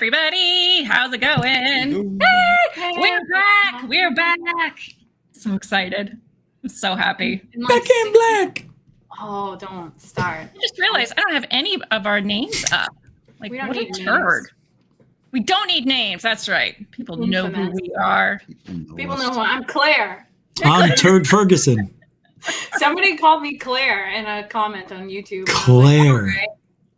everybody. How's it going? Hey, we're back. So excited. I'm so happy. Back in black. Oh, don't start. I just realized I don't have any of our names up. Like, we don't what need a turd. names. We don't need names. That's right. People know who we are. People know who I'm Claire. I'm Turd Ferguson. Somebody called me Claire in a comment on YouTube. Claire. Like, right,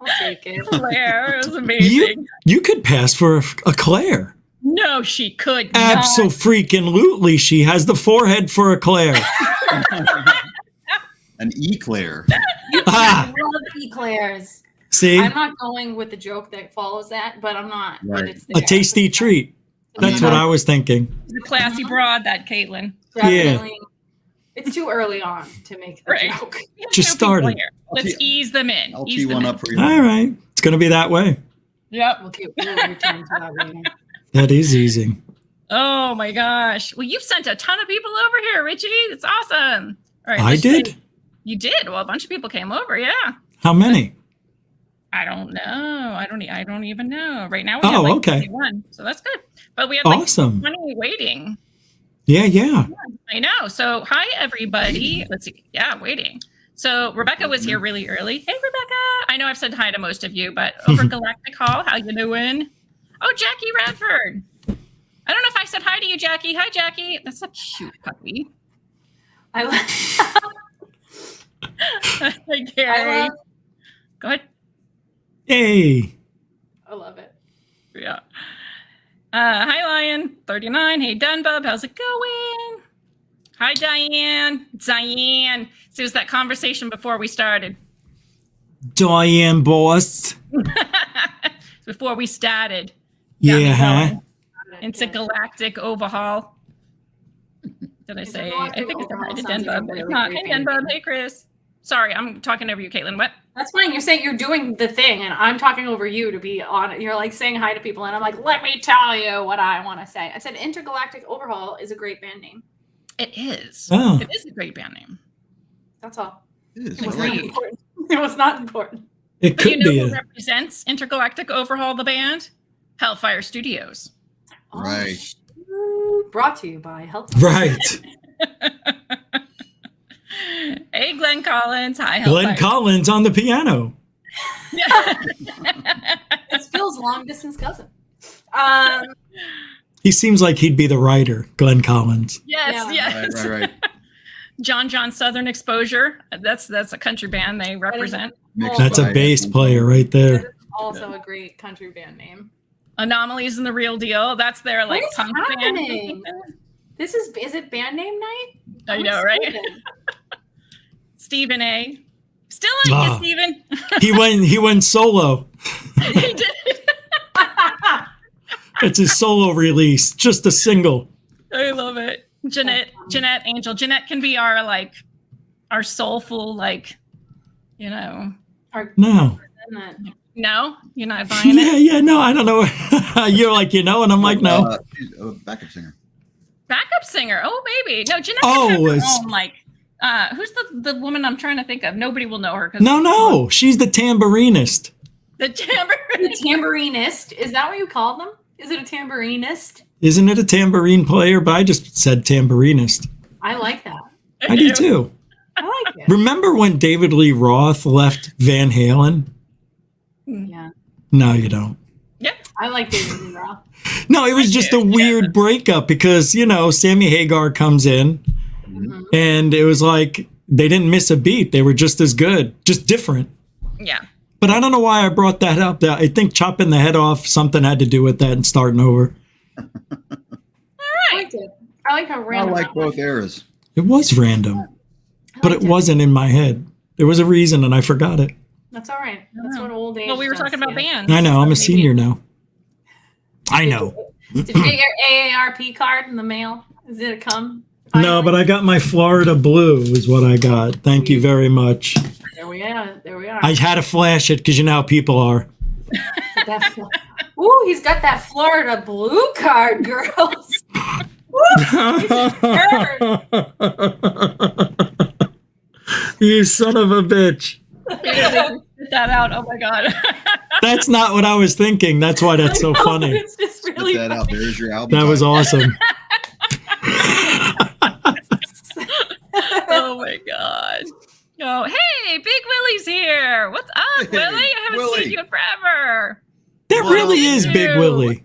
I'll take it. Claire, it was amazing. You could pass for a Claire. No, she could not. Abso-freaking-lutely, she has the forehead for a Claire. An eclair. I love eclairs. See? I'm not going with the joke that follows that, but I'm not. Right. But it's A there. tasty treat. That's what I was thinking. She's a classy broad, that Caitlin. Definitely. It's too early on to make the Right. joke. We have Just no people started. here. Let's ease them in. I'll Ease tee them one in. up for you. All right. It's going to be that way. Yep. We'll return to that later. That is easy. Oh my gosh. Well, you've sent a ton of people over here, Richie. It's awesome. All right. I let's did? see. You did. Well, a bunch of people came over. Yeah. How many? I don't know. I don't even know. Right now we have Oh, like okay. 21, so that's good. But we have like Awesome. 20 waiting. Yeah. I know. So hi everybody. Let's see. Yeah, waiting. So Rebecca was here really early. Hey Rebecca. I know I've said hi to most of you, but over Galactic Hall, how you doing? Oh, Jackie Radford. I don't know if I said hi to you, Jackie. Hi, Jackie. That's a cute puppy. I Hey, Gary. Go ahead. Hey. love it. Yeah. Hi, Lion. 39. Hey, Dunbub. How's it going? Hi, Diane. Diane. So it was that conversation before we started. Diane boss. Before we started. Yeah, huh? Intergalactic overhaul. Did I say? I think it's hi to Sounds Dunbub. like a If really not, great hey, Dunbub. Hey, Chris. Sorry, I'm talking over you, Caitlin. What? That's fine. You're saying you're doing the thing, and I'm talking over you to be on it. You're like saying hi to people, and I'm like, let me tell you what I want to say. I said Intergalactic Overhaul is a great band name. It is. Oh. It is a great band name. That's all. It is. It was Agreed. not important. It was not important. It But you could know be who a... represents Intergalactic Overhaul, the band? Hellfire Studios. Right. Brought to you by Health. Right. Hey, Glenn Collins. Hi, Glenn Hellfire. Collins on the piano. It's Phil's long distance cousin. He seems like he'd be the writer, Glenn Collins. Yes, Yeah. yes. Right. John Southern Exposure. That's a country band they represent. Mixed That's a by- bass player right That there. is also a great country band name. Anomalies in the Real Deal. That's their like What is punk happening? band. Is it band name night? I I'm know, right? excited. Stephen A. Still like Ah. you, Stephen. He went solo. He did. It's his solo release, just a single. I love it. Jeanette Angel. Jeanette can be our soulful, Or- No. no, you're not buying it. Yeah, no, I don't know. You're like, and I'm like, no. She's a backup singer. Backup singer. Oh, maybe. No, Jeanette Oh, can have her it's- own, who's the woman I'm trying to think of? Nobody will know her. No, she's the tambourinist. The timbre. The tambourinist. Is that what you call them? Is it a tambourinist? Isn't it a tambourine player? But I just said tambourinist. I like that. I do too. I like it. Remember when David Lee Roth left Van Halen? Yeah. No, you don't. Yeah. I like David Lee Roth. No, it was just a weird breakup because, Sammy Hagar comes in Mhm. and it was like they didn't miss a beat. They were just as good, just different. Yeah. But I don't know why I brought that up. I think chopping the head off, something had to do with that and starting over. I liked it. I like how I random. like that was. both eras. It was random, I but it liked wasn't in my head. There was a reason and I forgot it. That's all right. That's Oh. what old age. Well, we were does talking to about you. bands. I know, I'm a so senior now. I know. Did you get your AARP card in the mail? Did it come? No, but I got my Florida Blue is what I got. Thank you very much. There we are. There we are. I had to flash it because you know how people are. Ooh, he's got that Florida blue card, girls. You son of a bitch. Get that out. Oh my god. That's not what I was thinking. That's why that's so funny. It's just Put really that out. funny. There's your album. That was title. awesome. Oh my god. Oh, hey, Big Willie's here. What's up, Hey, Willie? I haven't Willie. seen you in forever. That Wow. really is Big Willie.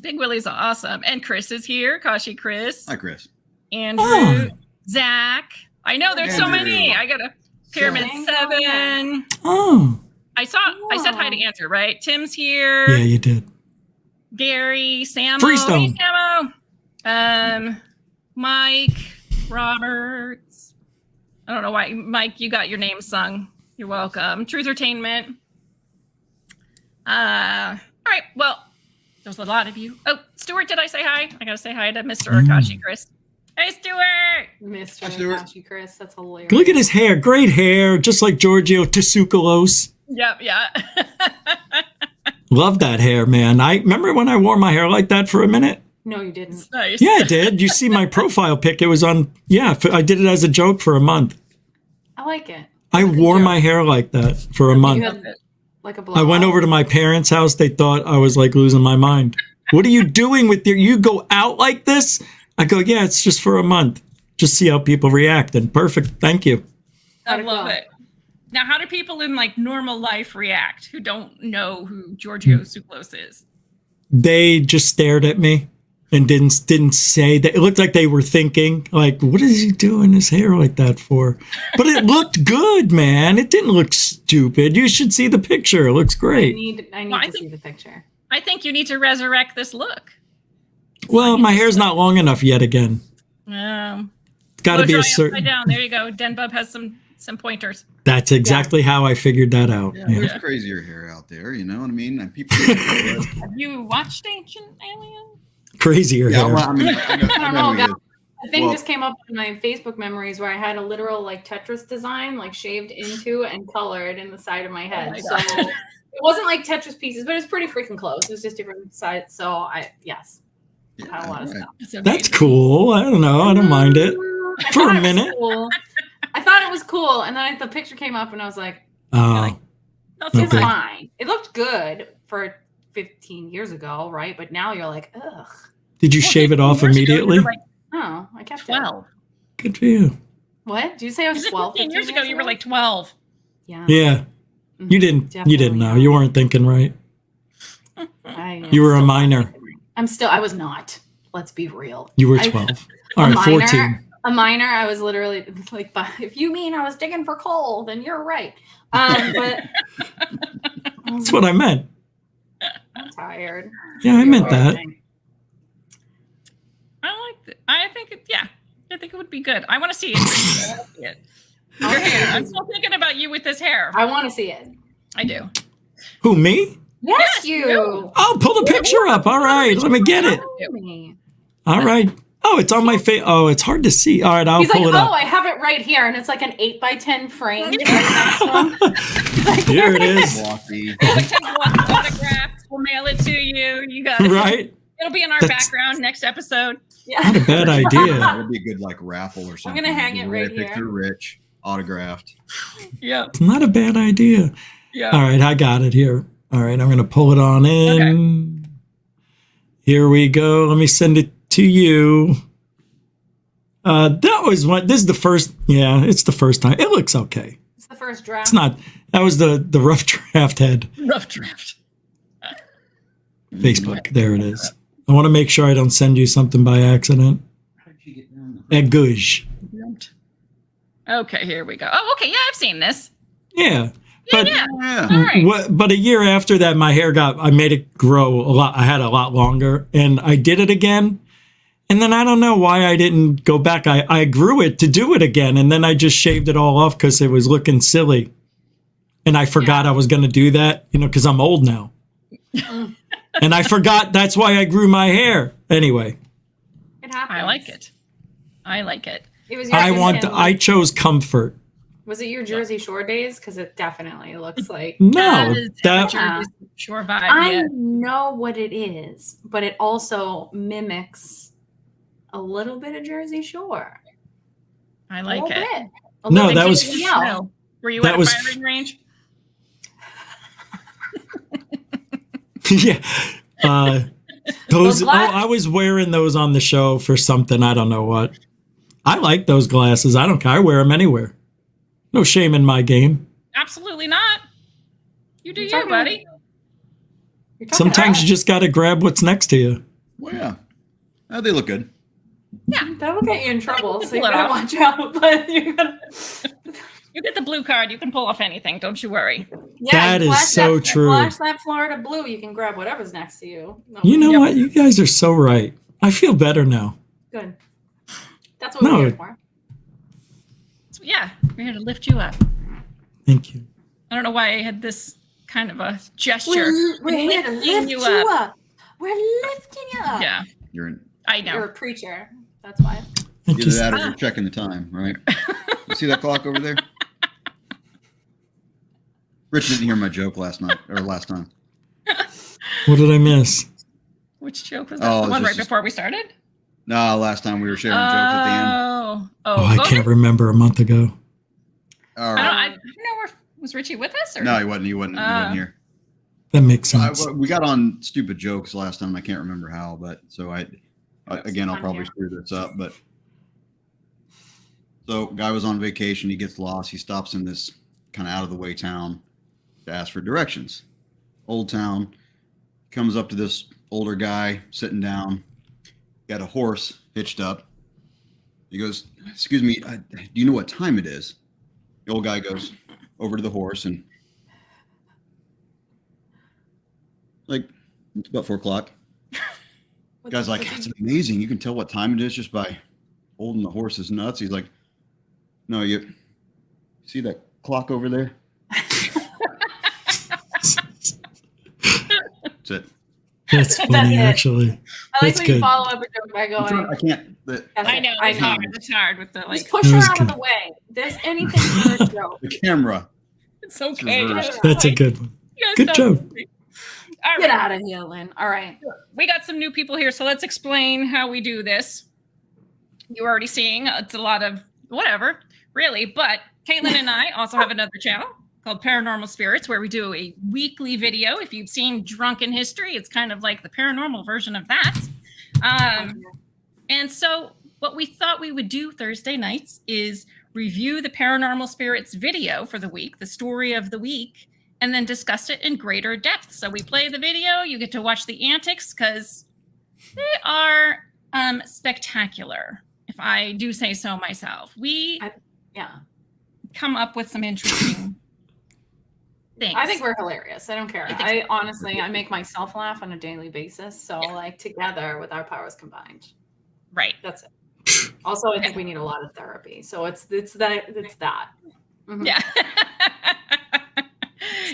Big Willie's awesome. And Chris is here. Kashi Chris. Hi, Chris. Andrew. Oh. Zach. I know there's so Andrew. many. I got a Pyramid Dang, 7. Oh, I said hi to Andrew, right? Tim's here. yeah, you did. Gary, Samo. Freestone. Hey, Samo. Mike, Roberts. I don't know why. Mike, you got your name sung. You're welcome. Truth Entertainment. All right. Well, there's a lot of you. Oh, Stuart, did I say hi? I got to say hi to Mr. Akashi Chris. Hey, Stuart. Mr. Hi, Stuart. Akashi Chris, that's hilarious. Look at his hair. Great hair. Just like Giorgio Tsoukalos. Yep. Yeah. Love that hair, man. I remember when I wore my hair like that for a minute. No, you didn't. It's nice. Yeah, I did. You see my profile pic. It was on. Yeah, I did it as a joke for a month. I like it. I wore my hair like that for a You month. had like a blow I went over to my parents' house. They thought I was like losing my mind. What are you doing with you go out like this? I go, yeah, it's just for a month. Just see how people react. And perfect. Thank you. I How'd it love go? it. Now, how do people in like normal life react who don't know who Giorgio Tsoukalos is? They just stared at me and didn't say that. It looked like they were thinking, like, what is he doing his hair like that for? But it looked good, man. It didn't look stupid. You should see the picture. It looks I great. need Well, I to think- see the picture. I think you need to resurrect this look. Well, my hair's not long enough yet again. It's got to be a certain. Down. There you go. Denbub has some pointers. That's exactly how I figured that out. Yeah, Yeah. there's crazier hair out there. You know what I mean? And people. Have you watched Ancient Alien? Crazier Yeah, hair. well, I mean, I don't know, guys. A thing Well- just came up in my Facebook memories where I had a literal like Tetris design like shaved into and colored in the side of my head. my So God. it wasn't like Tetris pieces, but it's pretty freaking close. It was just different sides. So yes, had a lot of stuff. That's, That's cool. I don't know. I don't mind it. I For a thought it was minute. cool. I thought it was cool, and then the picture came up, and I was like, Oh, That's "It's Okay. fine." It looked good for 15 years ago, right? But now you're like, "Ugh." did you shave it off immediately? Like No, I kept it. 12. Good for you. What? Did you say I was 12? 15 years ago, you were like 12. Yeah. Yeah. Mhm. You didn't Definitely know. not. You weren't thinking right. I am You were a still not minor. thinking right. I was not. Let's be real. You were I- 12. All right, minor, 14. A minor, I was literally like, "But if you mean I was digging for coal, then you're right." But That's what I meant. I'm tired. Yeah, I meant that. I like it. I think it would be good. I want to see it. I wanna see it. Your hair. I'm still thinking about you with this hair. I want to see it. I do. Who, me? Yes, you. you. Oh, pull the picture up. All right, let me get it. Me. All right. Oh, it's on my face. Oh, it's hard to see. All right, I'll He's like, pull it "Oh, up. I have it right here," and it's like an 8x10 frame. Right next to him. He's like, Here it is. Blocky. Autographed. We'll mail it to you. You got it. Right? It'll be in our That's- background next episode. Yeah. Not a bad idea. That would be a good like raffle or something. gonna hang it right Picture here. Rich, autographed. Yeah. It's not a bad idea. Yeah. All right, I got it here. All right, I'm going to pull it on in. Here we go. Let me send it to you. That was one. This is the first. Yeah, it's the first time. It looks okay. It's the first draft. It's not. That was the rough draft head. Rough draft. Facebook. There it is. I want to make sure I don't send you something by accident. How did you get down there? Eguj. Okay, here we go. Oh, okay. Yeah, I've seen this. Yeah. But Yeah. Yeah. All right. but a year after that, my hair I made it grow a lot. I had a lot longer, and I did it again. And then I don't know why I didn't go back. I grew it to do it again, and then I just shaved it all off because it was looking silly. And I forgot I was going to do that, because I'm old now. And I forgot that's why I grew my hair. Anyway, It happens. I like it. I like it. It was your, I chose comfort. Was it your Jersey Shore days? Because it definitely looks like. No, is that Jersey Shore vibe. I Yeah. know what it is, but it also mimics a little bit of Jersey Shore. I A like little it. bit. A No, little that bit. was- Yeah. Were you That at a was- firing range? Yeah. Those. Oh, glass- I was wearing those on the show for something. I don't know what. I like those glasses. I don't care. I wear them anywhere. No shame in my game. Absolutely not. You do You're you, talking- buddy. You're talking Sometimes about- you just got to grab what's next to you. Well, yeah. They look good. That'll get you in trouble, so you Pull it gotta off. watch out. But you gotta. You get the blue card. You can pull off anything. Don't you worry. Yeah, That you is flash so true. Flash that Florida blue. You can grab whatever's next to you. No, You know Yep. what? You guys are so right. I feel better now. Good. That's what No. we're here for. So, yeah, we're here to lift you up. Thank you. I don't know why I had this kind of a gesture. We're here to Lifting lift you you up. We're lifting you up. Yeah, You're in I know. You're a preacher. That's why. Thank either you. that or you're checking the time, right? You see that clock over there? Rich didn't hear my joke last time. What did I miss? Which joke was that? Oh, The one right just- before we started? No, last time we were sharing jokes at the end. Oh, I go can't ahead. remember a month ago. All I right. don't know where was Richie with us or No, he wasn't. He wasn't here. That makes sense. We got on stupid jokes last time. I can't remember how, but so again, I'll fun probably here. screw this up. But so, guy was on vacation. He gets lost. He stops in this kind of out of the way town to ask for directions. Old town. Comes up to this older guy sitting down. Got a horse hitched up. He goes, "Excuse me, do you know what time it is?" The old guy goes over to the horse and like, it's about 4 o'clock. Guy's like, "It's amazing. You can tell what time it is just by holding the horse's nuts." He's like, "No, you see that clock over there?" That's it. That's funny, it. actually. I like That's when you good. follow up a joke by I'm trying- going. I can't. I know. I It's know. hard. It's hard with the like. Just push her That was out of good. the way. There's anything for a joke. The camera. It's okay. reversed. That's a good one. You guys Good don't- joke. All Get right. out of here, Lynn. All right. We got some new people here, so let's explain how we do this. You're already seeing it's a lot of whatever, really. But Caitlin and I also have another channel called Paranormal Spirits, where we do a weekly video. If you've seen Drunken History, it's kind of like the paranormal version of that. And so what we thought we would do Thursday nights is review the Paranormal Spirits video for the week, the story of the week, and then discuss it in greater depth. So we play the video, you get to watch the antics because they are spectacular, if I do say so myself. We Yeah. come up with some interesting things. I think we're hilarious. I don't care. I think I honestly, I make myself laugh on a daily basis. So, like, together with our powers combined, right. that's it. Also, I think we need a lot of therapy. So it's that. Mhm. Yeah.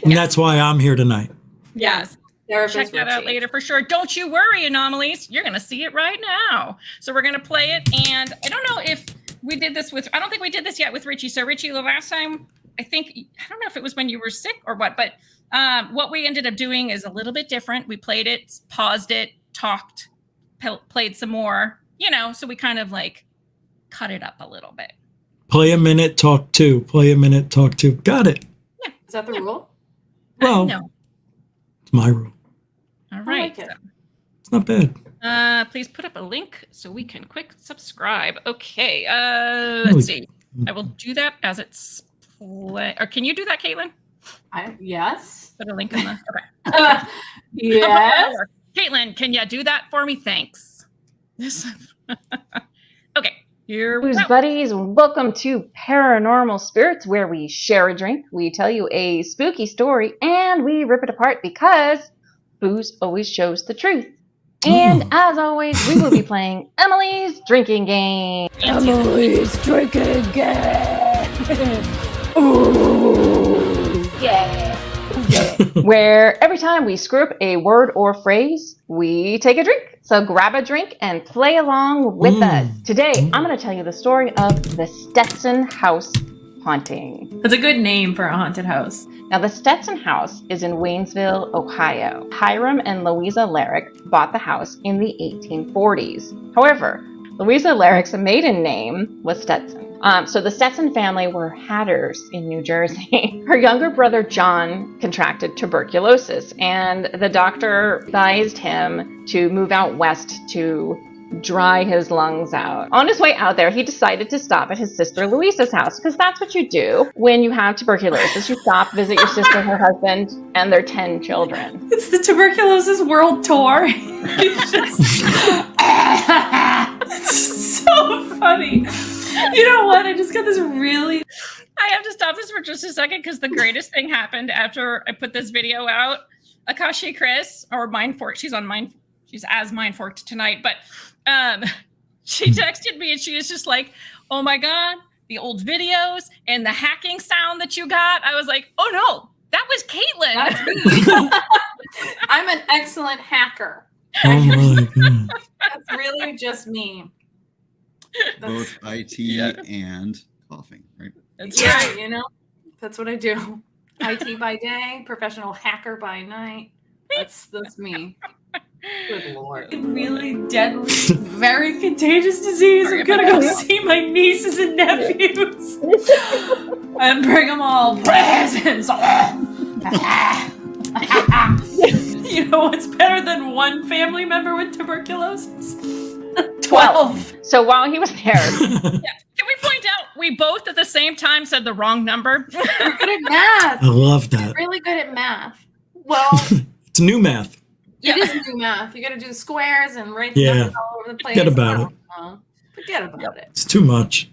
And that's why I'm here tonight. Yes. Therapist Check that out Richie. later for sure. Don't you worry, Anomalies. You're going to see it right now. So we're going to play it. And I don't know if we did this I don't think we did this yet with Richie. So Richie, the last time, I don't know if it was when you were sick or what, but what we ended up doing is a little bit different. We played it, paused it, talked, played some more, so we kind of like cut it up a little bit. Play a minute, talk two. Play a minute, talk two. Got it. Is that the rule? Well, No. it's my rule. All I right. like it. It's not bad. Please put up a link so we can quick subscribe. Okay. Really? Let's see. I will do that as it's play. Or can you do that, Caitlin? Yes. Put a link in the. Okay. Yes. Caitlin, can you do that for me? Thanks. Okay. Here we Who's go. buddies, welcome to Paranormal Spirits, where we share a drink, we tell you a spooky story, and we rip it apart because booze always shows the truth. And as always, we will be playing Emily's drinking game. Emily's drinking game. Ooh, yeah. Where every time we screw up a word or phrase, we take a drink. So grab a drink and play along with us. Today, I'm going to tell you the story of the Stetson House haunting. That's a good name for a haunted house. Now, the Stetson House is in Waynesville, Ohio. Hiram and Louisa Larrick bought the house in the 1840s. However, Louisa Larrick's maiden name was Stetson. So the Stetson family were hatters in New Jersey. Her younger brother John contracted tuberculosis, and the doctor advised him to move out west to dry his lungs out. On his way out there, he decided to stop at his sister Louisa's house, because that's what you do when you have tuberculosis. You stop, visit your sister, her husband, and their 10 children. It's the tuberculosis world tour. It's just it's so funny. You know what? I just got this really. I have to stop this for just a second because the greatest thing happened after I put this video out. Akashi Chris, or Mindfork, she's as Mindforked tonight, but she texted me and she was just like, oh my God, the old videos and the hacking sound that you got. I was like, oh no, that was Caitlin. That's me. I'm an excellent hacker. Oh my God. That's really just me. Both IT and coughing, right? That's Yeah, right. you know, that's what I do. IT by day, professional hacker by night. That's me. Good Lord. Really deadly, very contagious disease. I'm gonna go see my nieces and nephews and bring them all presents. You know what's better than one family member with tuberculosis? 12. So while he was there, Yeah. Can we point out we both at the same time said the wrong number? I'm good at math. I love I'm that. really good at math. Well, It's new math. it is new math. You got to do squares and write Yeah. numbers all over the place. Forget about it. Forget about it. It's too much.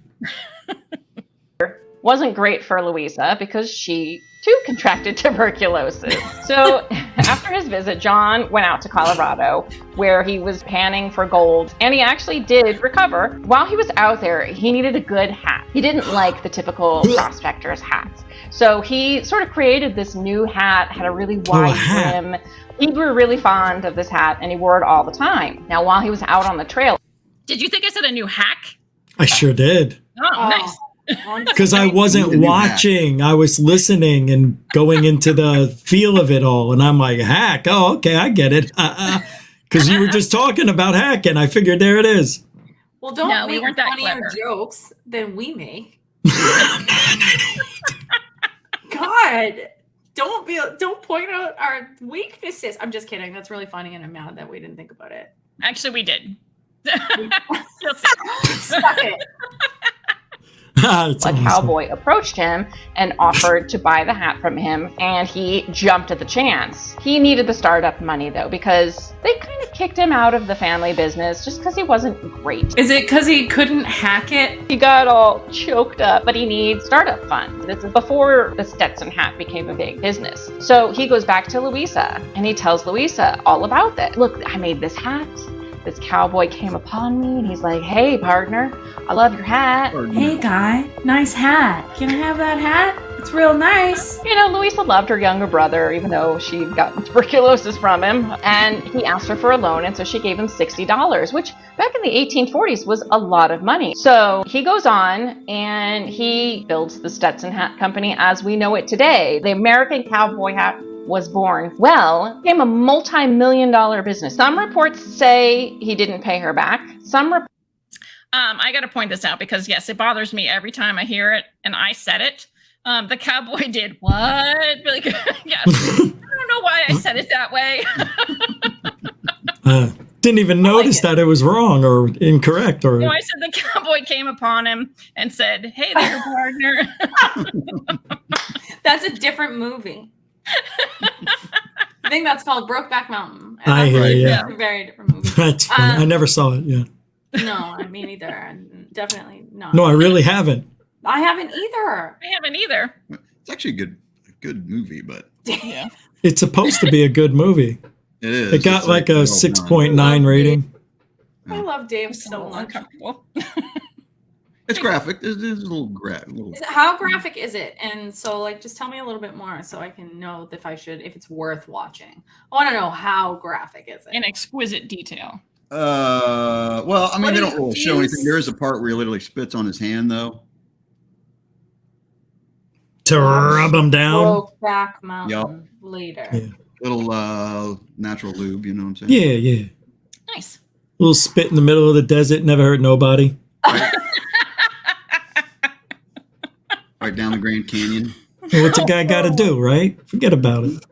wasn't great for Louisa because she too contracted tuberculosis. So after his visit, John went out to Colorado where he was panning for gold, and he actually did recover. While he was out there, he needed a good hat. He didn't like the typical prospector's hats. So he sort of created this new hat, had a really wide brim. He grew really fond of this hat and he wore it all the time. Now, while he was out on the trail. Did you think I said a new hack? I sure did. Oh, nice. Because I wasn't watching. I was listening and going into the feel of it all. And I'm like, hack. Oh, okay, I get it. Because you were just talking about hack, and I figured there it is. Well, don't No, we make weren't that funnier clever. jokes than we make. God, don't point out our weaknesses. I'm just kidding. That's really funny, and I'm mad that we didn't think about it. Actually, we did. Suck it. It's A awesome. cowboy approached him and offered to buy the hat from him, and he jumped at the chance. He needed the startup money, though, because they kind of kicked him out of the family business just because he wasn't great. Is it because he couldn't hack it? He got all choked up, but he needs startup funds. This is before the Stetson hat became a big business. So he goes back to Louisa, and he tells Louisa all about this. Look, I made this hat. This cowboy came upon me, and he's like, hey, partner, I love your hat. Hey, guy, nice hat. Can I have that hat? It's real nice. You know, Louisa loved her younger brother, even though she'd gotten tuberculosis from him. And he asked her for a loan, and so she gave him $60, which back in the 1840s was a lot of money. So he goes on, and he builds the Stetson Hat Company as we know it today. The American cowboy hat was born. Well, it became a multi-million-dollar business. Some reports say he didn't pay her back. I got to point this out because, yes, it bothers me every time I hear it, and I said it. The cowboy did what? Really good. Yes. I don't know why I said it that way. Didn't even notice that it was wrong or incorrect. Or No, I said the cowboy came upon him and said, hey there, partner. That's a different movie. I think that's called Brokeback Mountain. And I that's hear you. That's a very different movie. That's funny. I never saw it. Yeah. No, I mean neither. Definitely not. No, I really haven't. I haven't either. I haven't either. It's actually a good movie, but Yeah. It's supposed to be a good movie. it is. It got It's like a well done. 6.9 rating. I love Dave It's so much. uncomfortable. It's graphic. It's a little How graphic is it? And so, like, just tell me a little bit more so I can know if it's worth watching. I want to know how graphic is it. In exquisite detail. Well, I mean, What they do don't you really show use? anything. There is a part where he literally spits on his hand, though. To rub them down. Brokeback Mountain later. Yeah. Little natural lube, you know what I'm saying? Yeah, yeah. Nice. Little spit in the middle of the desert, never hurt nobody. around Grand Canyon. What's a guy got to do, right? Forget about it.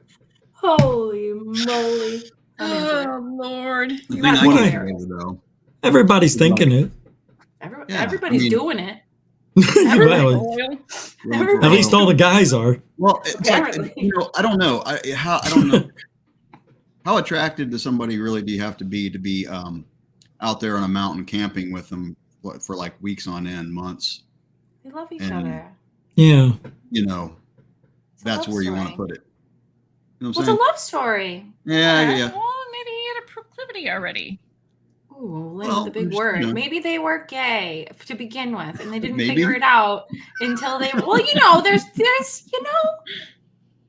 Holy moly. Oh Lord. The thing That's I what can I- do, though. Everybody's thinking it. Yeah, Everybody's I mean- doing it. Well, Oil. at least all the guys are. Well, it's like, Apparently. I don't know. I don't know. How attractive does somebody really do you have to be out there on a mountain camping with them for like weeks on end, months? They love each And- other. Yeah. You know, It's a that's love where you want to story. put it. You know what Well, I'm it's a saying? love story. Yeah. Well, maybe he had a proclivity already. Ooh, Well, the big just, word. you know. Maybe they were gay to begin with, and they didn't Maybe. figure it out until they. Well, there's, you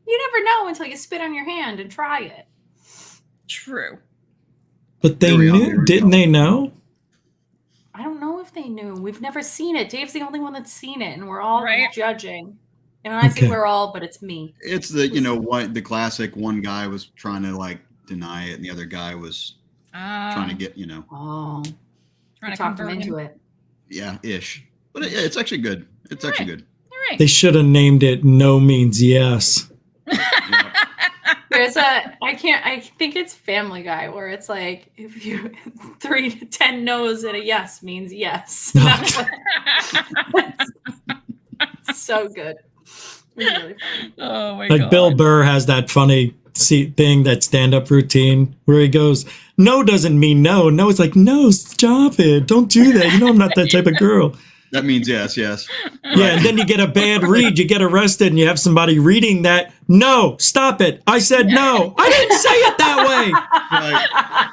never know until you spit on your hand and try it. True. But they Here we are, knew, here we didn't go. they know? I don't know if they knew. We've never seen it. Dave's the only one that's seen it, and we're all Right. judging. And when I say Okay. we're all, but it's me. It's the the classic. One guy was trying to like deny it, and the other guy was trying to get Oh, trying to talk them convert into him. it. ish. But it's actually good. It's actually good. All right. They should have named it No Means Yes. Yeah. There's I think it's Family Guy where it's like if you 3 to 10 no's and a yes means yes. That's so good. It's really funny. Oh my Like God. Bill Burr has that funny thing, that stand-up routine where he goes, no doesn't mean no. No, it's like, no, stop it. Don't do that. You know I'm not that type of girl. That means yes. Yeah, and then you get a bad read. You get arrested and you have somebody reading that. No, stop it. I said no. I didn't say it that Right.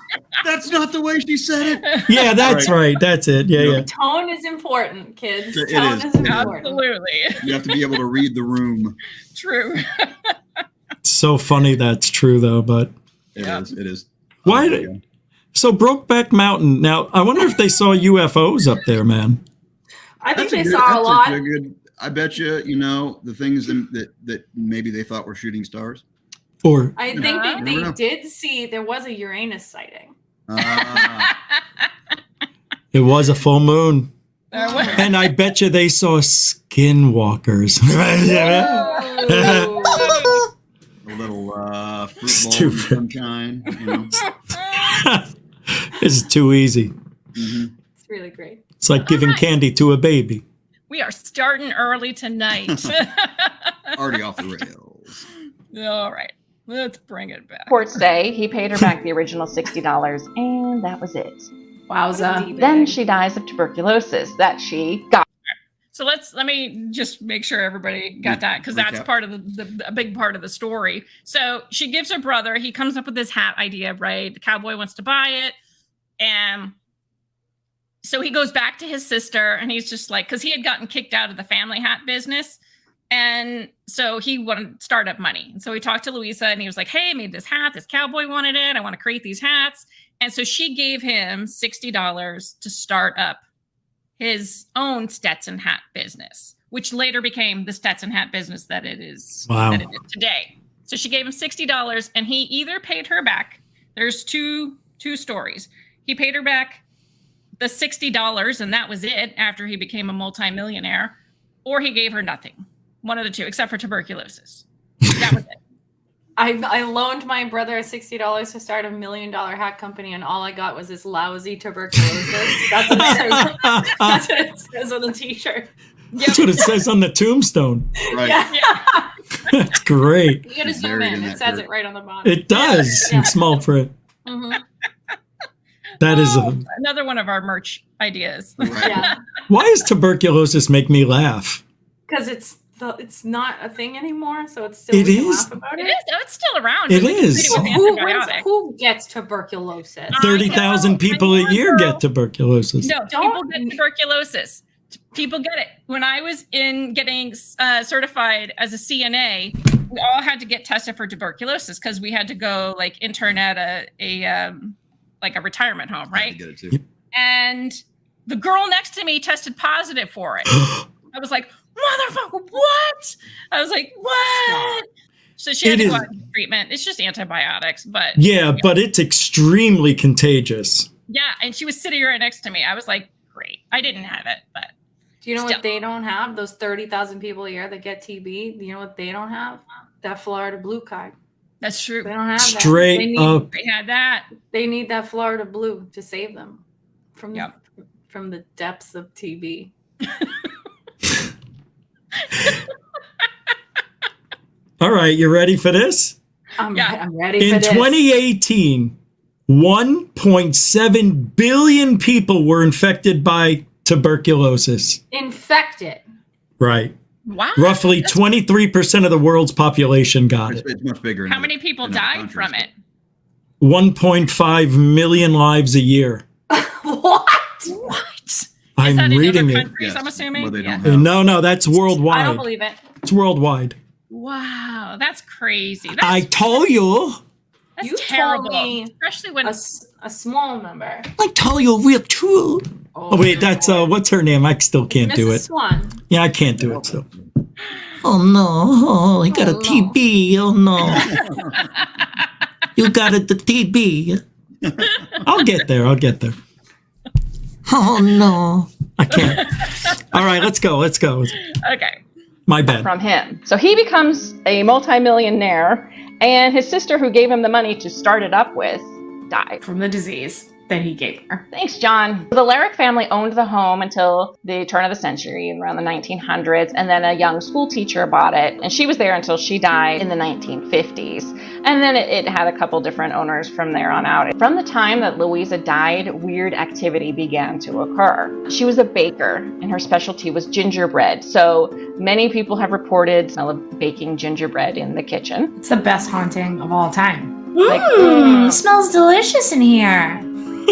That's not the way she said it. way. Yeah, that's right. That's it. Yeah. Tone is important, kids. It Tone is. is important. Absolutely. You have to be able to read the room. True. It's so funny that's true, though. But It is. It is. Why Oh, my did- God. so Brokeback Mountain. Now, I wonder if they saw UFOs up there, man. I think That's they saw a lot. good. I bet you, the things that maybe they thought were shooting stars. Or I think Yeah. they Never know. did see there was a Uranus sighting. Ah, it was a full moon. Oh. And I bet you they saw skinwalkers. Whoa. a little fruit bowl Stupid. sunshine. This is too easy. Mhm. It's really great. It's like giving candy to a baby. We are starting early tonight. Already off the rails. All right. Let's bring it back. Court say he paid her back the original $60, and that was it. Wowza. Then she dies of tuberculosis that she got. So let me just make sure everybody got that, because that's Recap. part of a big part of the story. So she gives her brother, he comes up with this hat idea, right? The cowboy wants to buy it. And so he goes back to his sister and he's just like, because he had gotten kicked out of the family hat business. And so he wanted startup money. And so he talked to Louisa and he was like, hey, I made this hat. This cowboy wanted it. I want to create these hats. And so she gave him $60 to start up his own Stetson hat business, which later became the Stetson hat business that it is, Wow. that it is today. So she gave him $60 and he either paid her back. There's two stories. He paid her back the $60 and that was it after he became a multimillionaire, or he gave her nothing. One of the two, except for tuberculosis. That was it. I loaned my brother $60 to start a $1 million hat company, and all I got was this lousy tuberculosis. That's what it says. That's what it says on the t-shirt. That's what it says on the tombstone. Right. Yeah. That's great. You gotta It's zoom buried in. in It that says dirt. it right on the bottom. It does Yeah. in small print. Mhm. That is Another one of our merch ideas. Right. Yeah, why does tuberculosis make me laugh? because it's not a thing anymore, so it's still It we can is. laugh about It it. is. Oh, it's still around. It We can is. treat So it with antibiotics. who gets tuberculosis? 30,000 people a year get tuberculosis. No, Don't- people get tuberculosis. People get it. When I was in getting certified as a CNA, we all had to get tested for tuberculosis because we had to go like intern at a retirement home, I right? get it too. And the girl next to me tested positive for it. I was like, motherfucker, what? I was like, what? So she had It to go is- out and get treatment. It's just antibiotics, but Yeah, but it's extremely contagious. yeah. And she was sitting right next to me. I was like, great. I didn't have it, but Do you know Still. what they don't have? Those 30,000 people a year that get TB. Do you know what they don't have? That Florida blue card. That's true. They don't have Straight that. up. They had that. They need that Florida blue to save them from Yep. from the depths of TB. All right, you ready for this? I'm ready In for this. 2018, 1.7 billion people were infected by tuberculosis. Infected. Right. Wow. Roughly 23% of the world's population got it. It's much bigger. How many people died from it? 1.5 million lives a year. What? What? I'm Is that in reading other it. countries, Yes, I'm assuming? where they Yeah. don't have- No, that's I don't worldwide. believe it. It's worldwide. Wow, that's crazy. I That's, told you. that's You terrible. told me Especially when A small number. I told you real true. Oh wait, that's what's her name? I still can't do Mrs. it. Swan. Yeah, I can't do it. So. Oh no! I got a no. TB. Oh no! You got it, the TB. I'll get there. Oh no! I can't. All right, let's go. okay. My bad. From him. So he becomes a multimillionaire, and his sister, who gave him the money to start it up with, died. From the disease that he gave her. Thanks, John. The Larrick family owned the home until the turn of the century, around the 1900s, and then a young school teacher bought it, and she was there until she died in the 1950s. And then it had a couple different owners from there on out. From the time that Louisa died, weird activity began to occur. She was a baker, and her specialty was gingerbread. So many people have reported smell of baking gingerbread in the kitchen. It's the best haunting of all time. Like, Smells delicious in here.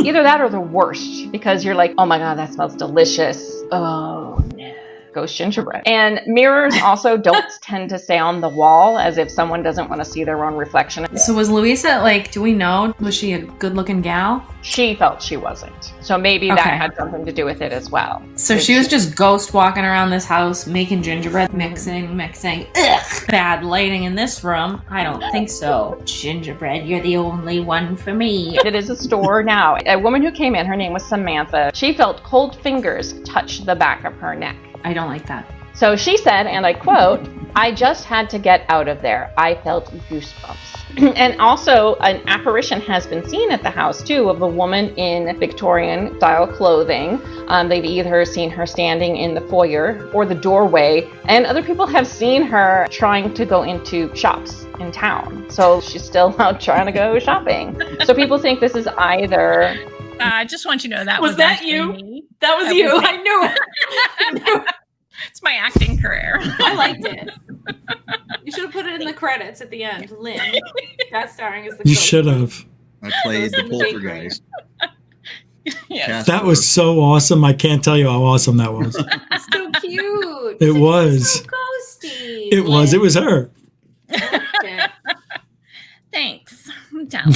either that or the worst, because you're like, oh my god, that smells delicious. Oh no. Ghost gingerbread. And mirrors also don't tend to stay on the wall, as if someone doesn't want to see their own reflection. So was Louisa, like, do we know, was she a good looking gal? She felt she wasn't. So maybe Okay. that had something to do with it as well. So she was just ghost walking around this house, making gingerbread, mixing. Ugh, bad lighting in this room. I don't think so. Gingerbread, you're the only one for me. It is a store now. A woman who came in, her name was Samantha. She felt cold fingers touch the back of her neck. I don't like that. So she said, and I quote, "I just had to get out of there. I felt goosebumps." And also, an apparition has been seen at the house, too, of a woman in Victorian-style clothing. They've either seen her standing in the foyer or the doorway, and other people have seen her trying to go into shops in town. So she's still out trying to go shopping. So people think this is either... I just want you to know that Was that actually you? me. That was That you. was me. I knew it. It's my acting career. I liked it. You should have put it in the credits at the end. Lynn, guest starring as the You ghost. should have. I played the poltergeist. Yes. Cast That was so awesome. I can't tell you how awesome that was. It's so cute. It was. So ghosty. It was. It was her. Okay. Thanks. I'm down.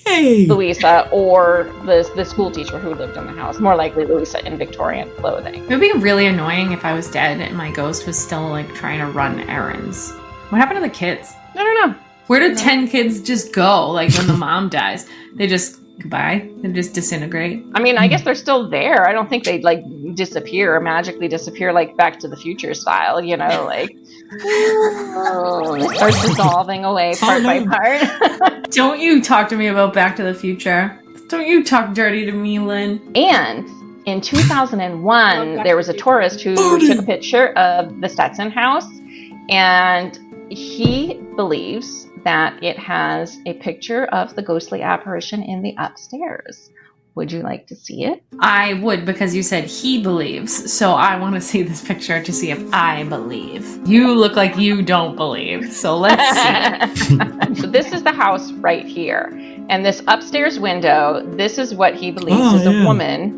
Hey. Louisa or the school teacher who lived in the house. More likely Louisa in Victorian clothing. It would be really annoying if I was dead and my ghost was still like trying to run errands. What happened to the kids? I don't know. Where did 10 kids just go? Like when the mom dies, they just goodbye. They just disintegrate. I mean, I guess they're still there. I don't think they'd like disappear, magically disappear, like Back to the Future style, you know, like it starts dissolving away part by part. Don't you talk to me about Back to the Future. Don't you talk dirty to me, Lynn. And in 2001, there was a tourist who took a picture of the Stetson House, and he believes that it has a picture of the ghostly apparition in the upstairs. Would you like to see it? I would, because you said he believes, so I want to see this picture to see if I believe. You look like you don't believe, so let's see. So this is the house right here. And this upstairs window, this is what he believes is a woman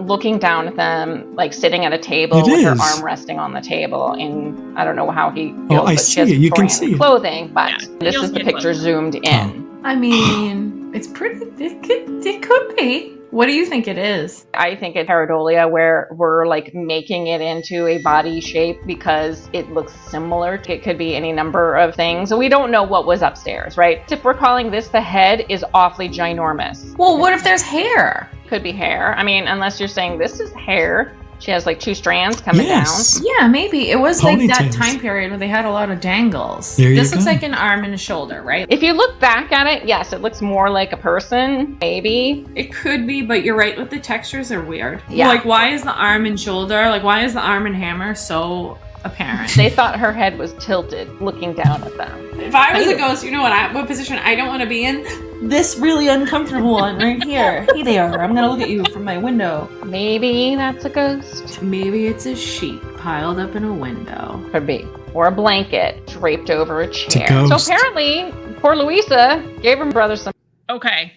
looking down at them, like sitting at a table with her arm resting on the table. And I don't know how he feels, I but see she has it. You can Victorian see it. clothing, but this you'll is the see it picture closer. zoomed in. I mean, it's pretty, it could be. What do you think it is? I think it's pareidolia, where we're like making it into a body shape because it looks similar. It could be any number of things. We don't know what was upstairs, right? If we're calling this the head, is awfully ginormous. Well, what if there's hair? Could be hair. I mean, unless you're saying this is hair, She has like 2 strands coming Yes. down. Yeah, maybe. It was like that Ponytails. time period where they had a lot of dangles. There you This looks go. like an arm and a shoulder, right? If you look back at it, yes, it looks more like a person, maybe. It could be, but you're right, with the textures are weird. Yeah. Like, why is the arm and shoulder, like, why is the arm and hammer so apparent? They thought her head was tilted looking down at them. If I was a ghost, you know what position I don't want to be in? This really uncomfortable one right here. Hey there, I'm gonna look at you from my window. Maybe that's a ghost. Maybe it's a sheet piled up in a window. Could be. Or a blanket draped over a chair. ghost. So apparently, poor Louisa gave her brother some. Okay.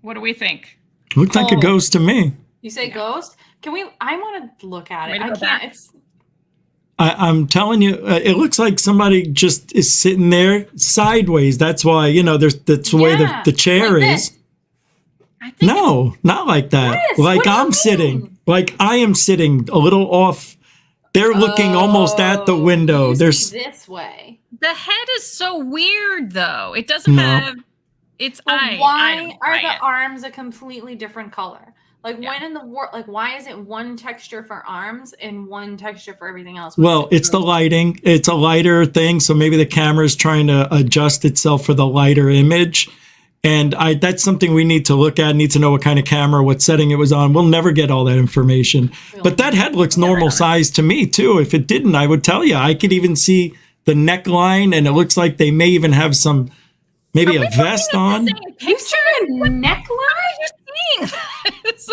What do we think? Looked like a Oh. ghost to me. You say ghost? Can we? I want to look at it. Wait, I go can't. back. It's I'm telling you, it looks like somebody just is sitting there sideways. That's why, that's the way Yeah, the chair like is. this. I think No, not like that. Yes, Like what do you I'm mean? sitting. Like I am sitting a little off. They're looking almost at the window. You There's see this way. the head is so weird, though. It doesn't No. have. It's But I why don't are buy the it. arms a completely different color? Like Yeah. when in the world? Like why is it one texture for arms and one texture for everything else? well, it's the lighting. It's a lighter thing, so maybe the camera's trying to adjust itself for the lighter image. And that's something we need to look at. Need to know what kind of camera, what setting it was on. We'll never get all that information. But that head looks normal size to me too. If it didn't, I would tell you. I could even see the neckline, and it looks like they may even have some, maybe a vest on. You see a neckline? Seeing this.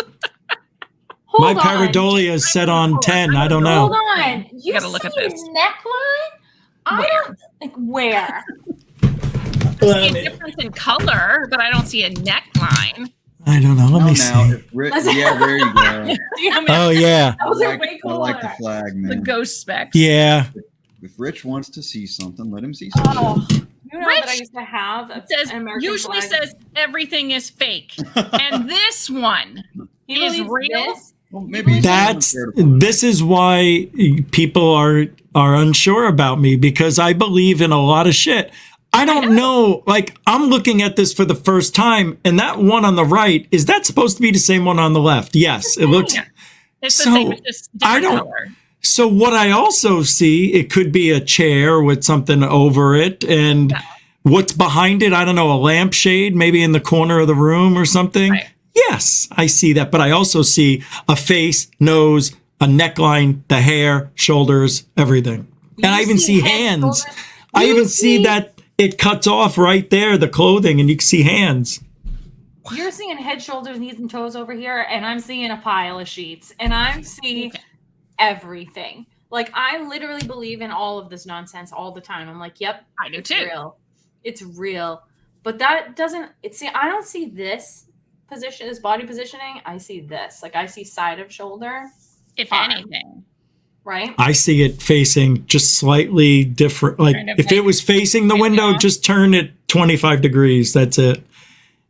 My Hold on. pareidolia is set on 10. I don't Hold know. on. You gotta look at see a this. neckline? I don't like where. I see a difference in color, but I don't see a neckline. I don't know. Let Now, me now, see. if yeah, there you go. Damn it. Oh yeah, Those I are like, way I like the cooler. flag, The man. ghost specs. yeah. If Rich wants to see something, let him see something. Oh, you know that I Rich used to have It says an American usually flag. says everything is fake, and this one He is believes real. this. Well, maybe he's That's unfair to- this is why people are unsure about me, because I believe in a lot of shit. I don't know. Like I'm looking at this for the first time, and that one on the right, is that supposed to be the same one on the left? Yes, it looks. Yeah. It's the So, same, it's just I different don't- color. So what I also see, it could be a chair with something over it, and Yeah. what's behind it, I don't know, a lampshade maybe in the corner of the room or something. Right. Yes, I see that, but I also see a face, nose, a neckline, the hair, shoulders, everything. And I even see head, hands. shoulders. I You even see that it cuts off right there, the clothing, and you can see hands. You're seeing head, shoulders, knees, and toes over here, and I'm seeing a pile of sheets, and I'm seeing Okay. everything. Like I literally believe in all of this nonsense all the time. I'm like, yep, I do it's too. real. It's real. But that doesn't. I don't see this position, this body positioning. I see this. Like I see side of shoulder, If Arm. anything. right? I see it facing just slightly different. Like Kind of if it like- was facing the window, Yeah. just turn it 25 degrees. That's it.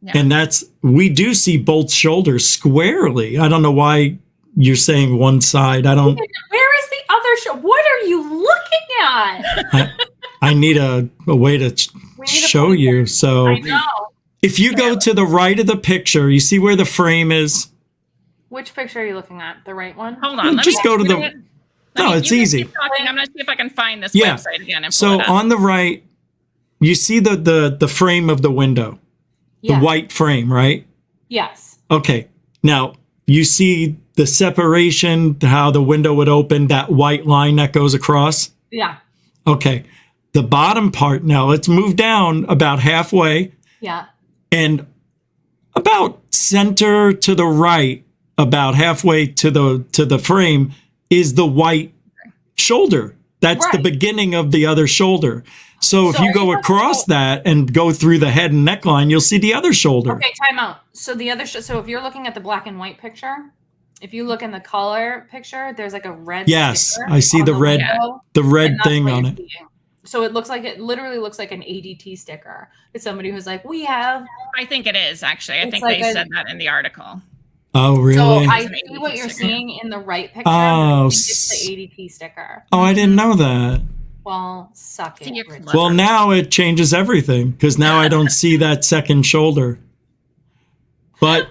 Yeah. And we do see both shoulders squarely. I don't know why you're saying one side. I don't, Where is the other shoulder? What are you looking at? I need a way to We need a show pointer. you. So I know. if you go to the right of the picture, you see where the frame is? Which picture are you looking at? The right one? Hold on. Let Just me go to the- get it. No, it's you guys easy. keep talking. I'm going to see if I can find this Yeah. website again. And pull So it up. on the right, you see the frame of the window, Yeah. the white frame, right? Yes. Okay. Now you see the separation, how the window would open, that white line that goes across. Yeah. Okay. The bottom part, now let's move down about halfway Yeah. and about center to the right, about halfway to the frame is the white shoulder. That's the Right. beginning of the other shoulder. So if So you are go you across that and go through the head and neckline, you'll see the other shoulder. Okay, time out. So the other, so if you're looking at the black and white picture, if you look in the color picture, there's like a red. Yes, sticker I see on the red- window, The red and that's thing what on you're it. seeing. So it literally looks like an ADT sticker. It's somebody who's like, we have. I think it is, actually. I It's think like they a- said that in the article. Oh, really? So I It's an see what ADT you're sticker. seeing in the right picture. Oh, I think it's the ADT sticker. Oh, I didn't know that. Well, suck it. See, you're Richard. clever. Well, now it changes everything because now I don't see that second shoulder. But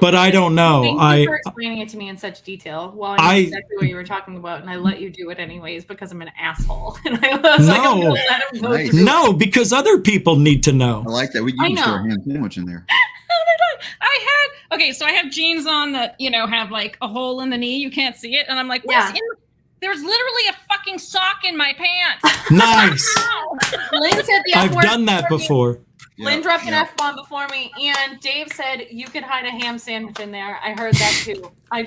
But I don't know. Thank you for explaining it to me in such detail. Well, I know exactly what you were talking about, and I let you do it anyways because I'm an asshole. And I was like, I'm gonna let him go through No, because other people need to know. I like that. You can throw a ham sandwich in there. So I have jeans on that, have like a hole in the knee. You can't see it. And I'm like, there's literally a fucking sock in my pants. Nice. Lynn said the I've done that before. Lynn dropped an F-bomb before me, and Dave said you could hide a ham sandwich in there. I heard that too. I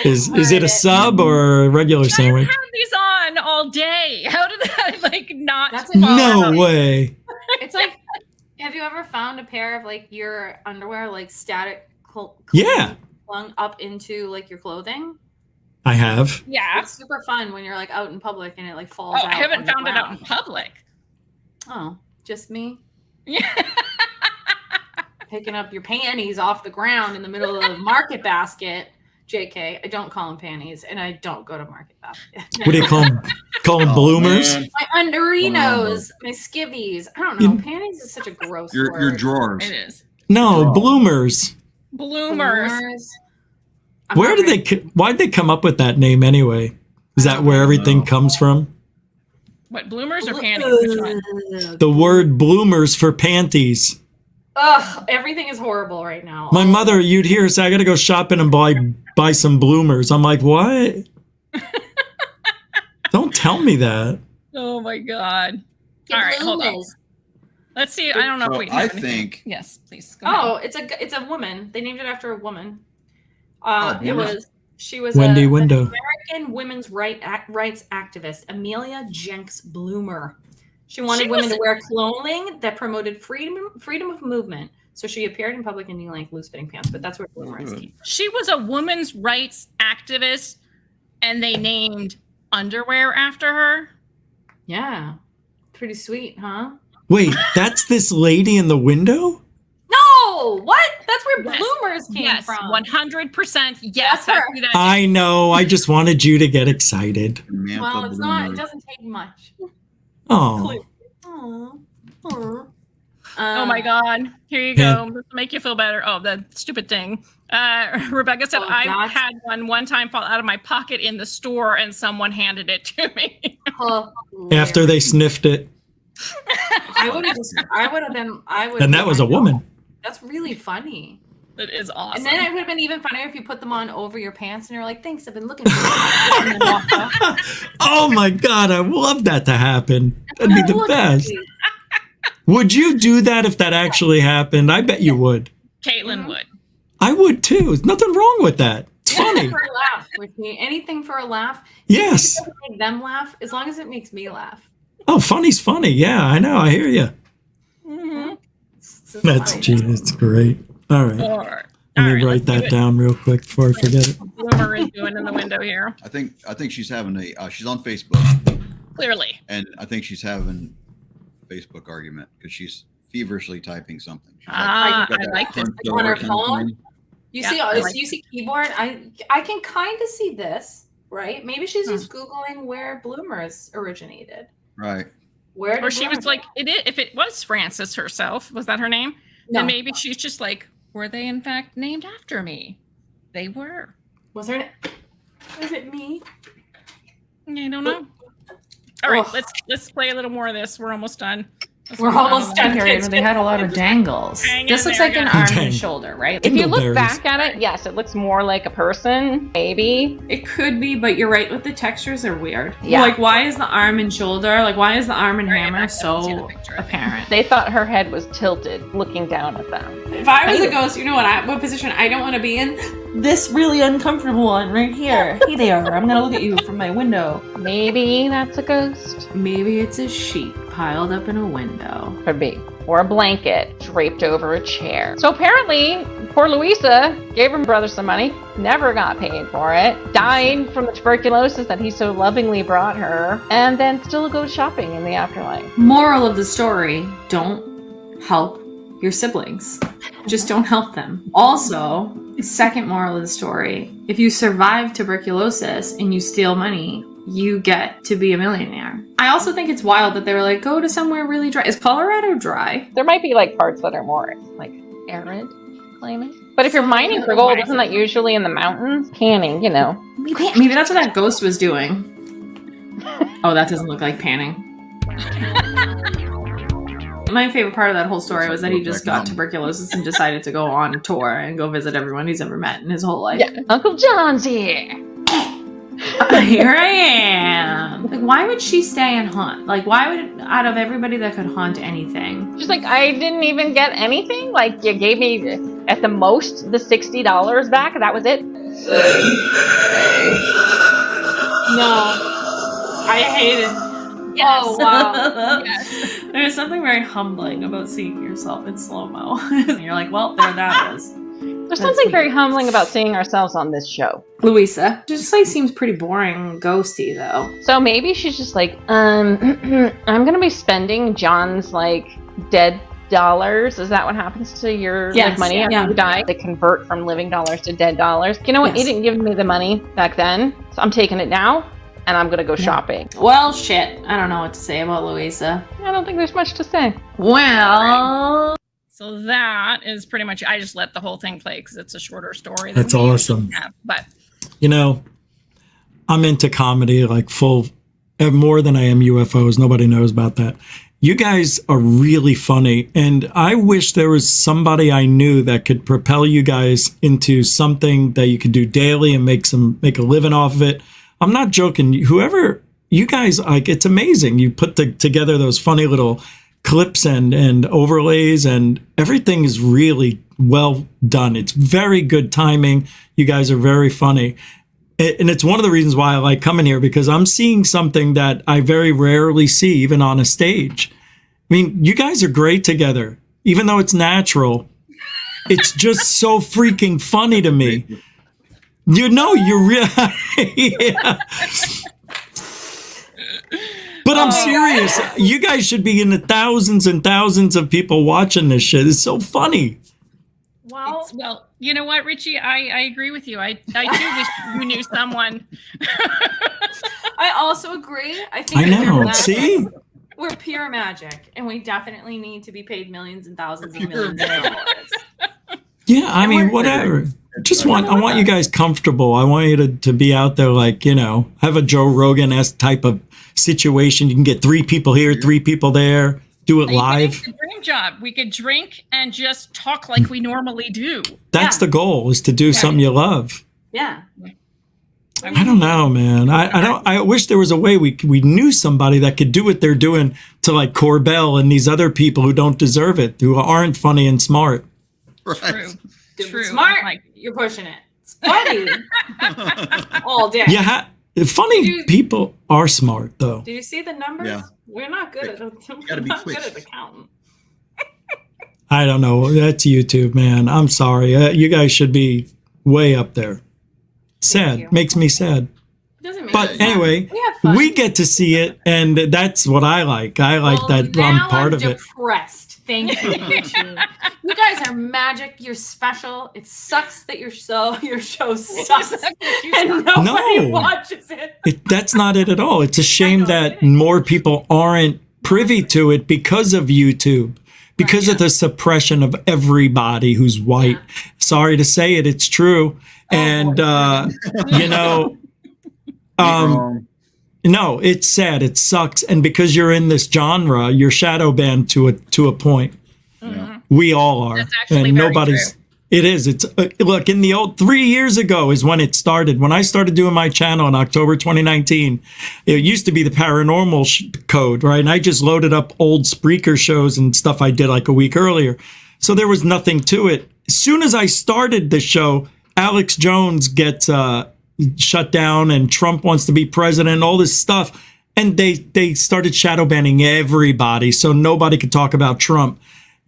just Is it a sub or a regular sandwich? I've had these on all day. How did that not? That's no way. It's like, have you ever found a pair of like your underwear like static flung up into like your clothing? I have. Yeah. It's super fun when you're like out in public and it like falls out. I haven't found it out in public. Oh, just me? Yeah. Picking up your panties off the ground in the middle of the market basket. JK, I don't call them panties, and I don't go to market basket. What do you call them? Call them bloomers? Man. My underinos, my skivvies. I don't know. Panties is such a gross word. Your drawers. It is. No, bloomers. Bloomers. Why did they come up with that name anyway? Is that where everything comes from? What, bloomers or panties? Which one? The word bloomers for panties. Ugh, everything is horrible right now. My mother, you'd hear her say, I gotta go shopping and buy some bloomers. I'm like, what? Don't tell me that. Oh my God. All right, hold on. Let's see. I don't know if we can. I think. Yes, please. Go ahead. It's a woman. They named it after a woman. She was Wendy an Window. American women's rights activist, Amelia Jenks Bloomer. She wanted women to wear clothing that promoted freedom of movement. So she appeared in public in like loose-fitting pants, but that's where Bloomer is. She was a women's rights activist, and they named underwear after her. Yeah, pretty sweet, huh? Wait, that's this lady in the window? No, what? That's where bloomers came from. 100%. Yes, that's her. I know. I just wanted you to get excited. Well, it's not. It doesn't take much. Oh. Oh my God. Here you go. This will make you feel better. Oh, the stupid thing. Rebecca said, I had one time fall out of my pocket in the store and someone handed it to me. After they sniffed it. I would have. And that was a woman. That's really funny. It is awesome. And then it would have been even funnier if you put them on over your pants and you're like, thanks, I've been looking for you. Oh my God, I would love that to happen. That'd be the best. Would you do that if that actually happened? I bet you would. Caitlin would. I would too. There's nothing wrong with that. It's funny. For a laugh, anything for a laugh. Yes. It doesn't make them laugh, as long as it makes me laugh. Oh, funny's funny. Yeah, I know. I hear you. Mm-hmm. That's genius. It's great. All right. Let me write that down real quick before I forget it. Bloomer is doing in the window here. I think she's having she's on Facebook. Clearly. And I think she's having a Facebook argument because she's feverishly typing something. She's I like this. On her phone? You see keyboard? I can kind of see this, right? Maybe she's just Googling where bloomers originated. Right. Or she was like, if it was Frances herself, was that her name? No. Then maybe she's just like, were they in fact named after me? They were. Was it me? I don't know. All right, let's play a little more of this. We're almost done. We're almost done here. They had a lot of dangles. This looks like an arm and shoulder, right? If you look back at it, yes, it looks more like a person, maybe. It could be, but you're right. With the textures are weird. Yeah. Like, why is the arm and shoulder? Like, why is the arm and hammer so apparent? They thought her head was tilted, looking down at them. If I was a ghost, you know what position I don't want to be in? This really uncomfortable one right here. Hey there, I'm gonna look at you from my window. Maybe that's a ghost. Maybe it's a sheet piled up in a window. Could be. Or a blanket draped over a chair. So apparently, poor Louisa gave her brother some money, never got paid for it, died from the tuberculosis that he so lovingly brought her, and then still goes shopping in the afterlife. Moral of the story, don't help your siblings. Just don't help them. Also, second moral of the story, if you survive tuberculosis and you steal money, you get to be a millionaire. I also think it's wild that they were like, go to somewhere really dry. Is Colorado dry? There might be like parts that are more like arid climate. But if you're mining for gold, isn't that usually in the mountains? Panning, you know. Maybe that's what that ghost was doing. Oh, that doesn't look like panning. My favorite part of that whole story was that he just got tuberculosis and decided to go on tour and go visit everyone he's ever met in his whole life. Yeah, Uncle John's here. Here I am. Like, why would she stay and hunt? Like, why would, out of everybody that could hunt anything? She's like, I didn't even get anything. Like, you gave me at the most the $60 back. That was it. No, I hate it. Yes. Oh wow. Yes. There's something very humbling about seeing yourself in slow-mo. You're like, well, there that is. There's something very humbling about seeing ourselves on this show. Louisa. Just like seems pretty boring, ghosty though. So maybe she's just like, I'm gonna be spending John's like dead dollars. Is that what happens to your Yes, like, money after yeah. you die? They convert from living dollars to dead dollars. You know what? Yes. He didn't give me the money back then, so I'm taking it now, and I'm gonna go shopping. Well, shit. I don't know what to say about Louisa. I don't think there's much to say. Well, So that is pretty much. I just let the whole thing play because it's a shorter story. That's than we awesome. usually have, but You know, I'm into comedy like more than I am UFOs. Nobody knows about that. You guys are really funny. And I wish there was somebody I knew that could propel you guys into something that you could do daily and make a living off of it. I'm not joking. Whoever you guys like, it's amazing. You put together those funny little clips and overlays, and everything is really well done. It's very good timing. You guys are very funny. And it's one of the reasons why I like coming here, because I'm seeing something that I very rarely see, even on a stage. I mean, you guys are great together, even though it's natural. It's just so freaking funny to me. You know, you're real. Yeah. But I'm serious. You guys should be in the thousands and thousands of people watching this shit. It's so funny. well, you know what, Richie? I agree with you. I too wish you knew someone. I also agree. I think I know. we're See? we're pure magic, and we definitely need to be paid millions and thousands of millions of dollars. Yeah, I mean, whatever. I want you guys comfortable. I want you to be out there, like, you know, have a Joe Rogan-esque type of situation. You can get 3 people here, 3 people there, do it live. It's a dream job. We could drink and just talk like we normally do. That's the goal, is to do something you love. Yeah. I don't know, man. I wish there was a way we knew somebody that could do what they're doing to like Corbell and these other people who don't deserve it, who aren't funny and smart. True. True. Smart. Like, You're pushing it. It's funny. All day. Yeah, funny people are smart, though. Did you see the numbers? Yeah. We're not good at Gotta be quick. good at accounting. I don't know. That's YouTube, man. I'm sorry. You guys should be way up there. Sad. you. Makes me sad. Doesn't make But sense. anyway, we have fun. we get to see it, and that's what I like. I like that now I'm part of it. Depressed. Thank you, Richie. You guys are magic. You're special. It sucks that your show sucks and nobody No. watches it. That's not it at all. It's a shame that more people aren't privy to it because of YouTube, because of the suppression of everybody who's white. Sorry to say it, it's true. And, you know, no, it's sad. It sucks. And because you're in this genre, you're shadow banned to a point. We all are. That's actually and very nobody's. true. It is. It's look, in the old 3 years ago is when it started. When I started doing my channel in October 2019, it used to be the paranormal code, right? And I just loaded up old Spreaker shows and stuff I did like a week earlier. So there was nothing to it. As soon as I started the show, Alex Jones gets shut down and Trump wants to be president and all this stuff. And they started shadow banning everybody. So nobody could talk about Trump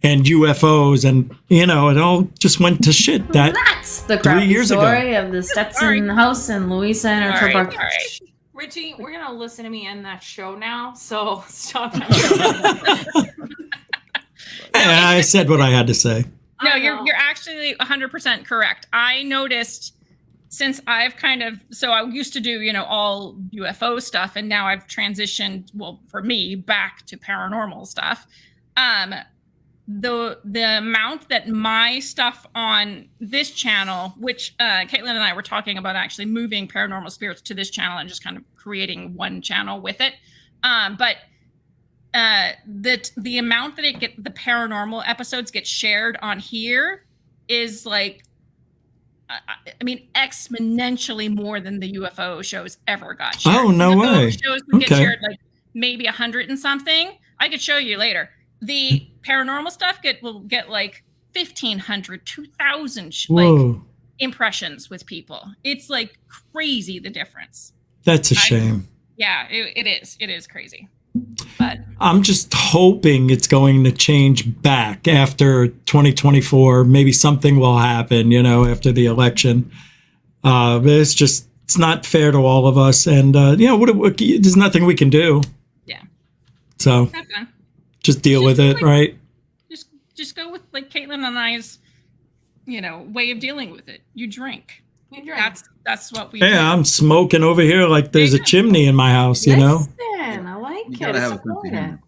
and UFOs, and you know, it all just went to shit. That's the 3 crappy years ago. story of the Stetson House and Louisa and her All right, tuberculosis. all right. Richie, we're gonna listen to me end that show now. So stop. I said what I had to say. No, I you're know. actually 100% correct. I noticed since I've so I used to do, you know, all UFO stuff, and now I've transitioned, well, for me, back to paranormal stuff. the amount that my stuff on this channel, which Caitlin and I were talking about actually moving Paranormal Spirits to this channel and just kind of creating one channel with it. But the amount that the paranormal episodes get shared on here is like, I mean, exponentially more than the UFO shows ever got shared. Oh, no UFO way. shows would get shared like maybe 100 and something. I could show you later. The paranormal stuff will get like 1,500, 2,000 like impressions with people. It's like crazy, the difference. That's a shame. Yeah, it is. It is crazy. But I'm just hoping it's going to change back after 2024. Maybe something will happen, after the election. It's not fair to all of us. And, there's nothing we can do. Yeah. So just deal with it, right? Just go with like Caitlin and I's, way of dealing with it. You drink. That's what we do. Yeah, I'm smoking over here like there's a chimney in my house, Listen, I like You it. gotta have a It's sense of humor. important.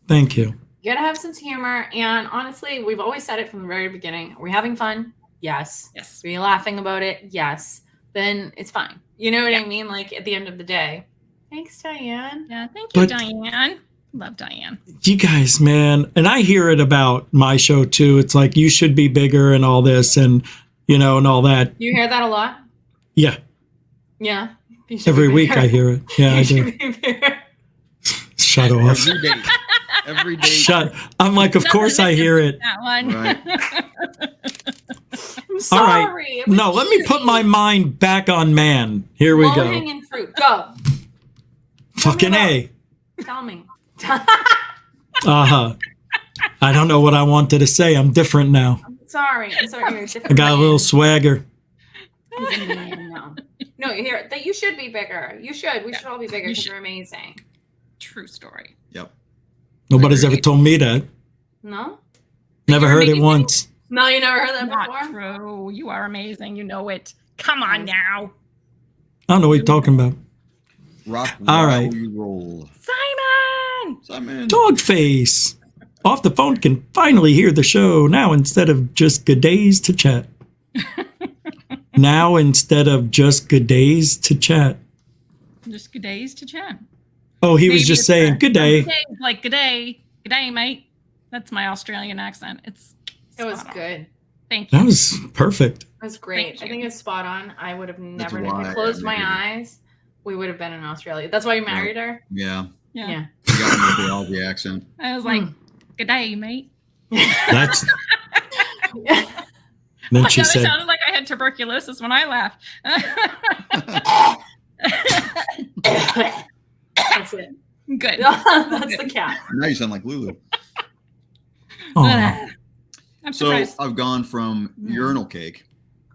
Thank you. You gotta have a sense of humor. And honestly, we've always said it from the very beginning. Are we having fun? Yes. Yes. Are we laughing about it? Yes. Then it's fine. You know what I mean? Like at the end of the day. Thanks, Diane. Yeah, thank you, But- Diane. Love Diane. You guys, man, and I hear it about my show too. It's like you should be bigger and all this and and all that. You hear that a lot? Yeah. Yeah. You should Every be week bigger. I hear it. Yeah, I You do. should be bigger. Shut off. Every day. Every day. Shut. I'm like, of course I hear it. That one. Right. I'm sorry. It was No, let me put cheesy. my mind back on man. Here we go. Low-hanging fruit. Go. Fucking A. Tell me. Uh-huh. I don't know what I wanted to say. I'm different now. I'm sorry. You're a different I got a little man. swagger. No, you hear that you should be bigger. You should. We should all be bigger You because should. you're amazing. True story. Yep. Nobody's ever told me that. No? Never you're heard it amazing? once. No, you never heard that Not before? true. You are amazing. You know it. Come on now. I don't know what you're talking about. Rock. All right. You roll. Simon! Dog face. Off the phone can finally hear the show now instead of just good days to chat. Now instead of just good days to chat. Just good days to chat. Oh, he was Maybe just it's saying good day. Like good day. Good day, mate. That's my Australian accent. It was spot on. good. Thank you. That was perfect. It was great. Thank I you. think it's spot on. I would have never, if why I closed I my married eyes, we would have been in Australia. That's why you married her? Yeah. Yeah. Yeah. You got the Aussie accent. I was like, good day, mate. That's Yeah. then Oh she my God, said, it sounded like I had tuberculosis when I laughed. That's it. Good. That's the cat. Now you sound like Lulu. "Aw." I'm So surprised. I've gone from urinal cake,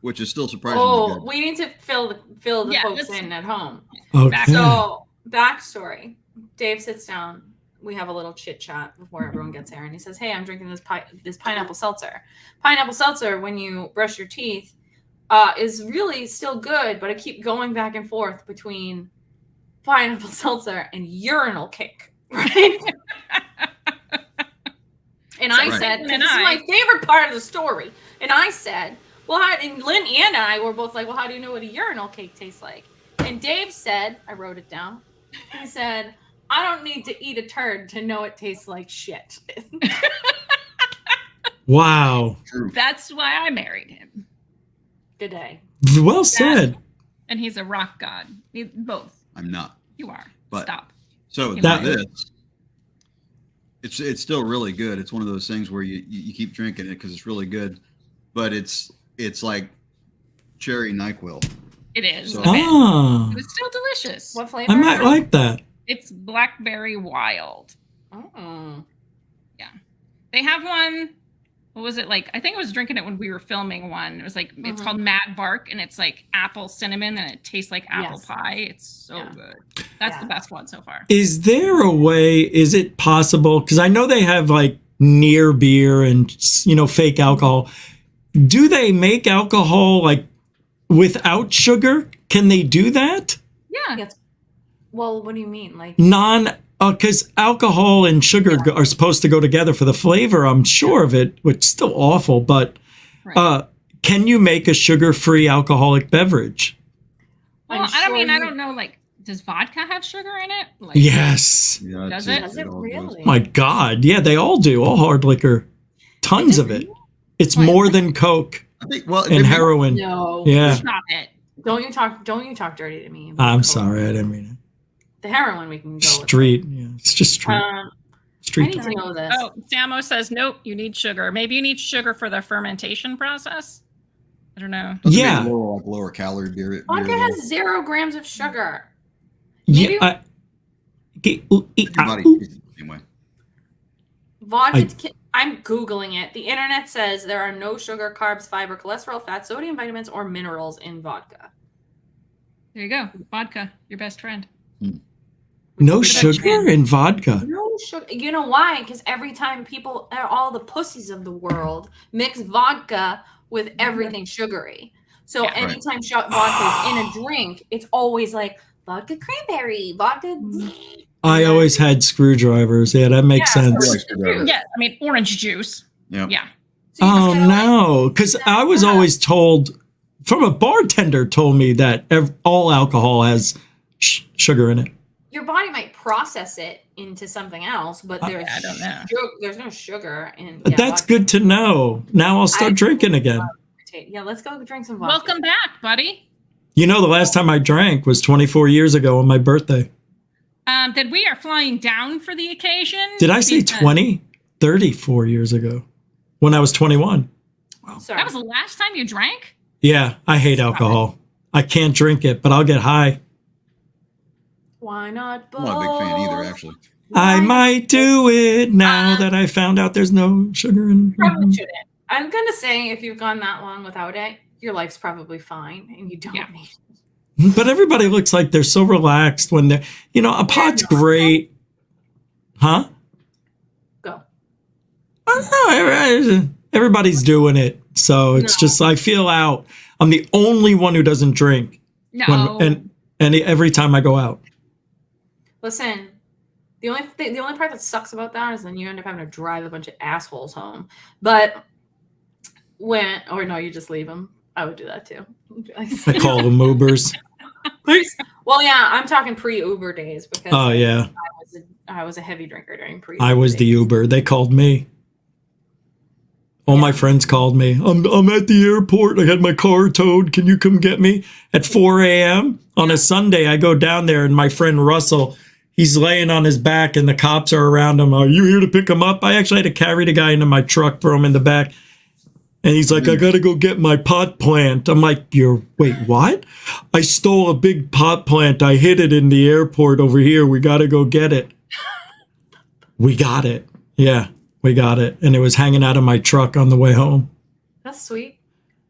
which is still surprisingly Oh, good. we need to fill the Yeah, folks let's- in at home. Okay. So, backstory. Dave sits down. We have a little chit chat before everyone gets here, and he says, "Hey, I'm drinking this pineapple seltzer. Pineapple seltzer, when you brush your teeth, is really still good, but I keep going back and forth between pineapple seltzer and urinal cake, right?" And I Right. said, And "This is I- my favorite part of the story." And I said, "Well, and Lynn and I were both like, well, how do you know what a urinal cake tastes like?" And Dave said, I wrote it down. He said, "I don't need to eat a turd to know it tastes like shit." Wow. True. That's why I married him. Good day. Well said. And he's a rock god. Both. I'm not. You are. But- Stop. So That- this, it's still really good. It's one of those things where you keep drinking it because it's really good, but it's like cherry NyQuil. It is. So- a bit. Ah, It's still delicious. What flavor? I might like that. It's blackberry wild. Oh. They have one. What was it like? I think I was drinking it when we were filming one. It was like it's Mhm. called Mad Bark, and it's like apple cinnamon, and it tastes like apple Yes. pie. It's so Yeah. good. That's Yeah. the best one so far. Is there a way, is it possible? Because I know they have like near beer and, fake alcohol. Do they make alcohol like without sugar? Can they do that? Yeah. Yes. Well, what do you mean? Like because alcohol and sugar are supposed to go together for the flavor. I'm sure of it, which is still awful. But Right. can you make a sugar-free alcoholic beverage? Well, I'm I don't sure mean, I you- don't know, like, does vodka have sugar in it? Like, Yes. Yeah, Does that's it? Does it all really? My God. Yeah, they all do. All hard liquor. Tons of it. It's Wait, more what? than Coke I think. Well, and heroin. No. Yeah. Stop it. Don't you talk dirty to me. about I'm Coke. sorry. I didn't mean it. The heroin we can go Street. Yeah. It's just street. with. I Street. need to know this. Oh, Samo says, nope, you need sugar. Maybe you need sugar for the fermentation process. I don't know. Doesn't Yeah. make lower calorie beer. Vodka beer, has 0 grams of sugar. Yeah. Your body tastes the same way. Vodka. I'm Googling it. The internet says there are no sugar, carbs, fiber, cholesterol, fat, sodium, vitamins, or minerals in vodka. There you go. Vodka, your best friend. No What about sugar gin? in vodka. No sugar. You know why? Because every time people, all the pussies of the world, mix vodka with everything sugary. So Yeah. anytime vodka is in a drink, it's always like vodka cranberry, vodka. I always had screwdrivers. Yeah, that makes Yeah, sense. Like screwdriver. Yeah, I mean, orange juice. Yeah. Yeah. So you just Oh gotta, like, no, because I was always told from a bartender told me that all alcohol has sugar in it. your body might process it into something else, but there's I don't know. there's no sugar in. But that's vodka. good to know. Now I'll start drinking again. Yeah, let's go drink some vodka. Welcome back, buddy. You know, the last time I drank was 24 years ago on my birthday. That we are flying down for the occasion. Did I say because 20? 34 years ago when I was 21. Sorry. That was the last time you drank? Yeah, I hate alcohol. I can't drink it, but I'll get high. Why not both? I'm not a big fan either, actually. I might do it now that I found out there's no sugar in Probably shouldn't. I'm gonna say if you've gone that long without it, your life's probably fine, and you don't Yeah. need. But everybody looks like they're so relaxed when they're, a pot's great. Huh? Go. I don't know. Everybody's doing it. So it's No. just, I feel out. I'm the only one who doesn't drink No. every time I go out. Listen, the only part that sucks about that is then you end up having to drive a bunch of assholes home. But you just leave them. I would do that too. I call them Ubers. Well, yeah, I'm talking pre-Uber days because Oh, yeah. I was a heavy drinker during pre. I was the Uber. They called me. All my friends called me. I'm at the airport. I had my car towed. Can you come get me? At 4 a.m. on a Sunday, I go down there and my friend Russell, he's laying on his back and the cops are around him. Are you here to pick him up? I actually had to carry the guy into my truck, throw him in the back. And he's like, I got to go get my pot plant. I'm like, wait, what? I stole a big pot plant. I hid it in the airport over here. We got to go get it. We got it. Yeah, we got it. And it was hanging out of my truck on the way home. That's sweet.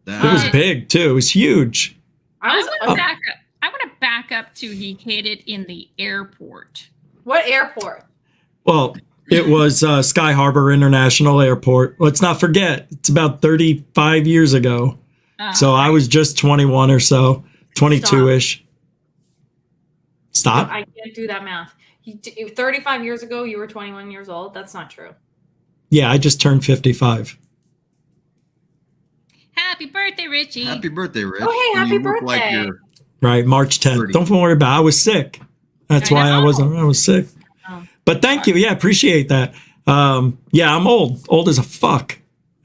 It was big too. It was huge. I want to back up to he hid it in the airport. What airport? Well, it was Sky Harbor International Airport. Let's not forget, it's about 35 years ago. So I was just 21 or so, 22-ish. Stop. I can't do that math. 35 years ago, you were 21 years old. That's not true. Yeah, I just turned 55. Happy birthday, Richie. Happy birthday, Rich. Oh, hey, And happy you look like birthday. you're- Right, March 10th. 30. Don't worry about it. I was sick. That's I why I know. was sick. Oh. But thank you. Yeah, appreciate that. Yeah, I'm old as a fuck.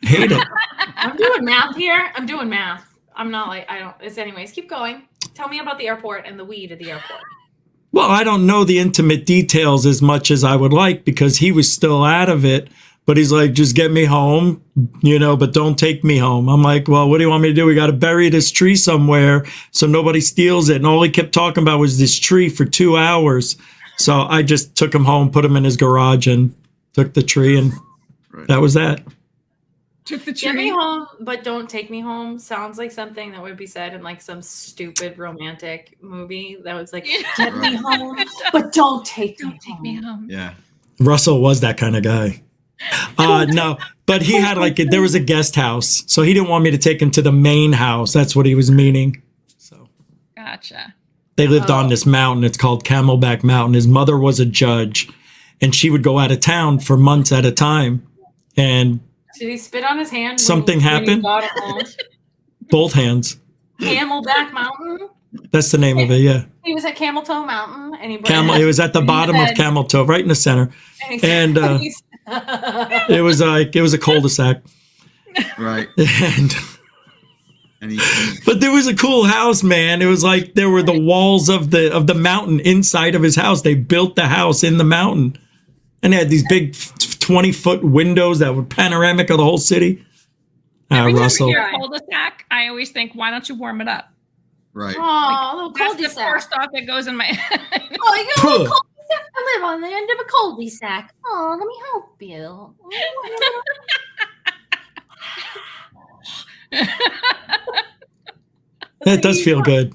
I hate it. I'm doing math here. I'm doing math. I'm not like, I don't, it's anyways. Keep going. Tell me about the airport and the weed at the airport. Well, I don't know the intimate details as much as I would like because he was still out of it. But he's like, just get me home, but don't take me home. I'm like, well, what do you want me to do? We got to bury this tree somewhere so nobody steals it. And all he kept talking about was this tree for 2 hours. So I just took him home, put him in his garage and took the tree. And that was that. Took the Get me tree. home, but don't take me home. Sounds like something that would be said in like some stupid romantic movie that was like, get me home, but don't take me Take me home. home. Yeah. Russell was that kind of guy. No, but he had there was a guest house. So he didn't want me to take him to the main house. That's what he was meaning. So Gotcha. They lived on this mountain. It's called Camelback Mountain. His mother was a judge, and she would go out of town for months at a time. And did he spit on his hand? Something happened. When he got home? Both hands. Camelback Mountain. That's the name of it. Yeah. He was at Camel Toe Mountain, and It was at the bottom of Camel Toe, right in the center. And it was a cul-de-sac. Right. But there was a cool house, man. It was like there were the walls of the mountain inside of his house. They built the house in the mountain, and they had these big 20-foot windows that were panoramic of the whole city. Every Russell. time I hear cul-de-sac, I always think, why don't you warm it up? Right. Oh, little That's the cul-de-sac. first thought that goes in my head. Oh, you got a little cul-de-sac. I live on the end of a cul-de-sac. Oh, let me help you. That does feel good.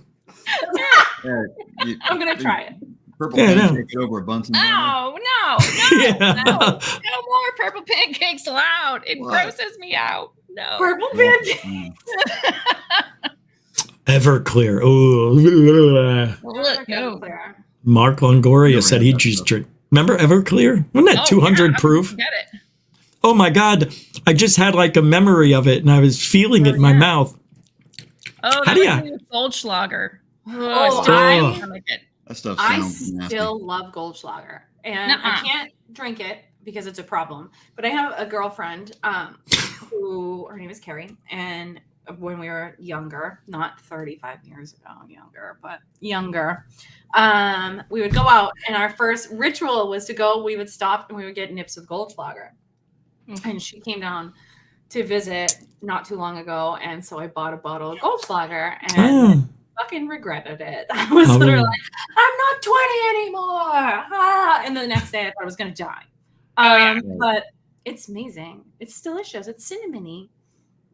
I'm gonna try it. Purple Yeah, pancake over a Bunsen burner. No, Yeah. no more purple pancakes allowed. It What? grosses me out. No. Purple pancake. Everclear. Ooh. Look, no. Mark Longoria Never said had he that just stuff. drink. Remember Everclear? Wasn't that 200 proof? Get it. Oh my God. I just had like a memory of it and I was feeling it in my mouth. Oh, How do ya- Goldschlager. Oh, I- That stuff I sounds nasty. still love Goldschlager, and Nuh-uh. I can't drink it because it's a problem. But I have a girlfriend who her name is Carrie, and when we were younger, not 35 years ago, younger, but younger, we would go out, and our first ritual was to go. We would stop and we would get nips of Goldschlager, and she came down to visit not too long ago, and so I bought a bottle of Goldschlager and fucking regretted it. I was literally like, I'm not 20 anymore. And then the next day I thought I was gonna die. But it's amazing. It's delicious. It's cinnamony.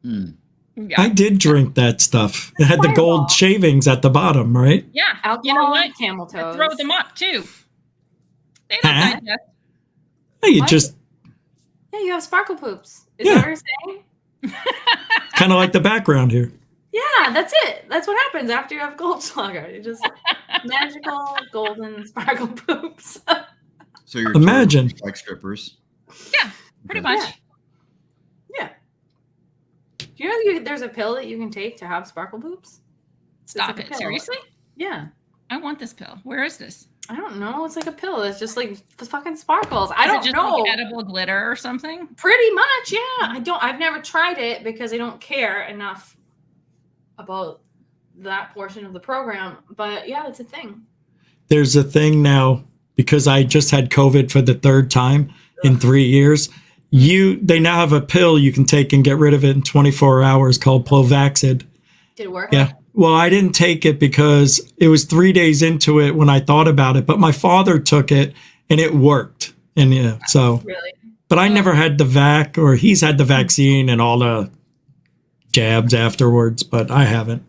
Yeah. I did drink that stuff. It had the gold shavings at the bottom, right? Yeah. Alcohol You know what? and camel I toes. throw them up too. They don't Huh? digest. Hey, you What? just Yeah, you have sparkle poops. Is Yeah. that what you're saying? kind of like the background here. Yeah, that's it. That's what happens after you have Goldschlager. You just magical golden sparkle poops. So you're Imagine. like strippers. Yeah, pretty Okay. much. Yeah. Do you know there's a pill that you can take to have sparkle poops? It's Stop like a it. pill. Seriously? Yeah. I want this pill. Where is this? I don't know. It's like a pill. It's just like fucking sparkles. I Is don't it just know. like edible glitter or something? Pretty much, yeah. I've never tried it because I don't care enough about that portion of the program. But yeah, it's a thing. There's a thing now because I just had COVID for the third time in 3 years. They now have a pill you can take and get rid of it in 24 hours called Plovaxid. Did it work? Yeah. Well, I didn't take it because it was 3 days into it when I thought about it, but my father took it and it worked. And yeah, so, Really? but I never had he's had the vaccine and all the jabs afterwards, but I haven't.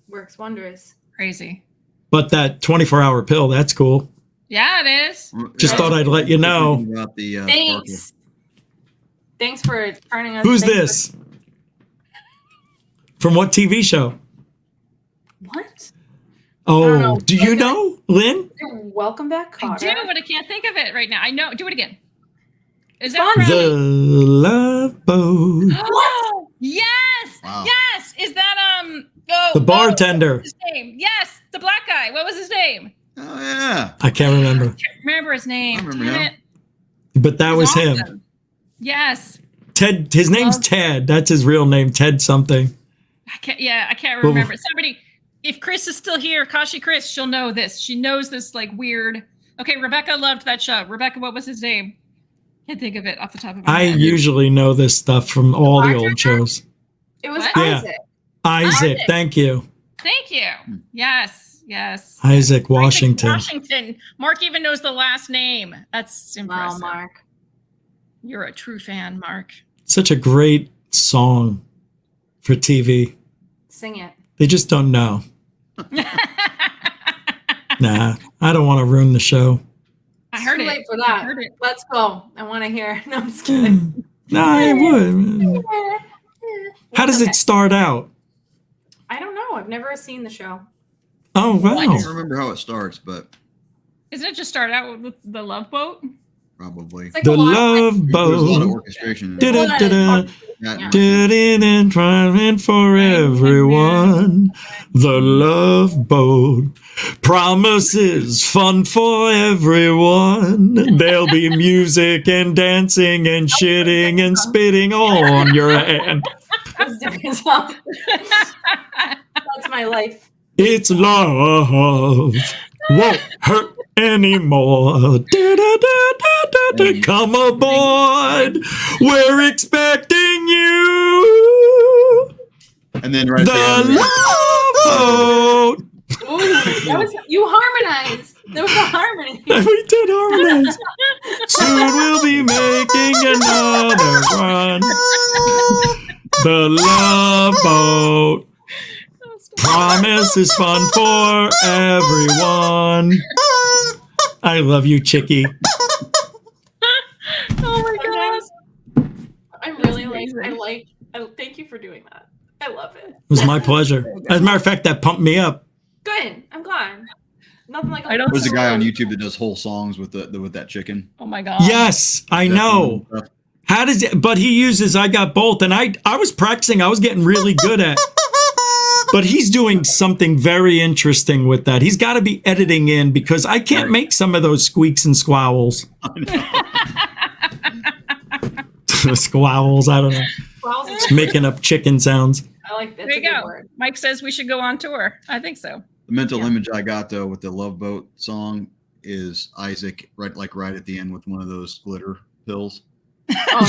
Works wonders. Crazy. But that 24-hour pill, that's cool. Yeah, it is. Just thought I'd let you know. About the, Thanks. Thanks for turning us. Who's thanks this? From what TV show? What? Oh, know. do you know, Lynn? Welcome back, I Cotter. do, but I can't think of it right now. I know. Do it again. Is that Fun. The Love Boat. Oh, yes. Wow. Yes. Is that The bartender. what was his name? Yes, the black guy. What was his name? Oh yeah. I can't remember. Can't remember his name. I remember Damn now. it. But that was him. Awesome. Yes. Ted, his name's Ted. That's his real name, Ted something. I can't Well- remember. Somebody, if Chris is still here, Kashi Chris, she'll know this. She knows this like weird. Okay, Rebecca loved that show. Rebecca, what was his name? Can't think of it off the top of my I head. usually know this stuff from all the old shows. It was What? Yeah. Isaac. Isaac, thank you. Thank you. Yes, yes. Isaac Washington. Washington. Mark even knows the last name. That's Wow, impressive. Mark. You're a true fan, Mark. Such a great song for TV. Sing it. They just don't know. Nah, I don't want to ruin the show. I heard Too it. late for I that. heard it. Let's go. I want to hear. No, I'm just kidding. No, I would. How does Okay. it start out? I don't know. I've never seen the show. Oh, I wow. don't remember how it starts, but Isn't it just start out with the Love Boat? probably. It's like The a lot of, Love There's a lot of Boat. orchestration. In Did it. it, did it. Yeah. Did it and trying for everyone. The Love Boat promises fun for everyone. There'll be music and dancing and shitting and spitting on your hand. That's different song. That's my life. It's love. Won't hurt anymore. Come aboard. We're expecting you. And then right The there. Love Boat. Ooh, that was you harmonized. There was a harmony. We did harmonize. Soon we'll be making another run. The Love Boat. Promise is fun for everyone. I love you, Chicky. Oh my god. I really like. Thank you for doing that. I love it. It was my pleasure. As a matter of fact, that pumped me up. Good. I'm glad. Nothing like. I don't- There's a guy on YouTube that does whole songs with with that chicken. Oh my god. Yes, I know. How does it? But he uses I got both, and I was practicing. I was getting really good at. But he's doing something very interesting with that. He's got to be editing in because I can't make some of those squeaks and squowls. Squowls, I don't know. Well, It's making up chicken sounds. I like that. There you go. Mike says we should go on tour. I think so. The mental image I got though with the Love Boat song is Isaac right at the end with one of those glitter pills. Oh,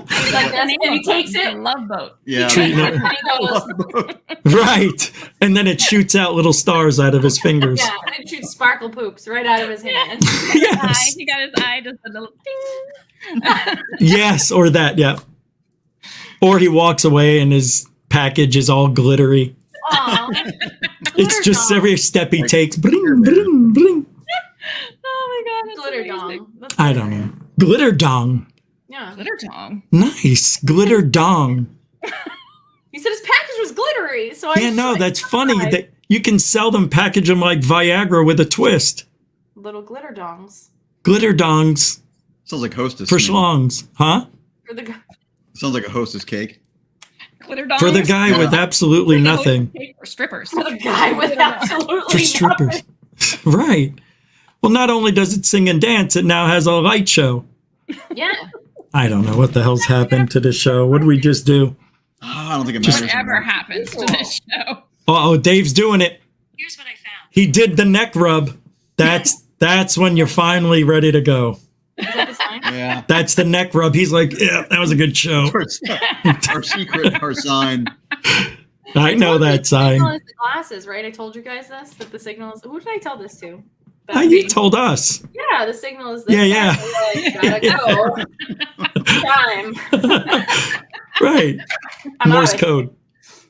he's like that, and he takes it. Love Boat. Yeah. Treating it- And he goes, Love Boat. Right. And then it shoots out little stars out of his fingers. yeah, and it shoots sparkle poops right out of his hand. Yes. He got his eye just a little ding. Yes, or that, yeah. Or he walks away and his package is all glittery. Aw. It's just dong. every step he takes. Bling, bling, bling. Oh my god, that's Glitter amazing. dong. That's I don't know. Glitter dong. Yeah. Glitter dong. Nice. Glitter dong. He said his package was glittery, so I Yeah, was no, like, that's funny. "Hi." That you can sell them, package them like Viagra with a twist. Little glitter dongs Glitter dongs Sounds like Hostess. for to me. schlongs. Huh? for the. Sounds like a Hostess cake. Glitter dongs. For the guy with absolutely nothing. For strippers. For the guy with absolutely For strippers. nothing. Right. Well, not only does it sing and dance, it now has a light show. Yeah. I don't know what the hell's happened to the show. What did we just do? I don't think it Just- matters. Whatever happens to this show. Oh, Dave's doing it. Here's what I found. He did the neck rub. That's when you're finally ready to go. Is that the sign? Yeah. That's the neck rub. He's like, yeah, that was a good show. Our secret, our sign. I know that The sign. signal is the glasses, right? I told you guys this. That the signal is. Who did I tell this to? Oh, you told us. Yeah, the signal is this. Yeah, guy. yeah. Like, gotta go. Time. Right. I'm Morse out of- code.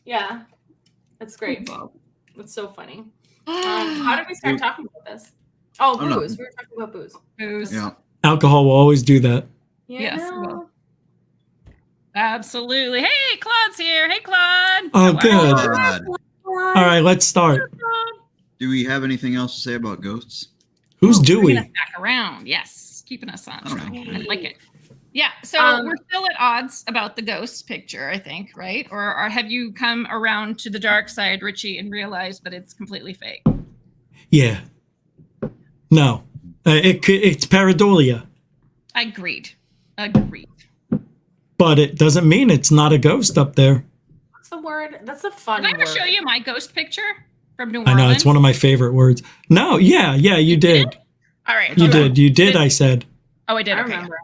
Yeah, that's great. That's so funny. How did we start talking about this? Oh, Oh, no. booze. We were talking about booze. Booze. Yeah. Alcohol will always do that. Yeah. Yes, well. Absolutely. Hey, Claude's here. Hey, Claude. Oh, How are good. you? God. All right, let's start. Do we have anything else to say about ghosts? Who's Oh, Dewey? bringing us back around. Yes, keeping us on I don't track. know. I like it. Yeah, so we're still at odds about the ghost picture, I think, right? Or have you come around to the dark side, Richie, and realized that it's completely fake? Yeah. No. It's pareidolia, Agreed. but it doesn't mean it's not a ghost up there. What's the word? That's a fun Did I word. ever show you my ghost picture from New I Orleans? know, it's one of my favorite words. No, yeah, you did. All right. You okay. did, I said. Oh, I did. I Okay. remember.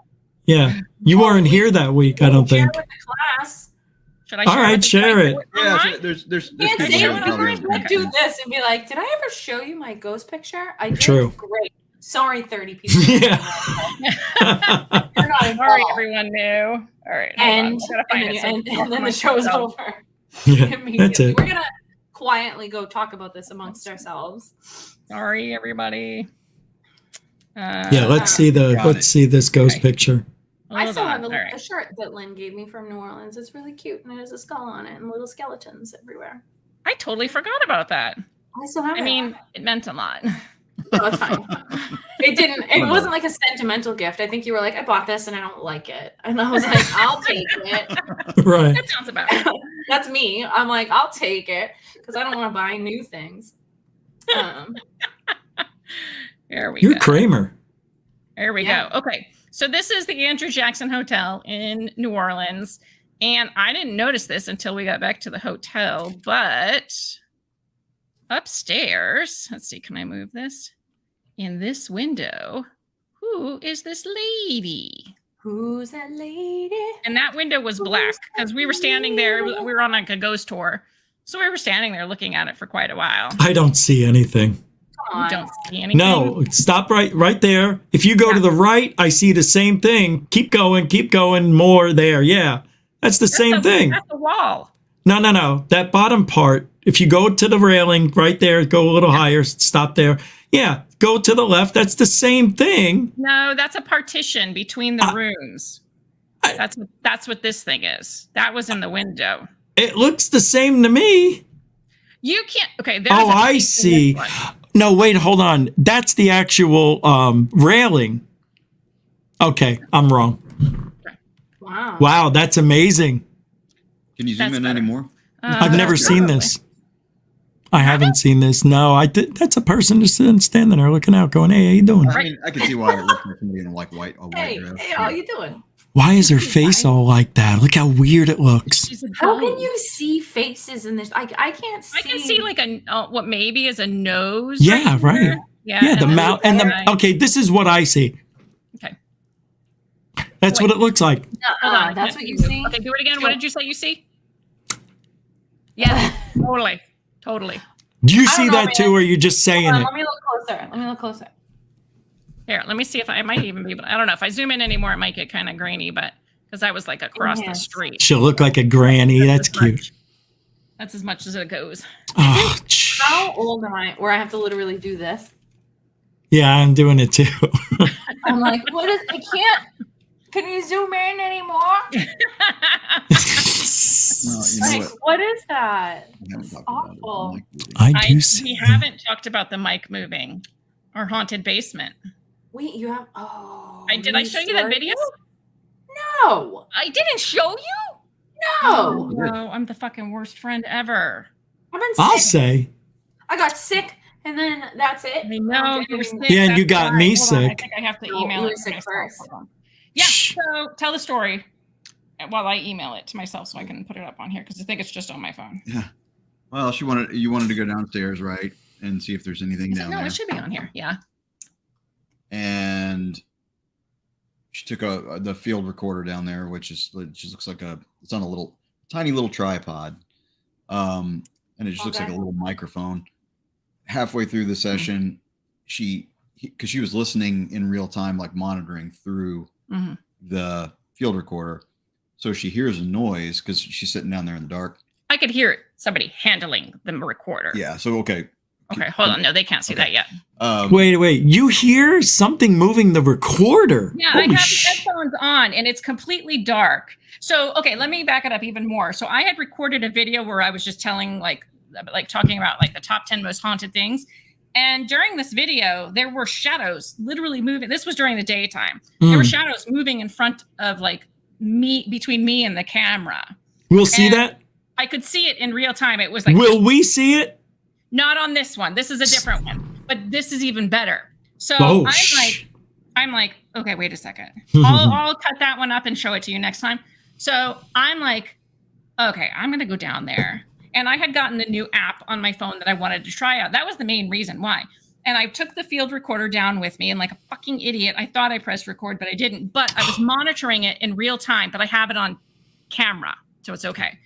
Yeah. You weren't here that week, I don't Share think. with the class. Should I All share right, with the share class? it. Yeah. Online? So there's You can't people say share it. that with You probably can't don't- like, do this and be like, "Did I ever show you my ghost picture?" I did. True. Great. Sorry, 30 people. Yeah. You're not Sorry, involved. everyone knew. All right. hold on. And, I gotta find and, it so I and, can and then the myself. show's over. Yeah, Immediately. that's it. We're gonna quietly go talk about this amongst ourselves. Sorry, everybody. Yeah, let's see this ghost Okay. picture. I hold still on. have All right. a shirt that Lynn gave me from New Orleans. It's really cute and it has a skull on it and little skeletons everywhere. I totally forgot about that. I still have I it. mean, it meant a lot. No, it's fine. It wasn't like a sentimental gift. I think you were like, I bought this and I don't like it. And I was like, I'll take it. Right. That sounds about right. That's me. I'm like, I'll take it because I don't want to buy new things. There we You're go. Kramer. There we Yeah. go. Okay. So this is the Andrew Jackson Hotel in New Orleans. And I didn't notice this until we got back to the hotel, but upstairs, let's see, can I move this? In this window, who is this lady? Who's that lady? And that window was black because we were standing there. We were on like a ghost tour. So we were standing there looking at it for quite a while. I don't see anything. Come You on. don't see anything. No, stop right there. If you go to the right, I see the same thing. Keep going, more there. Yeah, that's the same thing. That's the wall. No. That bottom part, if you go to the railing right there, go a little higher, stop there. Yeah, go to the left. That's the same thing. No, that's a partition between the rooms. That's what this thing is. That was in the window. It looks the same to me. You can't. Okay. Oh, I see. No, wait, hold on. That's the actual railing. Okay, I'm wrong. Wow. Wow, that's amazing. Can you zoom That's in better. anymore? I've never seen this. I haven't seen this. No, that's a person just standing there looking out, going, "Hey, how you doing?" I mean, I can see why it looks like somebody in like a white Hey, dress. how you doing? Why is her face all like that? Look how weird it looks. She's a How can ghost. you see faces in this? I can't see. I can see like what maybe is a nose. Yeah, right. here. Yeah, Yeah, the then mouth and the. eye. Okay, this is what I see. Okay. That's what it looks like. Hold on, I That's can't what you see. see. Okay, do it again. What did you say you see? Yeah, totally. Do you I see don't know, that man. too, or are you just saying Hold on, it? let me look closer. Here, let me see if I might even be able. I don't know if I zoom in anymore, it might get kind of grainy, but because I was like across the Yes. street. She'll look like a granny. That's as much- cute. That's as much as it goes. Oh, How old am I? Where I have to literally do this? yeah, I'm doing it too. I'm like, what is? I can't. Can you zoom in anymore? No, you know Like, what is that? We haven't It's talked about it. awful. Like movie. I do see. We haven't talked about the mic moving or haunted basement. Wait, you have? Oh. Did I show you that started? video? No. I didn't show you. No. No, I'm the fucking worst friend ever. I've been I'll sick. say. I got sick, and then that's it. I know you were sick. Yeah, and you that's got why. me Hold on, I sick. think I have to No, email you it were to sick myself. first. Hold on. Yeah, Shh. so tell the story while I email it to myself so I can put it up on here because I think it's just on my phone. Yeah. Well, you wanted to go downstairs, right, and see if there's anything Is it- down no, there. it should be on here. Yeah. And she took the field recorder down there, which just looks like it's on a tiny little tripod, and it just looks like a Okay. little microphone. Halfway through the session, because she was listening in real time, like monitoring through Mm-hmm. the field recorder, so she hears a noise because she's sitting down there in the dark. I could hear somebody handling the recorder. Yeah. So okay. Okay, hold on. No, they can't see Okay. that yet. Wait. You hear something moving the recorder? Yeah, Holy I have sh- the headphones on and it's completely dark. So, okay, let me back it up even more. So I had recorded a video where I was just telling talking about like the top 10 most haunted things. And during this video, there were shadows literally moving. This was during the daytime. There were shadows moving in front of like between me and the camera. We'll see And that? I could see it in real time. It was like Will we see it? not on this one. This is a different one, but this is even better. So Oh, I'm like, okay, wait a second. I'll cut that one up and show it to you next time. So I'm like, okay, I'm going to go down there. And I had gotten a new app on my phone that I wanted to try out. That was the main reason why. And I took the field recorder down with me and like a fucking idiot, I thought I pressed record, but I didn't. But I was monitoring it in real time, but I have it on camera. So it's okay.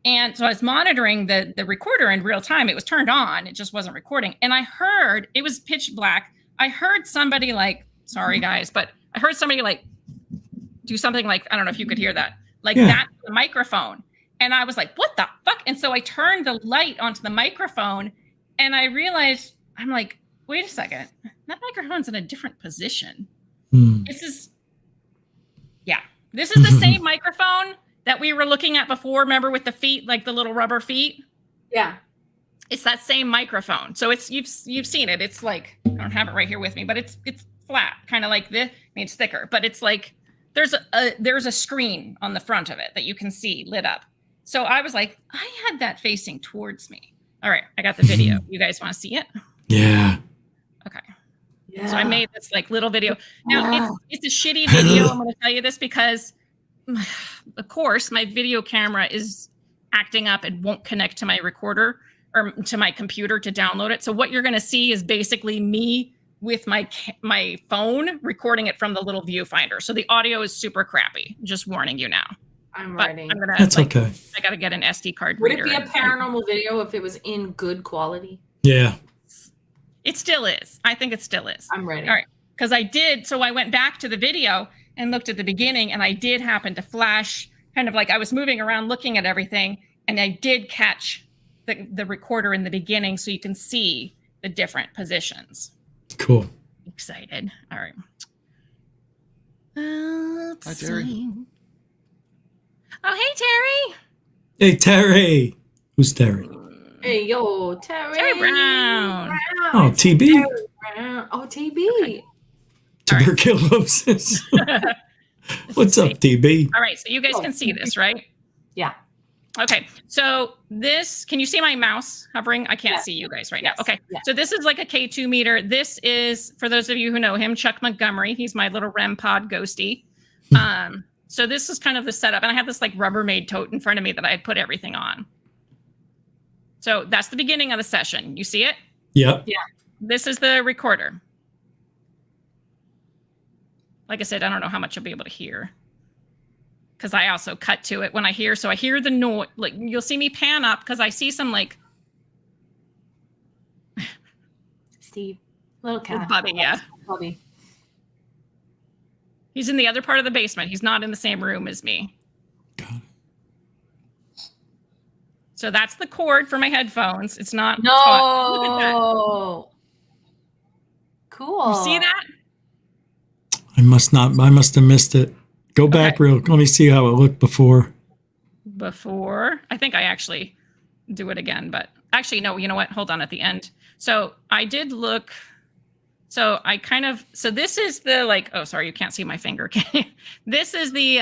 And so I was monitoring the recorder in real time. It was turned on. It just wasn't recording. And I heard, it was pitch black. I heard somebody like, sorry guys, but I heard somebody like do something like, I don't know if you could hear that, like that to the microphone. And I was like, what the fuck? And so I turned the light onto the microphone and I realized, I'm like, wait a second, that microphone's in a different position. This is the same microphone that we were looking at before. Remember with the feet, like the little rubber feet? Yeah. It's that same microphone. So it's you've seen it. It's like, I don't have it right here with me, but it's flat, kind of like this. I mean, it's thicker, but it's like there's a screen on the front of it that you can see lit up. So I was like, I had that facing towards me. All right, I got the video. You guys want to see it? Yeah. Okay. Yeah. So I made this like little video. Now it's a shitty video. I'm going to tell you this because, of course, my video camera is acting up. It won't connect to my recorder or to my computer to download it. So what you're going to see is basically me with my phone recording it from the little viewfinder. So the audio is super crappy. Just warning you now. I'm But writing. I'm gonna, That's like, okay. I got to get an SD card Would it reader. be a paranormal video if it was in good quality? Yeah. It still is. I think it still is. I'm ready. All right. Because I went back to the video and looked at the beginning, and I did happen to flash, kind of like I was moving around looking at everything, and I did catch the recorder in the beginning so you can see the different positions. Cool. Excited. All right. Hi, Terry. See. Oh, hey, Terry. Hey, Terry. Who's Terry? Hey, yo, Terry. Terry Brown. Oh, TB. Terry Brown. Oh, TB. Tuberculosis. What's up, TB? All right. So you guys can see this, right? Yeah. Okay, so this, can you see my mouse hovering? I can't Yes. see you guys right Yes. now. Okay, Yes. so this is like a K2 meter. This is, for those of you who know him, Chuck Montgomery. He's my little REM pod ghosty. So this is kind of the setup. And I have this like Rubbermaid tote in front of me that I had put everything on. So that's the beginning of the session. You see it? Yep. This is the recorder. Like I said, I don't know how much you'll be able to hear, because I also cut to it when I hear. So I hear the noise. Like you'll see me pan up because I see some like Steve. Little cat. Bubby, yeah. Bubby. He's in the other part of the basement. He's not in the same room as me. Got it. So that's the cord for my headphones. It's not. Look at that. No. Cool. You see that? I must have missed it. Go back Okay. let me see how it looked before. Before. I think I actually do it again, but actually, no, you know what? Hold on at the end. So I did look. So I kind of, so this is the like, oh, sorry, you can't see my finger. This is the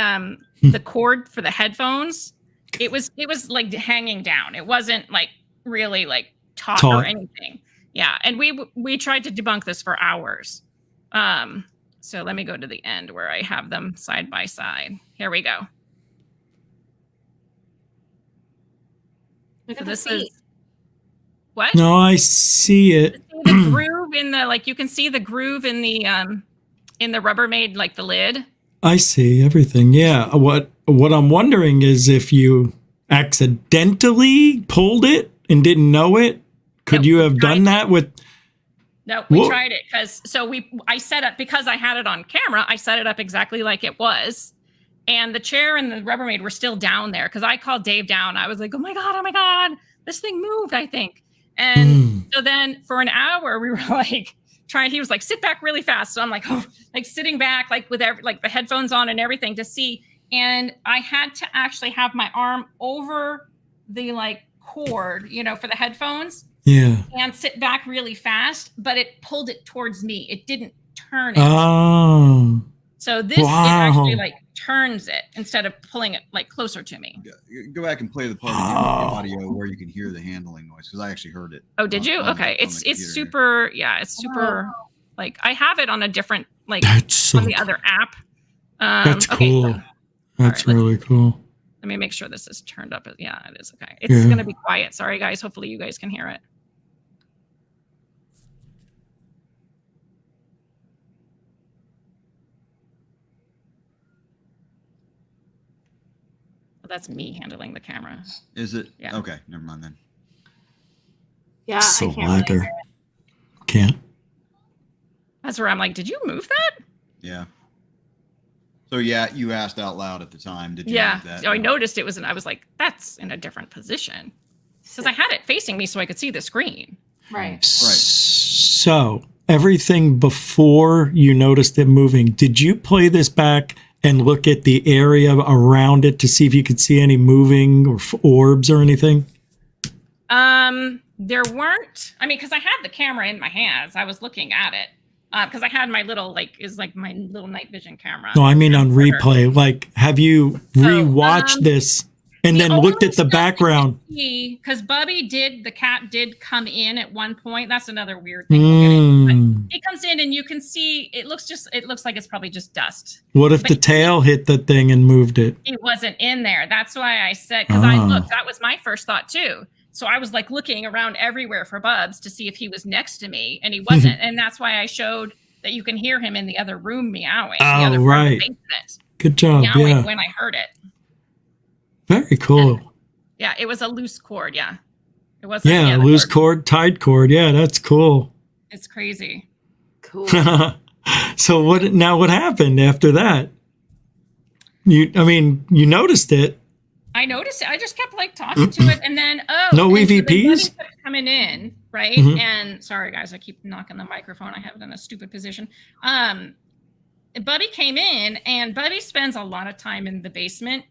cord for the headphones. It was like hanging down. It wasn't like really like taut or anything. Yeah. And we tried to debunk this for hours. So let me go to the end where I have them side by side. Here we go. Look So at the this feet. is what? No, I see it. The groove in the, like, you can see the groove in the Rubbermaid, like the lid. I see everything. Yeah. What I'm wondering is if you accidentally pulled it and didn't know it, could No, you have done that with? No, we Whoa. tried it I set up, because I had it on camera, I set it up exactly like it was. And the chair and the Rubbermaid were still down there because I called Dave down. I was like, oh my God, this thing moved, I think. And so then for an hour we were like he was like, sit back really fast. So I'm like, oh, like sitting back, like with like the headphones on and everything to see. And I had to actually have my arm over the like cord, for the headphones. Yeah. And sit back really fast, but it pulled it towards me. It didn't turn it. Oh. So this, it actually like turns it instead of pulling it like closer to me. Go back and play the part of the audio where you can hear the handling noise, because I actually heard it. Oh, did you? Okay. It's super, it's super, like I have it on a different, like That's so on the other app. That's okay, cool. so That's all right, really cool. let me make sure this is turned up. Yeah, it is. Okay. It's going to be quiet. Sorry, guys. Hopefully you guys can hear it. Well, that's me handling the camera. Is it? Yeah. Okay, never mind then. Yeah. So I can't really lagger. hear it. Can't. That's where I'm like, did you move that? Yeah. So yeah, you asked out loud at the time. Did you Yeah. move that? So I noticed it was, and I was like, that's in a different position. Because I had it facing me so I could see the screen. Right. So everything before you noticed it moving, did you play this back and look at the area around it to see if you could see any moving or orbs or anything? There weren't. I mean, because I had the camera in my hands, I was looking at it. Because I had my little my little night vision camera. No, I mean on replay. Like, have you rewatched this and then looked at the background? Because the cat did come in at one point. That's another weird thing. We'll get into. But he comes in and you can see it looks like it's probably just dust. What if the tail hit the thing and moved it? It wasn't in there. That's why I said, because I looked. That was my first thought too. So I was like looking around everywhere for Bubs to see if he was next to me, and he wasn't. And that's why I showed that you can hear him in the other room meowing. Oh, right. Good job. Meowing when I heard it. Very cool. Yeah, it was a loose cord. Yeah, it wasn't. Yeah, loose cord, tied cord. Yeah, that's cool. It's crazy. Cool. So what happened after that? You noticed it. I noticed it. I just kept like talking to it, and then no EVPs so coming in, right? And sorry guys, I keep knocking the microphone. I have it in a stupid position. Buddy came in, and Buddy spends a lot of time in the basement,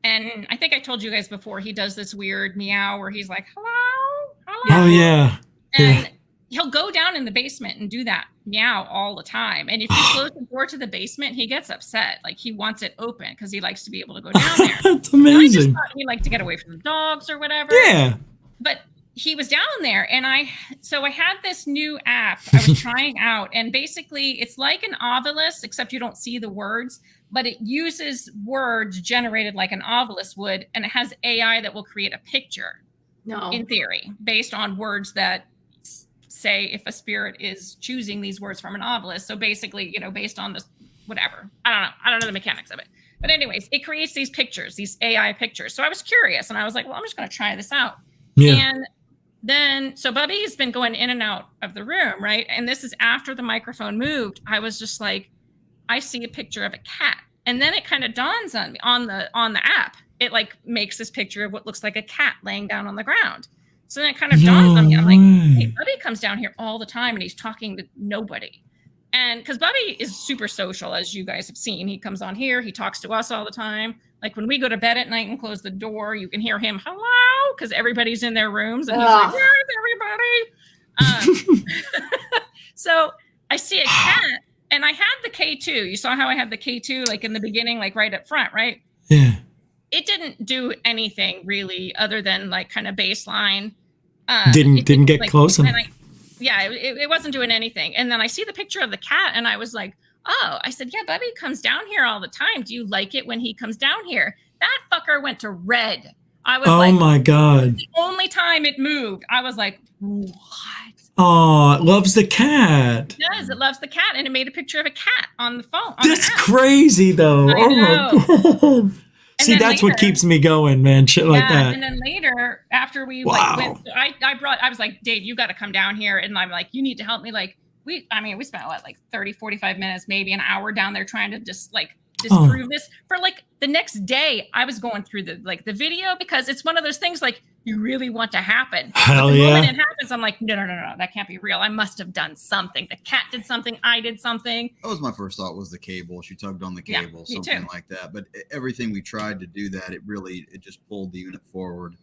and I think I told you guys before, he does this weird meow where he's like, "Hello, hello." Oh yeah. And he'll go down in the basement and do that meow all the time. And if you close the door to the basement, he gets upset. Like he wants it open because he likes to be able to go down there. That's amazing. I just thought he liked to get away from the dogs or whatever. Yeah. But he was down there, and I had this new app I was trying out, and basically it's like an obelisk, except you don't see the words, but it uses words generated like an obelisk would, and it has AI that will create a picture. No. In theory, based on words that say if a spirit is choosing these words from an obelisk. So basically, based on this, whatever. I don't know the mechanics of it. But anyways, it creates these pictures, these AI pictures. So I was curious, and I was like, well, I'm just going to try this out. Yeah. And then, so Bubby has been going in and out of the room, right? And this is after the microphone moved. I was just like, I see a picture of a cat. And then it kind of dawns on me on the app. It like makes this picture of what looks like a cat laying down on the ground. So then it kind of dawns on me. I'm like, hey, Bubby comes down here all the time, and he's talking to nobody. And because Bubby is super social, as you guys have seen, he comes on here, he talks to us all the time. Like when we go to bed at night and close the door, you can hear him, hello, because everybody's in their rooms, and he's like, where's everybody? So I see a cat, and I had the K2. You saw how I had the K2 like in the beginning, like right up front, right? Yeah. It didn't do anything really other than like kind of baseline. Didn't get like, close enough. It wasn't doing anything. And then I see the picture of the cat, and I was like, oh, I said, yeah, Bubby comes down here all the time. Do you like it when he comes down here? That fucker went to red. I was like, oh my God. The only time it moved, I was like, what? Oh, it loves the cat. It does. It loves the cat. And it made a picture of a cat on the phone. That's crazy, though. I know. My God. See, that's what keeps me going, man. Shit like that. And then later, after we went, I was like, Dave, you got to come down here. And I'm like, you need to help me. Like, we spent like 30, 45 minutes, maybe an hour down there trying to just like disprove this. For like the next day, I was going through the video, because it's one of those things like you really want to happen. Hell but the yeah. moment it happens, I'm like, no, that can't be real. I must have done something. The cat did something. I did something. That was my first thought, was the cable. She tugged on the cable, something like that. But everything we tried to do that, it just pulled the unit forward.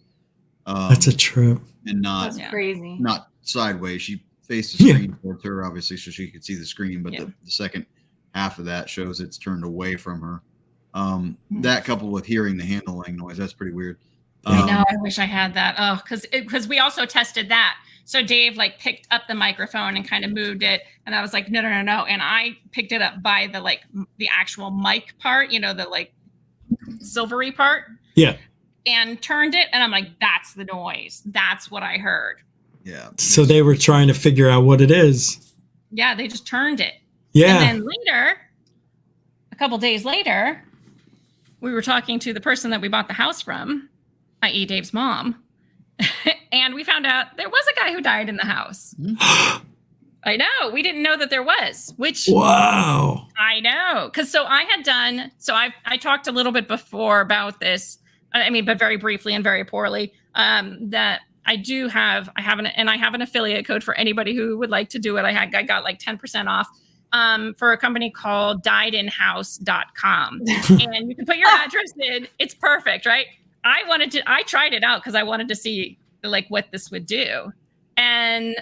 That's a trip. And that's crazy. Not sideways. She faced the screen towards her, obviously, so she could see the screen. But the second half of that shows it's turned away from her. That coupled with hearing the handling noise, that's pretty weird. I know. I wish I had that. Oh, because we also tested that. So Dave like picked up the microphone and kind of moved it, and I was like, no. And I picked it up by the actual mic part, the like silvery part. Yeah. And turned it, and I'm like, that's the noise. That's what I heard. Yeah. So they were trying to figure out what it is. Yeah, they just turned it. Yeah. And then later, a couple days later, we were talking to the person that we bought the house from, i.e. Dave's mom. And we found out there was a guy who died in the house. I know. We didn't know that there was, which. Wow. I know. Because I talked a little bit before about this. I mean, but very briefly and very poorly, that I have an affiliate code for anybody who would like to do it. I got like 10% off for a company called diedinhouse.com. And you can put your address in. It's perfect, right? I tried it out because I wanted to see like what this would do. And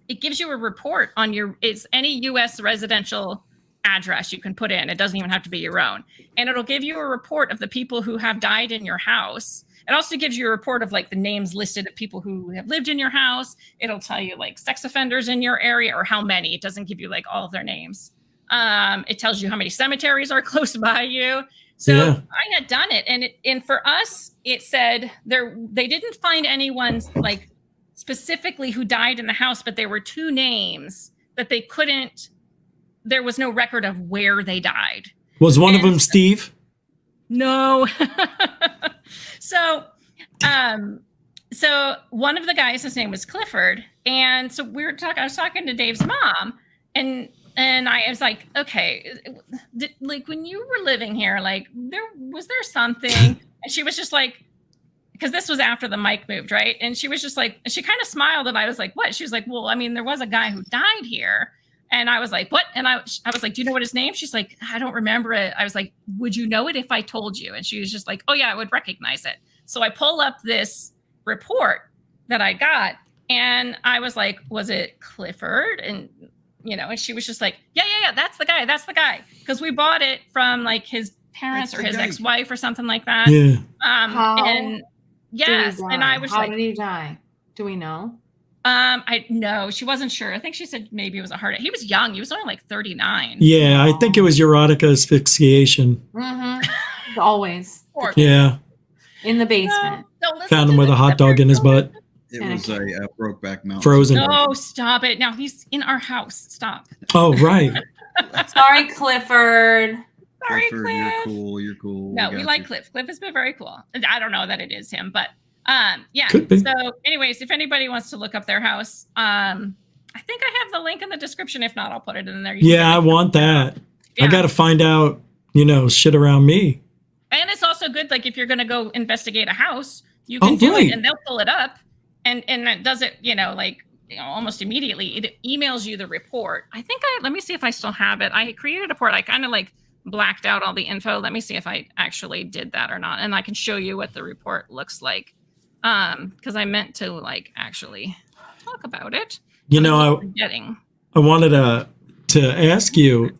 it gives you a report on it's any U.S. residential address you can put in. It doesn't even have to be your own. And it'll give you a report of the people who have died in your house. It also gives you a report of like the names listed of people who have lived in your house. It'll tell you like sex offenders in your area or how many. It doesn't give you like all of their names. It tells you how many cemeteries are close by you. So I had done it, and for us, it said they didn't find anyone like specifically who died in the house, but there were 2 names that they couldn't. There was no record of where they died. Was one of them Steve? No. So one of the guys, his name was Clifford, and so I was talking to Dave's mom, and I was like, okay, like when you were living here, like was there something? And she was just like, because this was after the mic moved, right? And she was just like, she kind of smiled, and I was like, what? She was like, well, I mean, there was a guy who died here. And I was like, what? And I was like, do you know what his name? She's like, I don't remember it. I was like, would you know it if I told you? And she was just like, oh yeah, I would recognize it. So I pull up this report that I got, and I was like, was it Clifford? And and she was just like, yeah, that's the guy. Because we bought it from like his parents or his ex-wife or something like that. Yeah. And yes, and I was how like, did he die? Do we know? I no, she wasn't sure. I think she said maybe it was a heart attack. He was young. He was only like 39. Yeah, I think it was erotic asphyxiation. Mm-hmm. Always. Yeah. In the basement. Found him with a hot dog in his butt. It was a Brokeback Mountain. Frozen. No, stop it. Now he's in our house. Stop. Oh, right. Sorry, Clifford. Sorry, Clifford, Cliff. You're cool. No, we like Cliff. Cliff has been very cool. I don't know that it is him, but yeah. Could be. So anyways, if anybody wants to look up their house, I think I have the link in the description. If not, I'll put it in there. Yeah, I want that. Yeah. I got to find out, shit around me. And it's also good, like if you're going to go investigate a house, you can do it and they'll pull it up and it does it, almost immediately. It emails you the report. I think let me see if I still have it. I created a report. I kind of like blacked out all the info. Let me see if I actually did that or not. And I can show you what the report looks like. Because I meant to like actually talk about it. I wanted to ask you,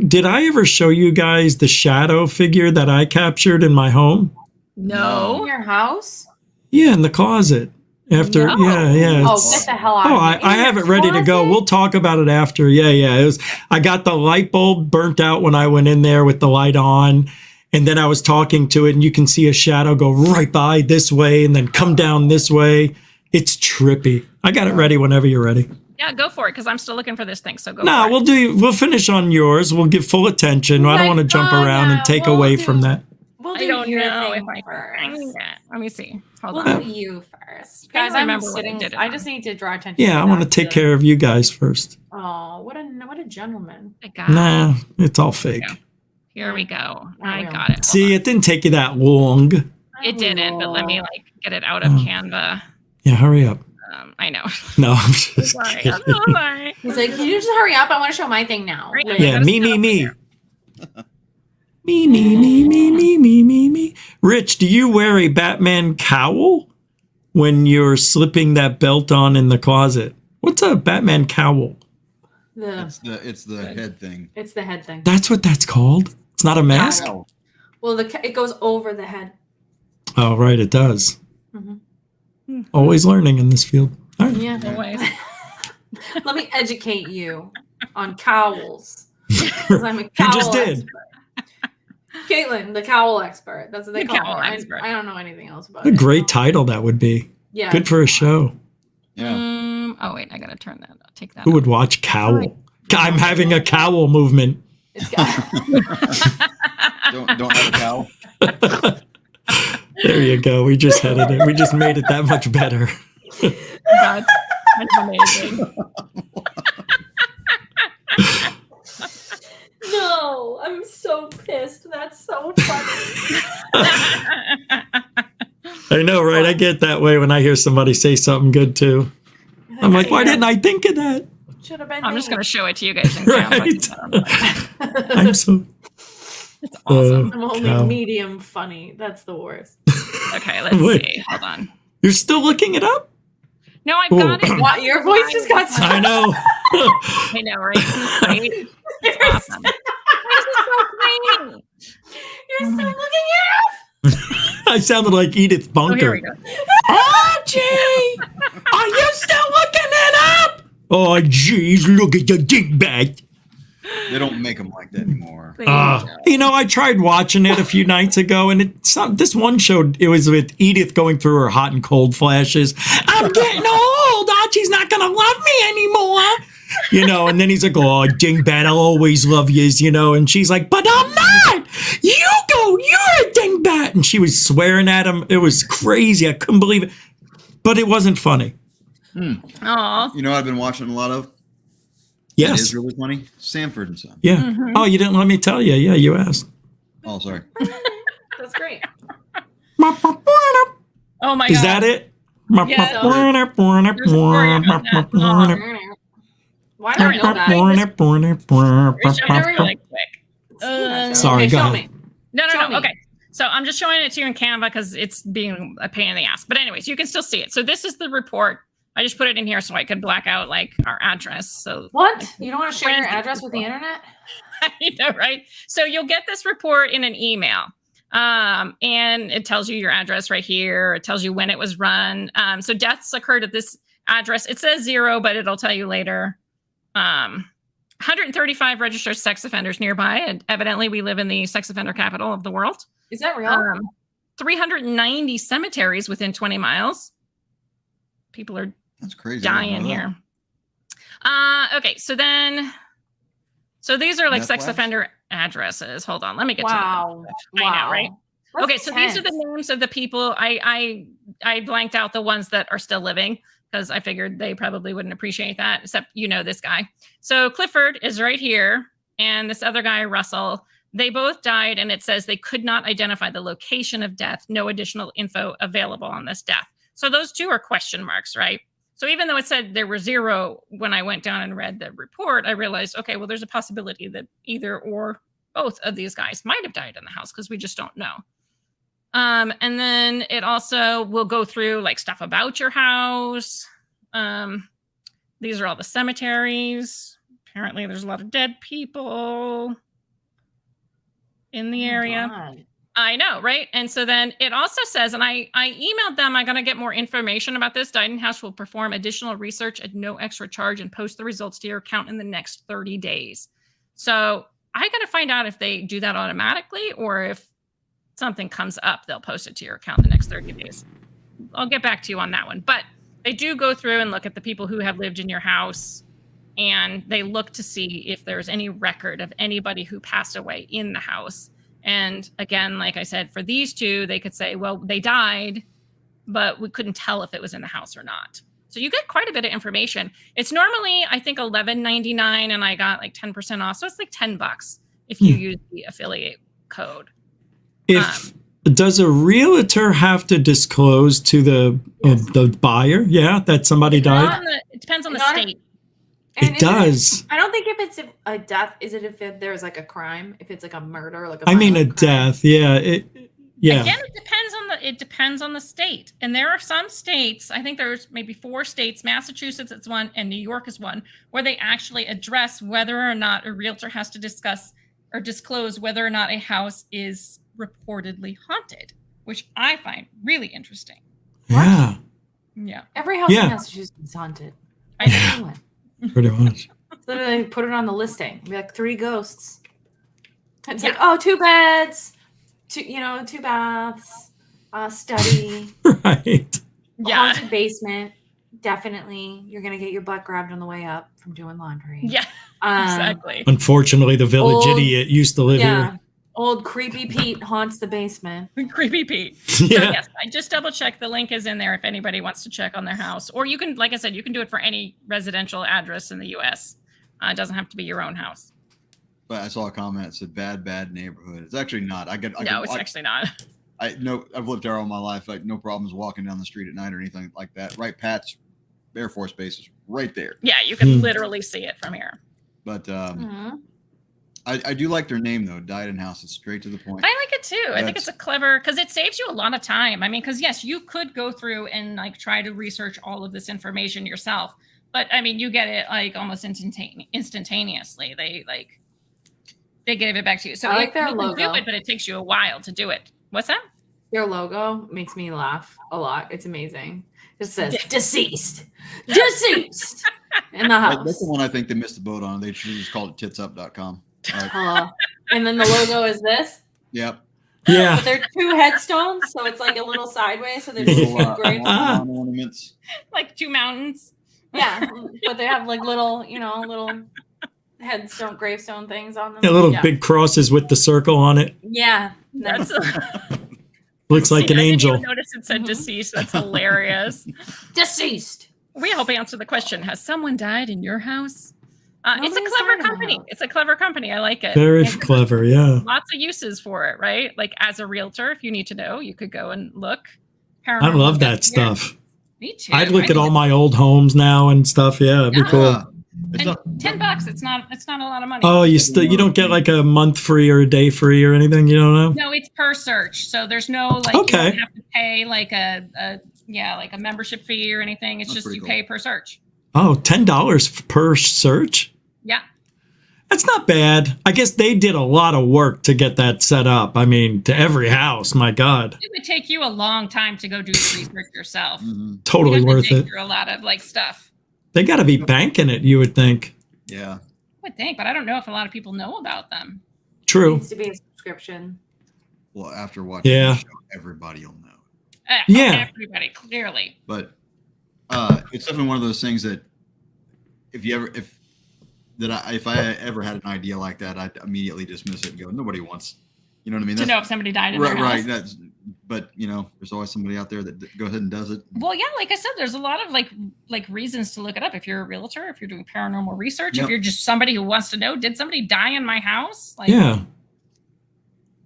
did I ever show you guys the shadow figure that I captured in my home? No. In your house? Yeah, in the closet. After, No. yeah. Oh, get the hell out of here. I have it ready to go. We'll talk about it after. Yeah. I got the light bulb burnt out when I went in there with the light on. And then I was talking to it, and you can see a shadow go right by this way and then come down this way. It's trippy. I got it ready whenever you're ready. Yeah, go for it, because I'm still looking for this thing. So go for it. We'll finish on yours. We'll give full attention. I don't want to jump around and take away from that. We'll I do don't your know thing if I can first. Let me see. Hold We'll on. do you first. I Guys, don't I'm remember what I sitting. did it I on. just need to draw attention. Yeah, I want to take care of you guys first. Oh, what a gentleman. I got Nah, it's all fake. Yeah. Here we go. I really. got it. Hold See, on. it didn't take you that long. It didn't, but let me like get it out of Canva. Yeah, hurry up. I know. No, I'm just Sorry. kidding. I'm so sorry. He's like, can you just hurry up? I want to show my thing now. Right. Yeah, me. Me. Rich, do you wear a Batman cowl when you're slipping that belt on in the closet? What's a Batman cowl? It's the head thing. It's the head thing. That's what that's called? It's not a mask? Wow. Well, it goes over the head. Oh, right, it does. Mm-hmm. Always learning in this field. All right. Yeah. Always. Let me educate you on cowls. 'Cause I'm a cowl You just did. expert. Caitlin, the cowl expert. That's what they The call cowl me. expert. I don't know anything else about A it. great title that would be. Yeah. Good for a show. Yeah. Oh wait, I gotta turn that. Take that. Who would watch cowl? I'm having a cowl movement. It's got- Don't have a cowl. There you go. We just headed it. We just made it that much better. God, that's amazing. No, I'm so pissed. That's so funny. I know, right? I get that way when I hear somebody say something good too. I'm like, why didn't I think of that? Should have been. I'm just me. gonna show it to you guys in Right. Canva. I'm so. It's awesome. I'm only cow. medium funny. That's the worst. Okay, let's Wait. see. Hold on. You're still looking it up? No, I've got it. What? Your voice just got so I know. I know, right? Isn't this great? It's awesome. This is so great. You're still looking at I sounded like Edith Bunker. Oh, here we go. Archie! Are you still looking it up? Oh, jeez, look at the dingbat. They don't make them like that anymore. You know, I tried watching it a few nights ago, and this one show, it was with Edith going through her hot and cold flashes. I'm getting old. Archie's not going to love me anymore. You know, and then he's like, oh, dingbat, I'll always love yous, you know. And she's like, but I'm not. You're a dingbat. And she was swearing at him. It was crazy. I couldn't believe it. But it wasn't funny. Aw. You know, I've been watching a lot of. Yes. It is really funny. Sanford and Son. Yeah. Mhm. Oh, you didn't let me tell you. Yeah, you asked. Oh, sorry. That's great. Oh my Is god. that it? Yeah. Why do I know that? We're showing it really quick. Sorry, Okay, go show ahead. me. No. Show me. Okay. So I'm just showing it to you in Canva because it's being a pain in the ass. But anyways, you can still see it. So this is the report. I just put it in here so I could black out like our address. So What? You don't want to share your Crazy address with the people. internet? you know, right? So you'll get this report in an email. And it tells you your address right here. It tells you when it was run. So deaths occurred at this address. It says 0, but it'll tell you later. 135 registered sex offenders nearby. And evidently we live in the sex offender capital of the world. Is that real? 390 cemeteries within 20 miles. People are That's crazy. dying here. Okay, so these are like Meth sex labs? offender addresses. Hold on, let me get to Wow. I know, right? That's okay, so these are the intense. names of the people. I blanked out the ones that are still living because I figured they probably wouldn't appreciate that, except you know this guy. So Clifford is right here, and this other guy, Russell, they both died, and it says they could not identify the location of death. No additional info available on this death. So those two are question marks, right? So even though it said there were 0 when I went down and read the report, I realized, okay, well, there's a possibility that either or both of these guys might have died in the house because we just don't know. And then it also will go through like stuff about your house. These are all the cemeteries. Apparently there's a lot of dead people in the area. God. I know, right? And so then it also says, and I emailed them, I'm going to get more information about this. Dining House will perform additional research at no extra charge and post the results to your account in the next 30 days. So I got to find out if they do that automatically or if something comes up, they'll post it to your account in the next 30 days. I'll get back to you on that one. But they do go through and look at the people who have lived in your house, and they look to see if there's any record of anybody who passed away in the house. And again, like I said, for these two, they could say, well, they died, but we couldn't tell if it was in the house or not. So you get quite a bit of information. It's normally, I think, $11.99, and I got like 10% off. So it's like $10 if you use the affiliate code. If does a realtor have to disclose to the buyer, that somebody died? It depends on the Not- state. And It does. I don't think if it's a death, is it if there's like a crime? If it's like a murder, like a I mean, a violent crime? death. Yeah. Again, it depends on the state. And there are some states, I think there's maybe 4 states, Massachusetts is one and New York is one, where they actually address whether or not a realtor has to discuss or disclose whether or not a house is reportedly haunted, which I find really interesting. Yeah. Yeah. Every house Yeah. in Massachusetts is haunted. I know. Pretty much. So they put it on the listing. Be like 3 ghosts. It's Yeah. like, 2 beds, 2 baths, study, Right. Yeah. haunted basement. Definitely, you're gonna get your butt grabbed on the way up from doing laundry. Yeah, Um, exactly. Unfortunately, the village Old- idiot used to live Yeah. Old creepy Pete haunts the basement. Creepy Pete. here. So Yeah. yes, I just double checked. The link is in there if anybody wants to check on their house. Or you can, like I said, you can do it for any residential address in the U.S. It doesn't have to be your own house. But I saw a comment that said bad neighborhood. It's actually not. It's actually not. I know I've lived there all my life. Like no problems walking down the street at night or anything like that. Right, Pat's Air Force Base is right there. Yeah, you can literally see it from here. But Mhm. I do like their name though, Died House. It's straight to the point. I like it too. I think it's a clever, because it saves you a lot of time. I mean, because yes, you could go through and like try to research all of this information yourself, but I mean, you get it like almost instantaneously. They give it back to you. So I like their you logo. can do it, but it takes you a while to do it. What's that? Their logo makes me laugh a lot. It's amazing. It says deceased in the house. That's the one I think they missed the boat on. They should have just called it titsup.com. And then the logo is this. Yep. Yeah. But they're 2 headstones, so it's like a little sideways. So they're just Little, 2 graves. ornaments. Like 2 mountains. Yeah, but they have like little, little headstone, gravestone things on them. Yeah, little big crosses with the circle on it. Yeah, That's Looks like an I didn't angel. even notice it said deceased. That's hilarious. deceased. We hope we answered the question. Has someone died in your house? It's a Nobody's clever died in my company. house. It's a clever company. I like it. Very And clever, yeah. lots of uses for it, right? Like as a realtor, if you need to know, you could go and look. I love that Paranormal. stuff. Me too. I'd look I at all think my old homes now and stuff. Yeah, it'd be Yeah. cool. It's and not- $10. It's not a lot of money. Oh, you don't get like a month free or a day free or anything. You don't know? No, it's per search. So there's no like Okay. you don't have to pay like a membership fee or anything. It's That's just pretty you cool. pay per search. Oh, $10 per search. Yeah. That's not bad. I guess they did a lot of work to get that set up. I mean, to every house. My God, It would take you a long time to go do the research yourself. Mhm. totally You have to worth dig it. through a lot of like stuff. They got to be banking it. You would think. Yeah. I would think, but I don't know if a lot of people know about them. True. Needs to be a subscription. Well, after watching Yeah. the show, everybody will know. Yeah. Everybody, clearly. But it's definitely one of those things that if I ever had an idea like that, I'd immediately dismiss it and go, nobody wants, you know what I mean? To know if somebody died in their right, house. right. But there's always somebody out there that goes ahead and does it. Well, yeah, like I said, there's a lot of like reasons to look it up. If you're a realtor, if you're doing paranormal research, Yep. if you're just somebody who wants to know, did somebody die in my house? Like, Yeah.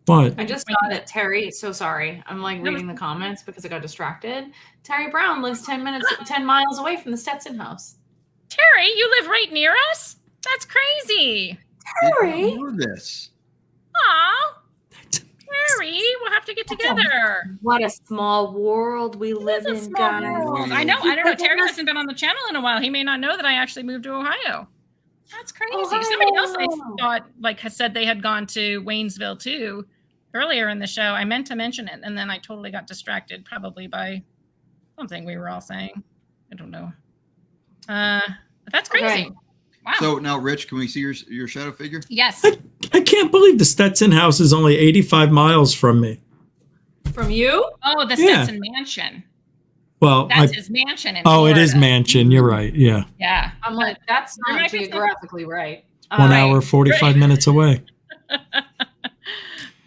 What? I just saw that Terry. So sorry, I'm like reading the comments because I got distracted. Terry Brown lives 10 miles away from the Stetson House. Terry, you live right near us? That's crazy. Terry, I know this. Aw. Terry, we'll have to get together. what a small world we live It's a in, small guys. world. I know. Terry hasn't been on the channel in a while. He may not know that I actually moved to Ohio. That's crazy. Somebody else I thought has said they had gone to Waynesville too earlier in the show. I meant to mention it, and then I totally got distracted, probably by something we were all saying. I don't know. But that's crazy. Okay. Wow. So now, Rich, can we see your shadow figure? Yes. I can't believe the Stetson House is only 85 miles from me. From you? Oh, the Yeah. Stetson Mansion. Well, That's his mansion in it is Florida. mansion. You're right. Yeah. Yeah. I'm like, that's There not might be some- geographically right. 1 hour, 45 minutes away.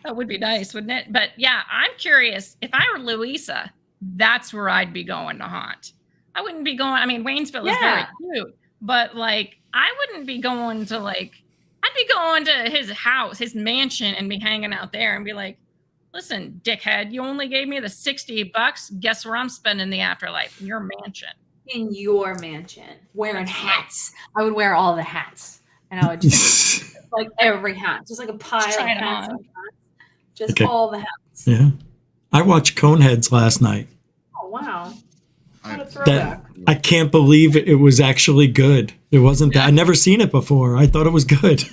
That would be nice, wouldn't it? But yeah, I'm curious. If I were Louisa, that's where I'd be going to haunt. I wouldn't be going. I mean, Waynesville is very cute, but like, I wouldn't be going to I'd be going to his house, his mansion, and be hanging out there and be like, listen, dickhead, you only gave me the $60. Guess where I'm spending the afterlife? In your mansion. In your mansion, wearing hats. I would wear all the hats, and I would just like every hat, just like a pile of try it hats. on. Just Okay. all the hats. Yeah. I watched Coneheads last night. Oh wow! What a That throwback. I can't believe it was actually good. It wasn't that. I'd never seen it before. I thought it was good.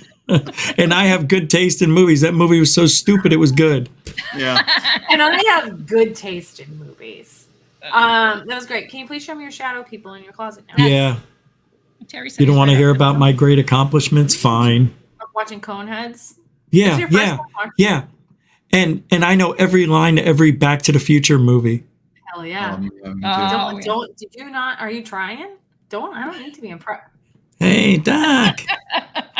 And I have good taste in movies. That movie was so stupid it was good. Yeah. And I have good taste in movies. That was great. Can you please show me your shadow people in your closet now? Yeah. Terry said You don't he's want to right hear up about my great accomplishments? Fine. I'm watching Coneheads. Yeah, This your first yeah, one? yeah. And I know every line to every Back to the Future movie. Hell yeah! Me too. Oh, Don't. Did you not? Are you trying? I don't need to be impressed. Hey, Doc.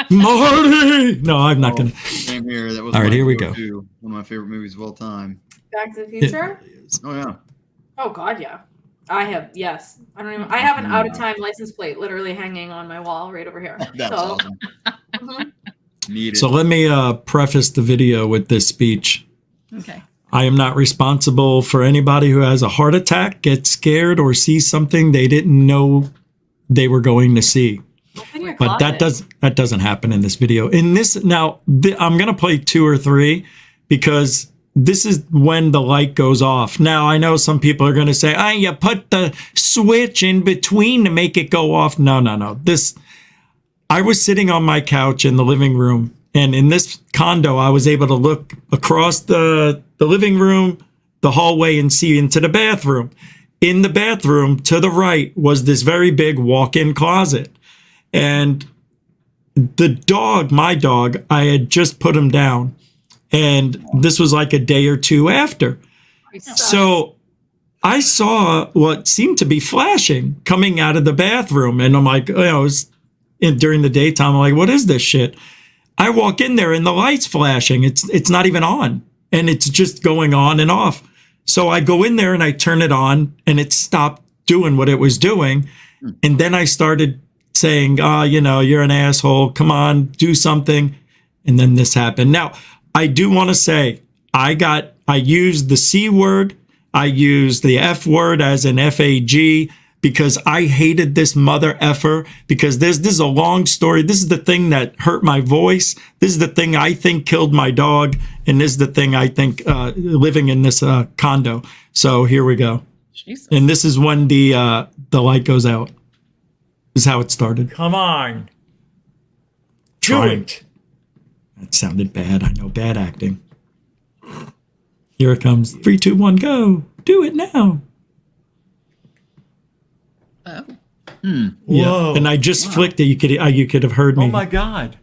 Marty. No, I'm not going to. Same here. That was All right, my here we go-to, one of my favorite movies of all time. Back to the Future. Oh yeah. Oh God, yeah. I have. Yes. I have an out of time license plate literally hanging on my wall right over here. That's so, awesome. mhm. Need it. So let me preface the video with this speech. Okay. I am not responsible for anybody who has a heart attack, gets scared, or sees something they didn't know they were going to see. Open your But closet. that doesn't happen in this video. In this now, I'm gonna play 2 or 3 because this is when the light goes off. Now I know some people are gonna say, "Ah, you put the switch in between to make it go off." No. I was sitting on my couch in the living room, and in this condo, I was able to look across the living room, the hallway, and see into the bathroom. In the bathroom to the right was this very big walk-in closet. And the dog, my dog, I had just put him down. And this was like a day or 2 after. So I saw what seemed to be flashing coming out of the bathroom. And I'm like, it was during the daytime. I'm like, what is this shit? I walk in there and the light's flashing. It's not even on. And it's just going on and off. So I go in there and I turn it on and it stopped doing what it was doing. And then I started saying, you're an asshole. Come on, do something. And then this happened. Now, I do want to say I used the C word. I used the F word as an FAG because I hated this mother effer because this is a long story. This is the thing that hurt my voice. This is the thing I think killed my dog. And this is the thing I think living in this condo. So here we go. Jesus. And this is when the light goes out. This is how it started. Come on. Do Trying. it. That sounded bad. I know, bad acting. Here it comes. 3, 2, 1, go. Do it now. Oh. Yeah. Whoa. And I just flicked it. You could have heard me. Oh my God.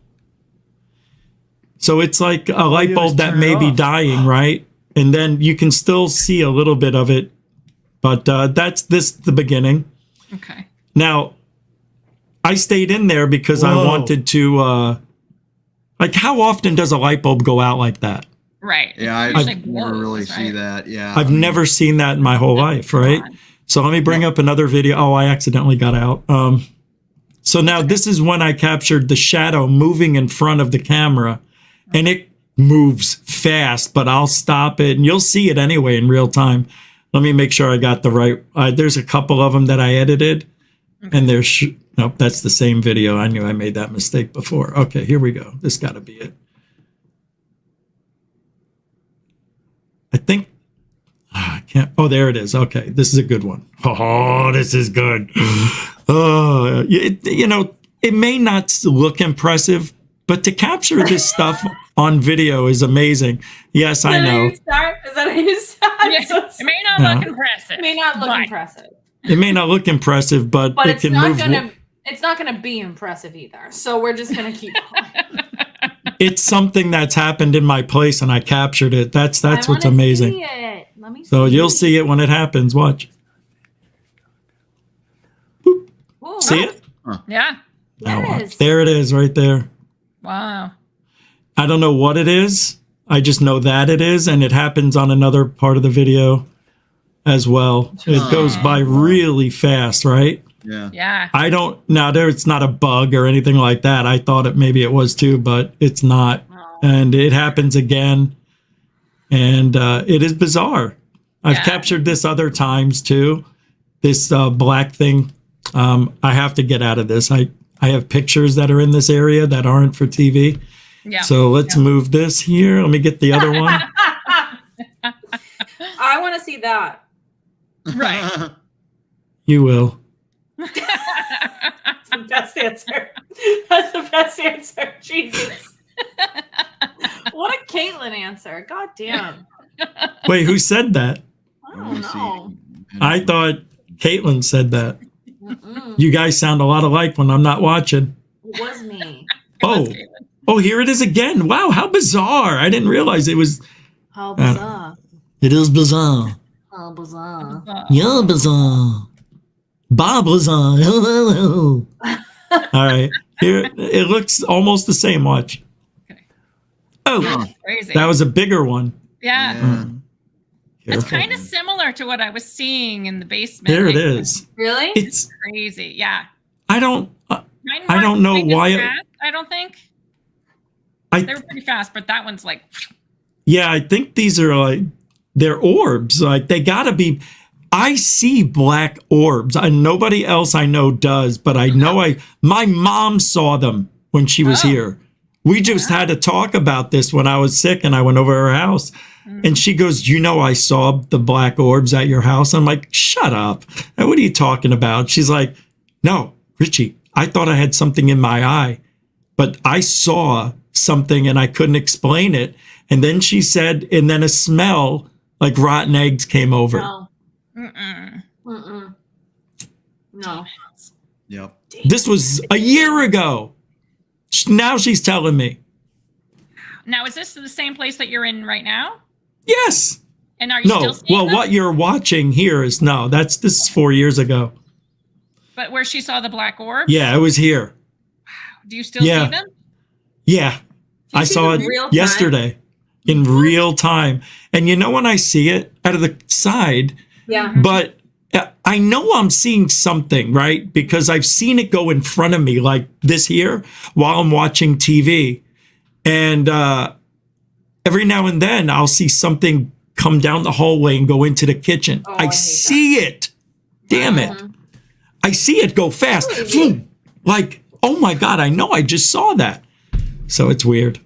So it's like a light you bulb just that turn it may be off. dying, right? And then you can still see a little bit of it. But that's the beginning. Okay. Now, I stayed in there because I Whoa. wanted to, how often does a light bulb go out like that? Right. Yeah, I Usually never blows, really see right? that. Yeah, I've never seen that in my whole life, right? God. So let me bring up another video. Oh, I accidentally got out. So now this is when I captured the shadow moving in front of the camera, and it moves fast, but I'll stop it, and you'll see it anyway in real time. Let me make sure I got the right. There's a couple of them that I edited, and there's nope, that's the same video. I knew I made that mistake before. Okay, here we go. This got to be it. I think. I can't. Oh, there it is. Okay, this is a good one. Oh, this is good. Oh, it may not look impressive, but to capture this stuff on video is amazing. Yes, I know. Is that how you start? Yeah, it may not look impressive. It may not look but- impressive, It may not look impressive, but it it's can not move. gonna. It's not gonna be impressive either. So we're just gonna keep going. It's something that's happened in my place, and I captured it. That's I what's wanna amazing. see it. Let me So see. you'll see it when it happens. Watch. Ooh, See it? Yeah. Now watch. Yes. There it is, right there. Wow. I don't know what it is. I just know that it is, and it happens on another part of the video as well. It goes by really fast, right? yeah. Yeah. I don't now it's not a bug or anything like that. I thought maybe it was too, but it's not. Oh. And it happens again. And it is bizarre. I've Yeah. captured this other times too. This black thing. I have to get out of this. I have pictures that are in this area that aren't for TV. Yeah. So let's move this here. Let me get the other one. I want to see that. Right. You will. That's the best answer. That's the best answer. Jesus. What a Caitlin answer. God damn. Wait, who said that? I don't know. I thought Caitlin said that. Mm-mm. You guys sound a lot alike when I'm not watching. It was me. Oh, oh, here it is again. Wow, how bizarre. I didn't realize it was. How bizarre. It is bizarre. How bizarre. You're bizarre. Bob bizarre. All right, here it looks almost the same. Watch. Okay. Oh, Crazy. that was a bigger one. Yeah. It's Careful. kind of similar to what I was seeing in the basement. There it like, is. Really? It's. Crazy. Yeah. I don't. Mine I don't weren't know big as why it- fast, I don't think. They I were pretty fast, but that one's like, yeah. I think these are like they're orbs. Like they gotta be. I see black orbs, and nobody else I know does, but I know my mom saw them when she was here. We just had to talk about this when I was sick and I went over to her house. And she goes, you know, I saw the black orbs at your house. I'm like, shut up. And what are you talking about? She's like, no, Richie, I thought I had something in my eye, but I saw something and I couldn't explain it. And then she said, and then a smell like rotten eggs came over. No. No. Yep. This was a year ago. Now she's telling me. Now, is this the same place that you're in right now? Yes. And are you still seeing well, them? what you're watching here is this is 4 years ago. But where she saw the black orb? Yeah, it was here. Do you still see them? Yeah. I saw it yesterday in real time. And you know when I see it out of the side, but I know I'm seeing something, right? Because I've seen it go in front of me like this here while I'm watching TV. And every now and then I'll see something come down the hallway and go into the kitchen. I see it. Damn it. I see it go fast. Like, oh my God, I know I just saw that. So it's weird.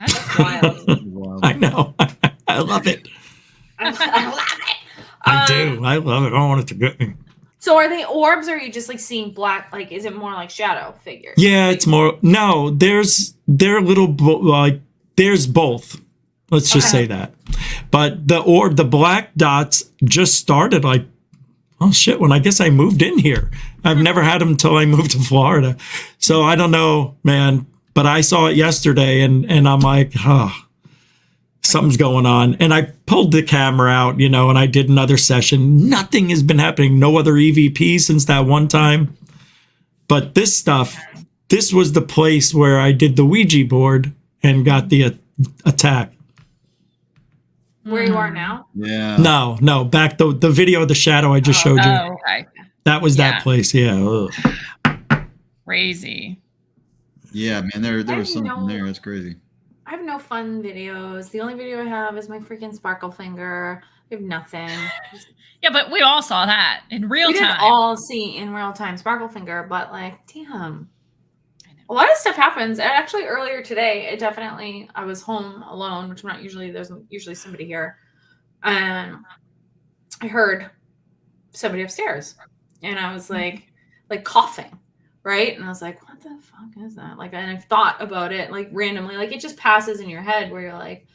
That's wild. I know. I love it. I love it. I do. I love it. I don't want it to get me. So are they orbs or are you just like seeing black? Like, is it more like shadow figures? Yeah, it's more. No, there's both. Let's just say that. But the black dots just started like, oh shit, when I guess I moved in here. I've never had them until I moved to Florida. So I don't know, man. But I saw it yesterday and I'm like, something's going on. And I pulled the camera out, and I did another session. Nothing has been happening. No other EVP since that one time. But this stuff, this was the place where I did the Ouija board and got the attack. Where you are now? Yeah. No, back the video of the shadow I just showed you. Oh, okay. That was that place. Yeah. Ugh. Crazy. Yeah, man, there was something there. That's crazy. I have no fun videos. The only video I have is my freaking sparkle finger. I have nothing. Yeah, but we all saw that in real We time. didn't all see in real time sparkle finger, but like, damn. A lot of stuff happens. And actually, earlier today, I was home alone, which I'm not usually. There's usually somebody here, and I heard somebody upstairs, and I was like coughing, right? And I was like, what the fuck is that? Like, and I thought about it like randomly, like it just passes in your head where you're like,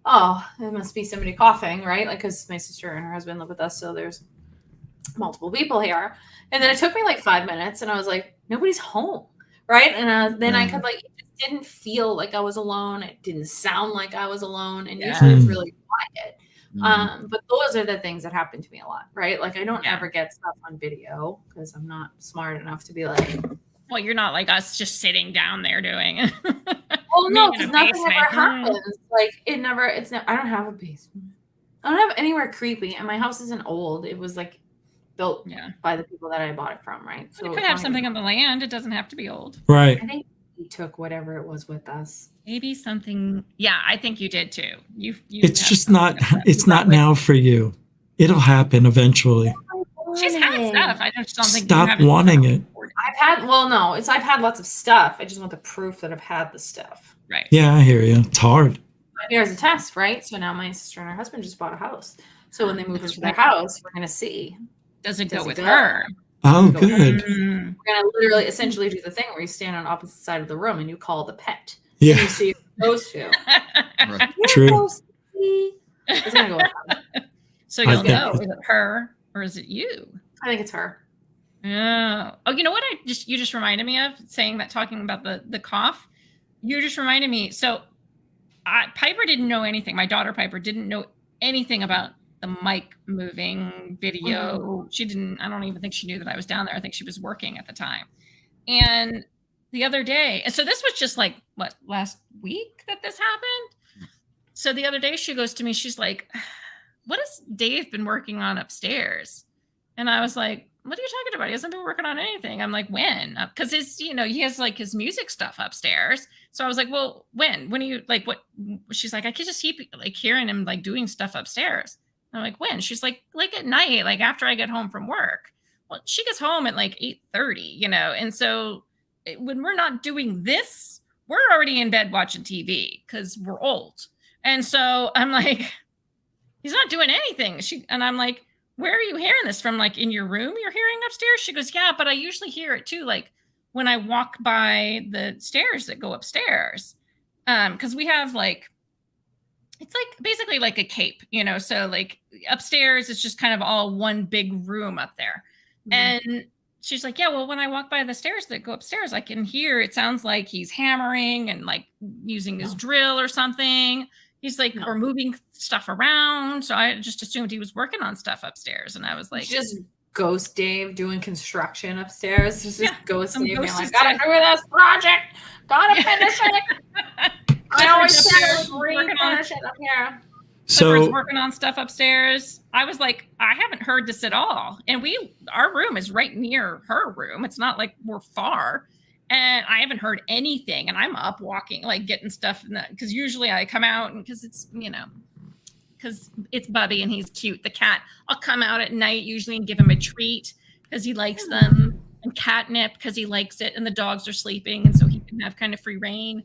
oh, it must be somebody coughing, right? Like, because my sister and her husband live with us, so there's multiple people here. And then it took me like 5 minutes, and I was like, nobody's home. Right. And then I could it just didn't feel like I was alone. It didn't sound like I was alone. And usually it's really quiet. But those are the things that happen to me a lot. Right. Like I don't ever get stuff on video because I'm not smart enough to be like. Well, you're not like us just sitting down there doing it. Well, no, because nothing ever happens. Like I don't have a basement. I don't have anywhere creepy. And my house isn't old. It was like built by the people that I bought it from, right? So you could have something on the land. It doesn't have to be old. Right. I think we took whatever it was with us. Maybe something. Yeah, I think you did too. You it's just not. It's not now for you. It'll happen eventually. She's had stuff. I just don't think. Stop wanting it. I've had lots of stuff. I just want the proof that I've had the stuff. Right. Yeah, I hear you. It's hard. But here's a test, right? So now my sister and her husband just bought a house. So when they move into their house, we're gonna see. Does it go with her? Oh, good. We're gonna literally essentially do the thing where you stand on opposite side of the room and you call the pet. Yeah. And you see those two. Right. True. It's gonna go with them. So you'll know, is it her or is it you? I think it's her. Oh, you know what? You just reminded me of talking about the cough. You just reminded me. So Piper didn't know anything. My daughter Piper didn't know anything about the mic moving video. She didn't, I don't even think she knew that I was down there. I think she was working at the time. And the other day, and so this was just like, last week that this happened? So the other day she goes to me, she's like, what has Dave been working on upstairs? And I was like, what are you talking about? He hasn't been working on anything. I'm like, when? Because he has like his music stuff upstairs. So I was like, well, when are you like, what? She's like, I could just keep like hearing him like doing stuff upstairs. I'm like, when? She's like at night, like after I get home from work. Well, she gets home at like 8:30, and so when we're not doing this, we're already in bed watching TV because we're old. And so I'm like, he's not doing anything. And I'm like, where are you hearing this from? Like in your room, you're hearing upstairs? She goes, yeah, but I usually hear it too. Like when I walk by the stairs that go upstairs. Because we have like, it's like basically like a cape, so like upstairs, it's just kind of all one big room up there. And she's like, yeah, well, when I walk by the stairs that go upstairs, I can hear, it sounds like he's hammering and like using his drill or something. He's like, or moving stuff around. So I just assumed he was working on stuff upstairs. And I was like, just Ghost Dave doing construction upstairs. Just Ghost Dave being like, gotta do this project. Gotta finish it. I always say finish it up here. So working on stuff upstairs. I was like, I haven't heard this at all. And our room is right near her room. It's not like we're far. And I haven't heard anything. And I'm up walking, like getting stuff because usually I come out and because it's, because it's Bubby and he's cute. The cat, I'll come out at night usually and give him a treat because he likes them, and catnip because he likes it, and the dogs are sleeping, and so he can have kind of free reign.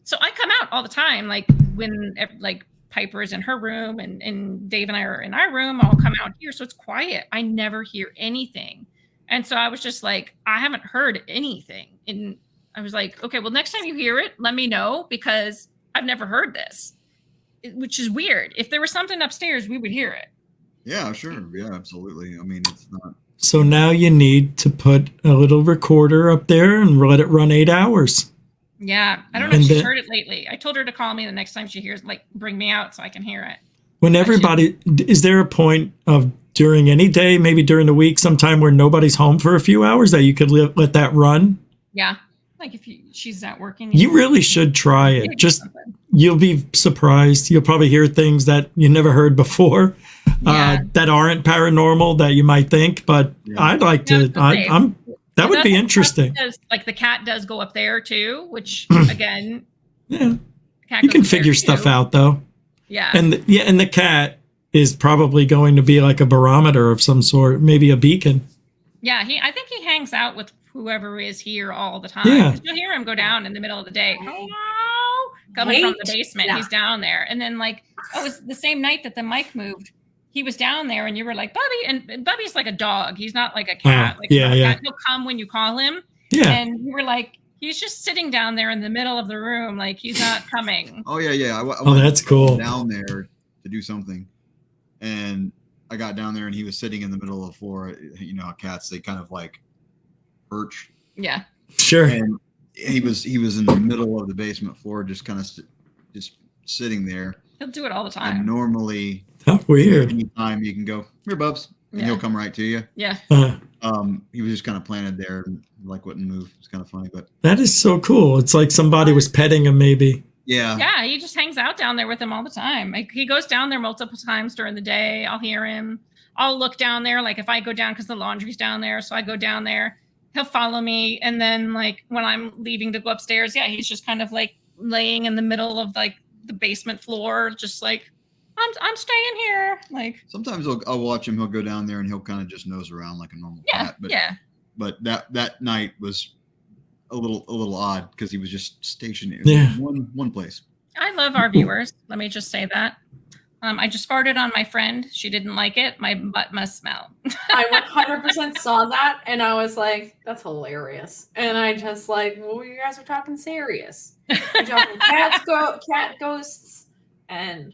So I come out all the time, like when like Piper's in her room and Dave and I are in our room, I'll come out here. So it's quiet. I never hear anything. And so I was just like, I haven't heard anything. And I was like, okay, well, next time you hear it, let me know because I've never heard this, which is weird. If there was something upstairs, we would hear it. Yeah, sure. Yeah, absolutely. I mean, it's not. So now you need to put a little recorder up there and let it run 8 hours. Yeah. I don't know if she's heard it lately. I told her to call me the next time she hears, like, bring me out so I can hear it. When everybody, is there a point of during any day, maybe during the week, sometime where nobody's home for a few hours that you could let that run? Yeah. Like if she's not working. You really should try it. Just, you'll be surprised. You'll probably hear things that you never heard before that aren't paranormal that you might think, but I'd like to, that would be interesting. Like the cat does go up there too, which again, you can figure stuff out though. Yeah. And the cat is probably going to be like a barometer of some sort, maybe a beacon. Yeah, I think he hangs out with whoever is here all the time. Yeah. You'll hear him go down in the middle of the day. Hello, coming from the basement. He's down there. And then like, it was the same night that the mic moved. He was down there and you were like, Bubby. And Bubby's like a dog. He's not like a cat. Cat. He'll come when you call him. Yeah. And you were like, he's just sitting down there in the middle of the room. Like he's not coming. Oh, yeah. That's cool. Down there to do something. And I got down there and he was sitting in the middle of the floor. You know how cats, they kind of like perch. Yeah. Sure. And he was in the middle of the basement floor, just kind of just sitting there. He'll do it all the time. And normally, weird. Anytime you can go, here, Bubs, and he'll come right to you. Yeah. He was just kind of planted there and like wouldn't move. It's kind of funny, but that is so cool. It's like somebody was petting him, maybe. Yeah. Yeah, he just hangs out down there with him all the time. Like he goes down there multiple times during the day. I'll hear him. I'll look down there. Like if I go down because the laundry's down there, so I go down there. He'll follow me, and then like when I'm leaving to go upstairs, he's just kind of like laying in the middle of like the basement floor, just like I'm staying here. Like sometimes I'll watch him. He'll go down there and he'll kind of just nose around like a normal cat. But that night was a little odd because he was just stationed in one place. I love our viewers. Let me just say that. I just farted on my friend. She didn't like it. My butt must smell. I 100% saw that and I was like, that's hilarious. And I just like, well, you guys are talking serious. You're talking cat ghosts and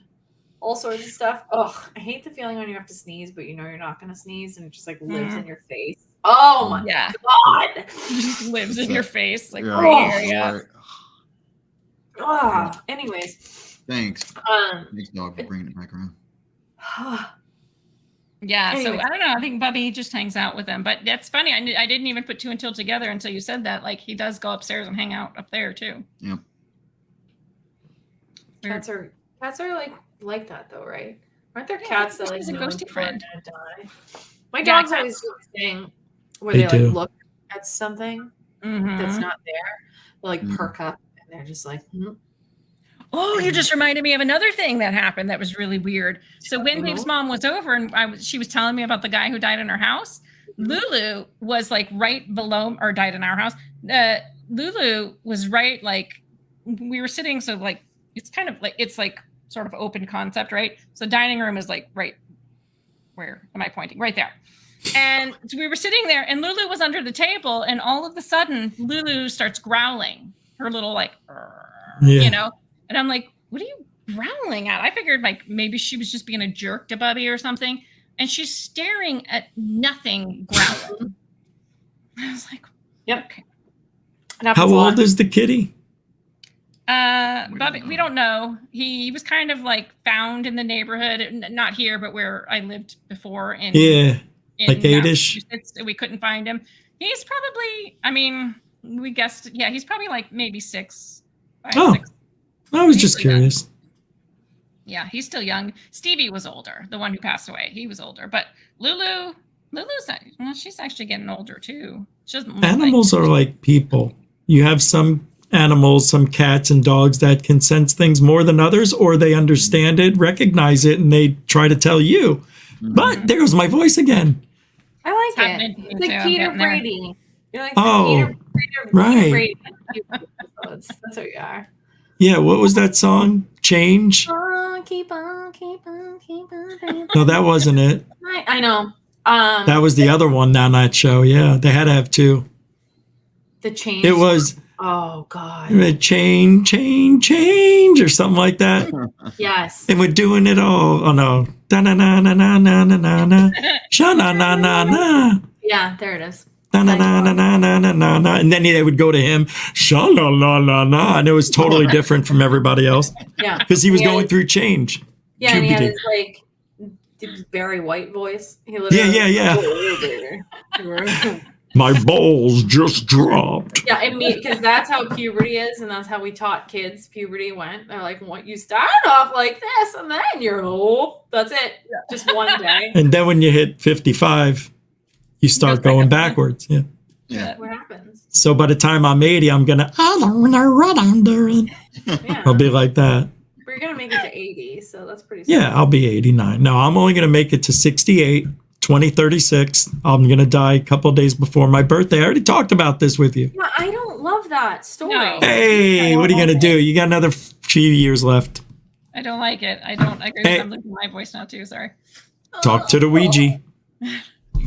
all sorts of stuff. Ugh, I hate the feeling when you have to sneeze, but you know you're not going to sneeze and it just like lives in your face. Oh my God. It just lives in your face. Like right here. Anyways. Thanks. Thanks, dog, for bringing it back around. Anyway. So I don't know. I think Bubby just hangs out with them. But that's funny. I didn't even put two and two together until you said that. Like he does go upstairs and hang out up there too. Yep. Cats are like that though, right? Aren't there cats that like a ghosty friend? Die? My dogs always do a thing where they like look at something that's not there. They like perk up and they're just like. Oh, you just reminded me of another thing that happened that was really weird. So when Dave's mom was over and she was telling me about the guy who died in her house, Lulu was like right below, or died in our house. Lulu was right, like we were sitting. So like, it's kind of like, it's like sort of open concept, right? So dining room is like right, where am I pointing? Right there. And so we were sitting there and Lulu was under the table and all of a sudden Lulu starts growling, her little like, you know, and I'm like, what are you growling at? I figured like maybe she was just being a jerk to Bubby or something. And she's staring at nothing, growling. I was like, yep. Okay. How old is the kitty? Bubby, we don't know. He was kind of like found in the neighborhood, not here, but where I lived before. In like 8-ish. We couldn't find him. He's probably, I mean, we guessed, yeah, he's probably like maybe 6. 6. I was just curious. Yeah, he's still young. Stevie was older, the one who passed away. He was older, but Lulu's, well, she's actually getting older too. She doesn't Animals are like people. You have some animals, some cats and dogs that can sense things more than others, or they understand it, recognize it, and they try to tell you. But there goes my voice again. I like it. It's like Peter Brady. You're like Peter Brady. That's what you are. Yeah, what was that song? Change? Keep on. No, that wasn't it. I know. That was the other one on that show. Yeah, they had to have 2. The Change. It was. Oh God. Change, or something like that. Yes. And we're doing it all. Oh no. Da na na na na na na na na. Sha na na na na. Yeah, there it is. Na na na na na na na na na. And then they would go to him. Sha la la la la. And it was totally different from everybody else. Yeah. Because he was going through change. Yeah, and he had his like Barry White voice. He Yeah. My balls just dropped. Yeah, because that's how puberty is, and that's how we taught kids puberty went. They're like, "What you start off like this, and then you're old. That's it, just one day." And then when you hit 55, you start going backwards. Yeah. What happens? So by the time I'm 80, I'm gonna. I don't know what I'm doing. Yeah. I'll be like that. But you're gonna make it to 80, so that's pretty. Yeah, I'll be 89. No, I'm only gonna make it to 68. 2036. I'm gonna die a couple days before my birthday. I already talked about this with you. Yeah, I don't love that story. No. Hey, what are you gonna do? You got another few years left. I don't like it. I agree. Hey. I'm losing my voice now too. Sorry. Talk to the Ouija.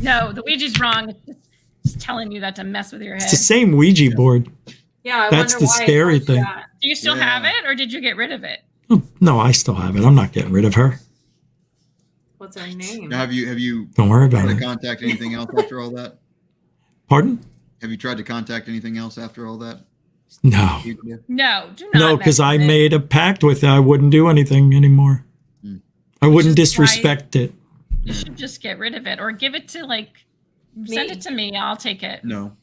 No, the Ouija's wrong. It's telling you that to mess with your head. It's the same Ouija board. Yeah, That's the scary thing. Do you still have it, or did you get rid of it? Oh, no, I still have it. I'm not getting rid of her. What's her name? Now, have you Don't worry about tried it. to contact anything else after all that? Pardon? Have you tried to contact anything else after all that? No. No, do not. No, because mess I with it. made a pact with it. I wouldn't do anything anymore. I wouldn't Just disrespect it. You should just get rid of it, or give it to send it to me. I'll take it. No.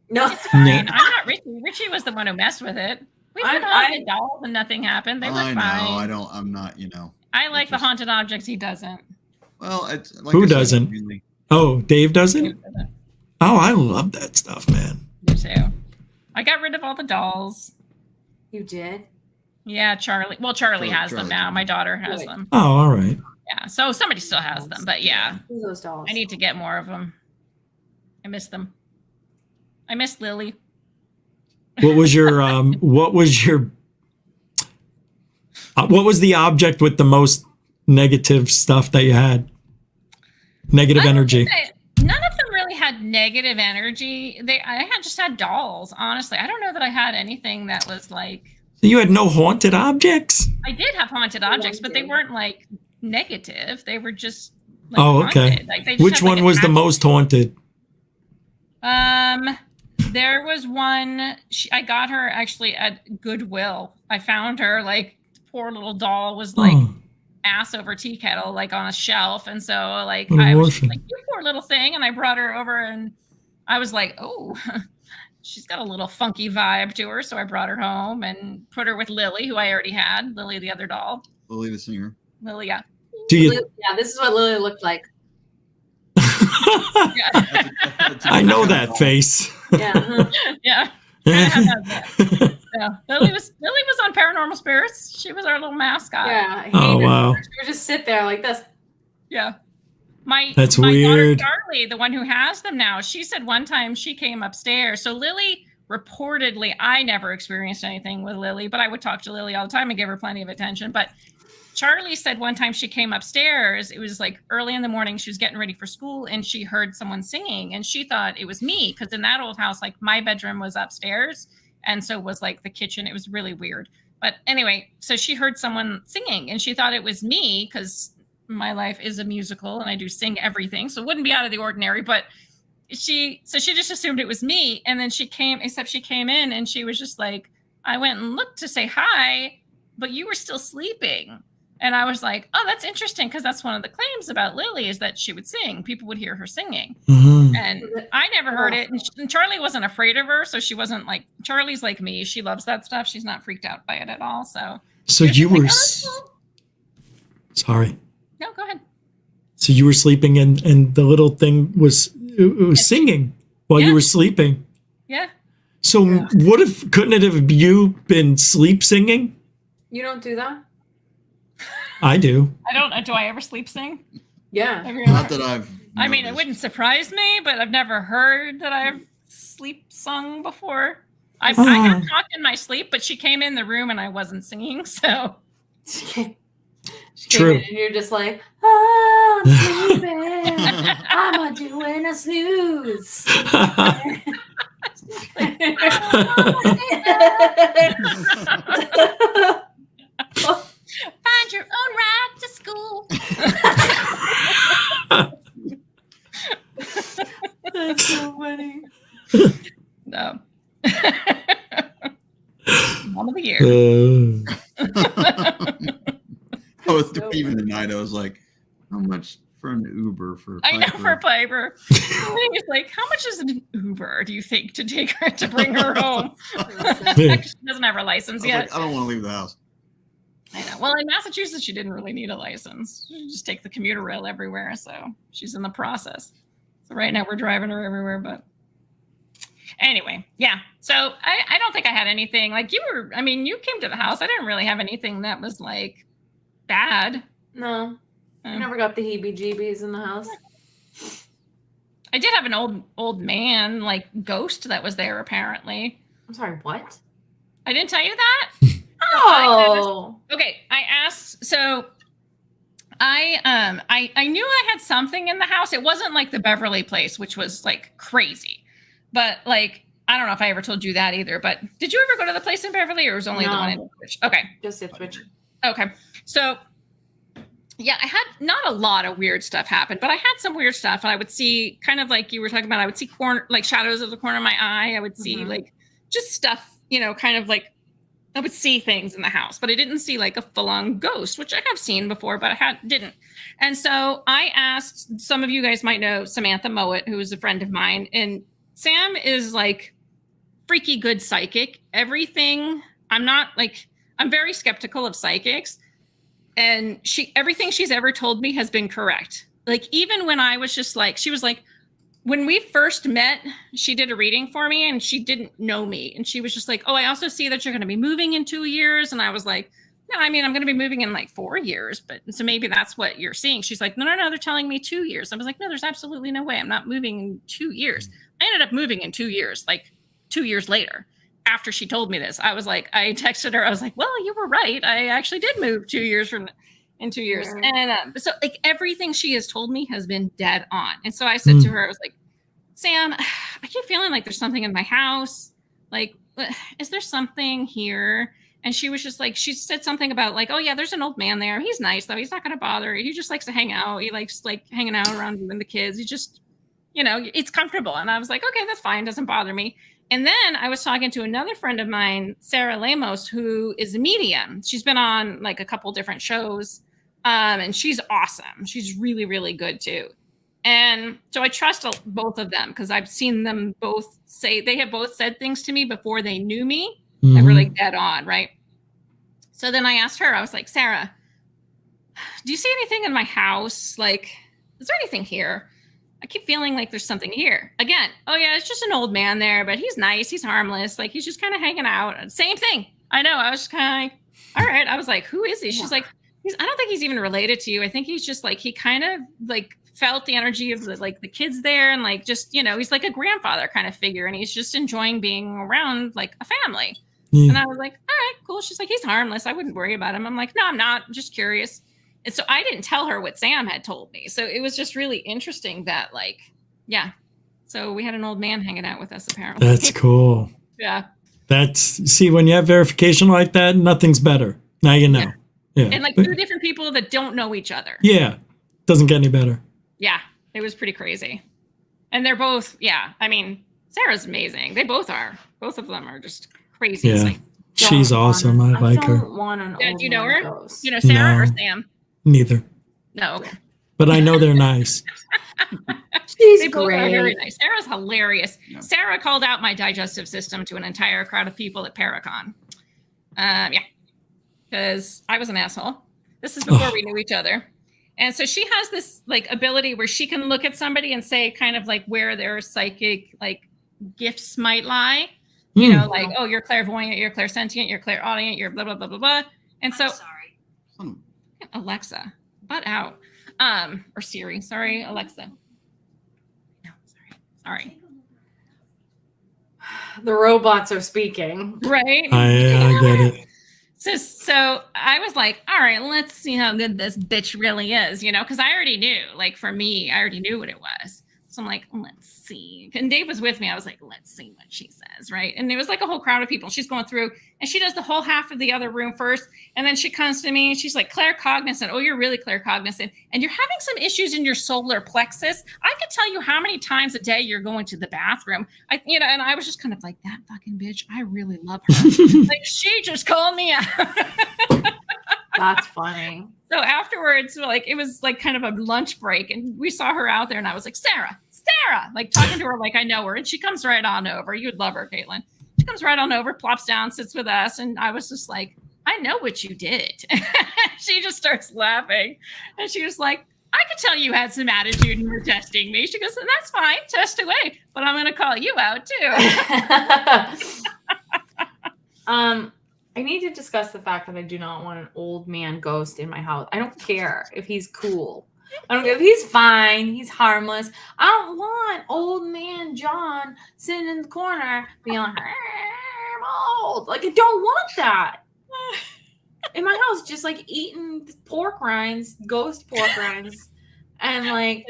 No. It's fine. I'm not Richie. Richie was the one who messed with it. We put on the dolls and nothing happened. They were I fine. know. I'm not, I like the haunted objects. He doesn't. Well, it's like Who I said, doesn't? really- Oh, Dave doesn't? He doesn't. Oh, I love that stuff, man. Me too. I got rid of all the dolls. You did? Yeah, Charlie. Well, Charlie has them Charlie. now. My daughter has Good. them. Oh, all right. Yeah. So somebody still has them, but yeah, Who's those dolls? I need to get more of them. I miss them. I miss Lily. What was your what was the object with the most negative stuff that you had? Negative energy. None of them really had negative energy. I just had dolls, honestly. I don't know that I had anything that was like. You had no haunted objects? I did have haunted objects, but they weren't like negative. They were just like, Oh, okay. haunted. Like, they just Which had, like, one a was the pattern. most haunted? There was one. I got her actually at Goodwill. I found her, like, poor little doll was like Oh, ass over tea kettle, like on a shelf, and so like What an I was just orphan. like, you poor little thing, and I brought her over, and I was like, oh, she's got a little funky vibe to her, so I brought her home and put her with Lily, who I already had, Lily the other doll. Lily the singer. Lily, yeah. do you? Yeah, this is what Lily looked like. Yeah. I know that face. Yeah. Yeah. Gotta have that. Yeah, Lily was on Paranormal Spirits. She was our little mascot. Yeah. I Oh, hated wow. her. She would just sit there like this. Yeah. My That's my weird. daughter Charlie, the one who has them now, she said one time she came upstairs. So Lily reportedly, I never experienced anything with Lily, but I would talk to Lily all the time and give her plenty of attention. But Charlie said one time she came upstairs. It was like early in the morning. She was getting ready for school and she heard someone singing and she thought it was me because in that old house, like my bedroom was upstairs and so was like the kitchen. It was really weird. But anyway, so she heard someone singing and she thought it was me because my life is a musical and I do sing everything. So it wouldn't be out of the ordinary, but she just assumed it was me. And then she came in and she was just like, I went and looked to say hi, but you were still sleeping. And I was like, oh, that's interesting. Cause that's one of the claims about Lily is that she would sing. People would hear her singing. Mhm. And I never heard it. And Charlie wasn't afraid of her. So she wasn't like, Charlie's like me. She loves that stuff. She's not freaked out by it at all. So You were, like, oh, that's cool. sorry. No, go ahead. So you were sleeping and the little thing was singing while you were sleeping. Yeah. So couldn't it have you been sleep singing? You don't do that? I do. Do I ever sleep sing? Yeah. Have you Not ever? that I've. I mean, it noticed. wouldn't surprise me, but I've never heard that I've sleep sung before. I have talked in my sleep, but she came in the room and I wasn't singing, so. She True. came in and you're just like, oh, I'm sleeping. I'm doing a snooze. Find your own ride to school. That's so funny. No. Mom of the year. I was So even tonight. I was like, how much for an Uber for? I know Piper? for Piper. He's like, how much is an Uber, do you think, to take her to bring her home? She doesn't have her I license was yet. like, I don't want to leave the house. I know. Well, in Massachusetts, she didn't really need a license. She just take the commuter rail everywhere. So she's in the process. So right now we're driving her everywhere. But anyway, yeah. So I don't think I had anything like you came to the house. I didn't really have anything that was like bad. No. I never got the heebie-jeebies in the house. I did have an old man, like ghost that was there apparently. I'm sorry, what? I didn't tell you that? Oh. Okay, I asked. So I knew I had something in the house. It wasn't like the Beverly place, which was like crazy, but like I don't know if I ever told you that either. But did you ever go to the place in Beverly, or was only the one in Ipswich? Okay, Just Ipswich. okay. So yeah, I had not a lot of weird stuff happen, but I had some weird stuff, and I would see kind of like you were talking about. I would see like shadows of the corner of my eye. I would see like just stuff, kind of like. I would see things in the house, but I didn't see like a full-on ghost, which I have seen before, but I didn't. And so I asked, some of you guys might know Samantha Mowat, who is a friend of mine, and Sam is like freaky good psychic. Everything, I'm very skeptical of psychics, and everything she's ever told me has been correct. Like even when I was just like, she was like, when we first met, she did a reading for me and she didn't know me. And she was just like, oh, I also see that you're going to be moving in 2 years. And I was like, no, I mean, I'm going to be moving in like 4 years. But so maybe that's what you're seeing. She's like, no, they're telling me 2 years. I was like, no, there's absolutely no way. I'm not moving in 2 years. I ended up moving in 2 years, like 2 years later. After she told me this, I texted her. I was like, well, you were right. I actually did move 2 years in 2 years. Yeah. And so like everything she has told me has been dead on. And so I said to her, I was like, Sam, I keep feeling like there's something in my house. Like, is there something here? And she was just like, she said something about like, oh yeah, there's an old man there. He's nice though. He's not going to bother. He just likes to hang out. He likes like hanging out around you and the kids. He just, it's comfortable. And I was like, okay, that's fine. Doesn't bother me. And then I was talking to another friend of mine, Sarah Lemos, who is a medium. She's been on like a couple different shows. And she's awesome. She's really, really good too. And so I trust both of them because I've seen them both they have both said things to me before they knew me that were like dead on, right? So then I asked her, I was like, Sarah, do you see anything in my house? Like, is there anything here? I keep feeling like there's something here. Again, oh yeah, it's just an old man there, but he's nice. He's harmless. Like he's just kind of hanging out. Same thing. I know. I was just kind of like, all right. I was like, who is he? She's like, I don't think he's even related to you. I think he's just like, he kind of like felt the energy of the kids there. And like, just, he's like a grandfather kind of figure. And he's just enjoying being around like a family. Yeah. And I was like, all right, cool. She's like, he's harmless. I wouldn't worry about him. I'm like, no, I'm not. I'm just curious. And so I didn't tell her what Sam had told me. So it was just really interesting that like, yeah. So we had an old man hanging out with us apparently. That's cool. Yeah. See, when you have verification like that, nothing's better. Now you know. Yeah. And like 2 different people that don't know each other. Yeah. Doesn't get any better. Yeah. It was pretty crazy. And they're both, yeah. I mean, Sarah's amazing. They both are. Both of them are just crazy. Yeah. Like, she's awesome. I like her. Do you know her? Ghost. You know Sarah or Sam? Neither. No, okay. But I know they're nice. They both are very nice. Sarah's hilarious. Yeah. Sarah called out my digestive system to an entire crowd of people at Paracon. Yeah. Because I was an asshole. This is before we knew each other. And so she has this like ability where she can look at somebody and say kind of like where their psychic like gifts might lie. You know, like, oh, you're clairvoyant, you're clairsentient, you're clairaudient, you're blah, blah, blah, blah, blah. And so, Alexa, butt out. Or Siri, sorry, Alexa. No, sorry. The robots are speaking. Right? I get it. So I was like, all right, let's see how good this bitch really is, because I already knew, like for me, I already knew what it was. So I'm like, let's see. And Dave was with me. I was like, let's see what she says, right? And it was like a whole crowd of people. She's going through, and she does the whole half of the other room first. And then she comes to me, and she's like, claircognizant. Oh, you're really claircognizant. And you're having some issues in your solar plexus. I could tell you how many times a day you're going to the bathroom. And I was just kind of like, that fucking bitch, I really love her. Like, she just called me out. That's funny. So afterwards, like, it was like kind of a lunch break, and we saw her out there, and I was like, Sarah, like talking to her like I know her. And she comes right on over. You'd love her, Caitlin. She comes right on over, plops down, sits with us. And I was just like, I know what you did. She just starts laughing. And she was like, I could tell you had some attitude and you were testing me. She goes, and that's fine, test away. But I'm going to call you out too. I need to discuss the fact that I do not want an old man ghost in my house. I don't care if he's cool. I don't care if he's fine. He's harmless. I don't want old man John sitting in the corner being like, I'm old. Like, I don't want that. In my house, just like eating pork rinds, ghost pork rinds, and like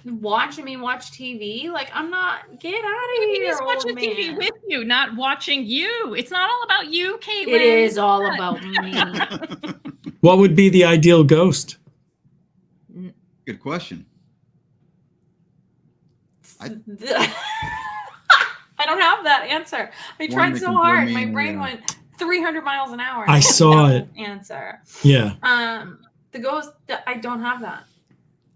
watching me watch TV. Like, I'm not, get out of here. He's watching TV with you, not watching you. It's not all about you, Caitlin. It is all about me. What would be the ideal ghost? Good question. I don't have that answer. I tried so hard. My brain went 300 miles an hour. I saw it. Answer. Yeah. The ghost, I don't have that.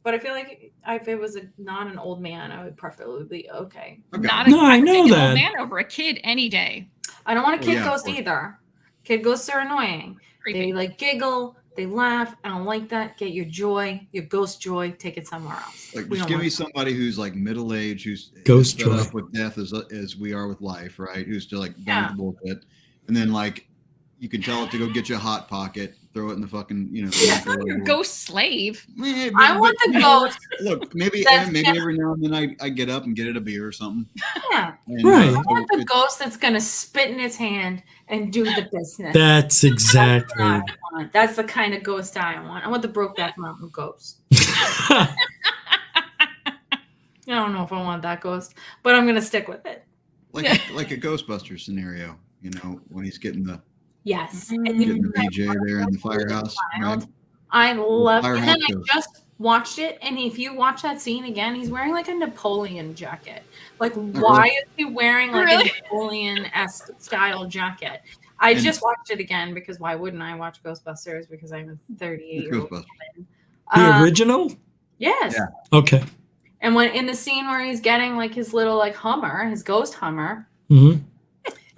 But I feel like if it was not an old man, I would preferably be okay. I know that. Old man over a kid any day. I don't want a kid ghost either. Kid ghosts are annoying. Creepy. They like giggle. They laugh. I don't like that. Get your joy, your ghost joy, take it somewhere else. Like, just give me somebody who's like middle aged, who's ghost fed up with death as we are with life, right? Who's still like done with the bullshit, and then like you can tell it to go get you a hot pocket, throw it in the fucking It's not your ghost slave. I want the ghost. Look, maybe every now and then I get up and get it a beer or something. Yeah, and, right. I want the ghost that's gonna spit in his hand and do the business. That's exactly. That's the kind of ghost I want. I want the Brokeback Mountain ghost. I don't know if I want that ghost, but I'm gonna stick with it. Like a Ghostbusters scenario, when he's getting the getting the DJ there in the firehouse. Right? I love it. And then I just watched it, and if you watch that scene again, he's wearing like a Napoleon jacket. Like, why is he wearing like a Napoleon-esque style jacket? I just watched it again because why wouldn't I watch Ghostbusters? Because I'm a 38-year-old woman. The original? Yes. Yeah. Okay. And when in the scene where he's getting like his little like Hummer, his ghost Hummer. Mm-hmm.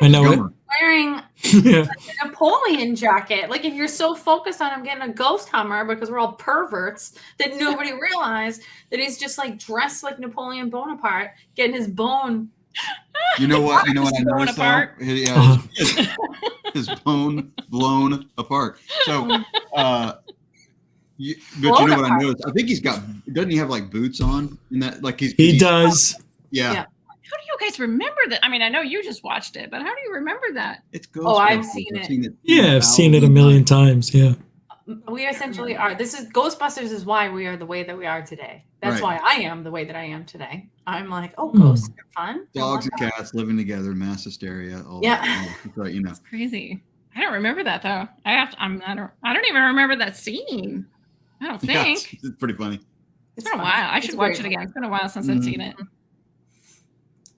I know it. Wearing wearing Yeah. a Napoleon jacket. Like, if you're so focused on him getting a ghost Hummer because we're all perverts that nobody realized that he's just like dressed like Napoleon Bonaparte, getting his bone. You know what? You know what I Blown noticed apart. though? Yeah, his bone blown apart. So, but you know Blown what I apart. noticed? I think he's got. Doesn't he have like boots on? In that, like He does. Yeah, Yeah. How do you guys remember that? I mean, I know you just watched it, but how do you remember that? it's Oh, I've Ghostbusters. seen it. Yeah, I've seen it a million times. Yeah. We essentially are. This is Ghostbusters is why we are the way that we are today. That's Right. why I am the way that I am today. I'm like, oh, ghosts are fun. I Dogs love and that. cats living together, mass hysteria. All Yeah. that. That's right. You know. That's crazy. I don't remember that though. I don't even remember that scene. I don't Yeah, think. it's pretty funny. It's been a fun. while. I It's should watch very it again. fun. It's been a while since I've seen it.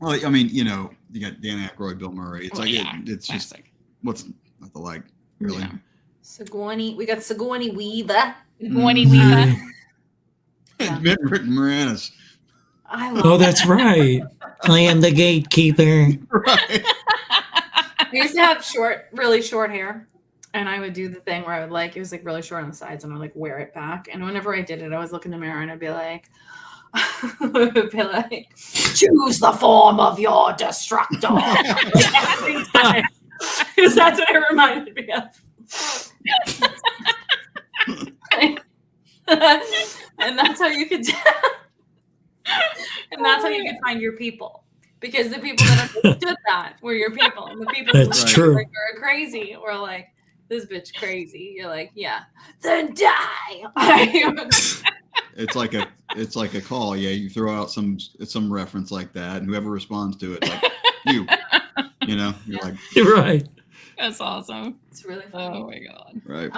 Well, I mean, you know, you got Dan Aykroyd, Bill Murray. It's Well, like yeah, it's just classic. what's not the like, really. Yeah. Sigourney. We got Sigourney Weaver. Winnie Weaver. Yeah. Rick Moranis. I love. Oh, that's right. I am the gatekeeper. Right. I used to have really short hair, and I would do the thing where I would like it was like really short on the sides, and I would like wear it back. And whenever I did it, I was looking in the mirror and I'd be like, choose the form of your destructor. Every time. Because that's what it reminded me of. And that's how you could and that's how you could find your people. Because the people that understood that were your people. And the people That's who true. like are crazy or like, this bitch crazy. You're like, yeah. Then die. It's like a call. Yeah, you throw out some reference like that, and whoever responds to it, like you know, you're like, You're right. That's awesome. It's really funny. Oh my god. right.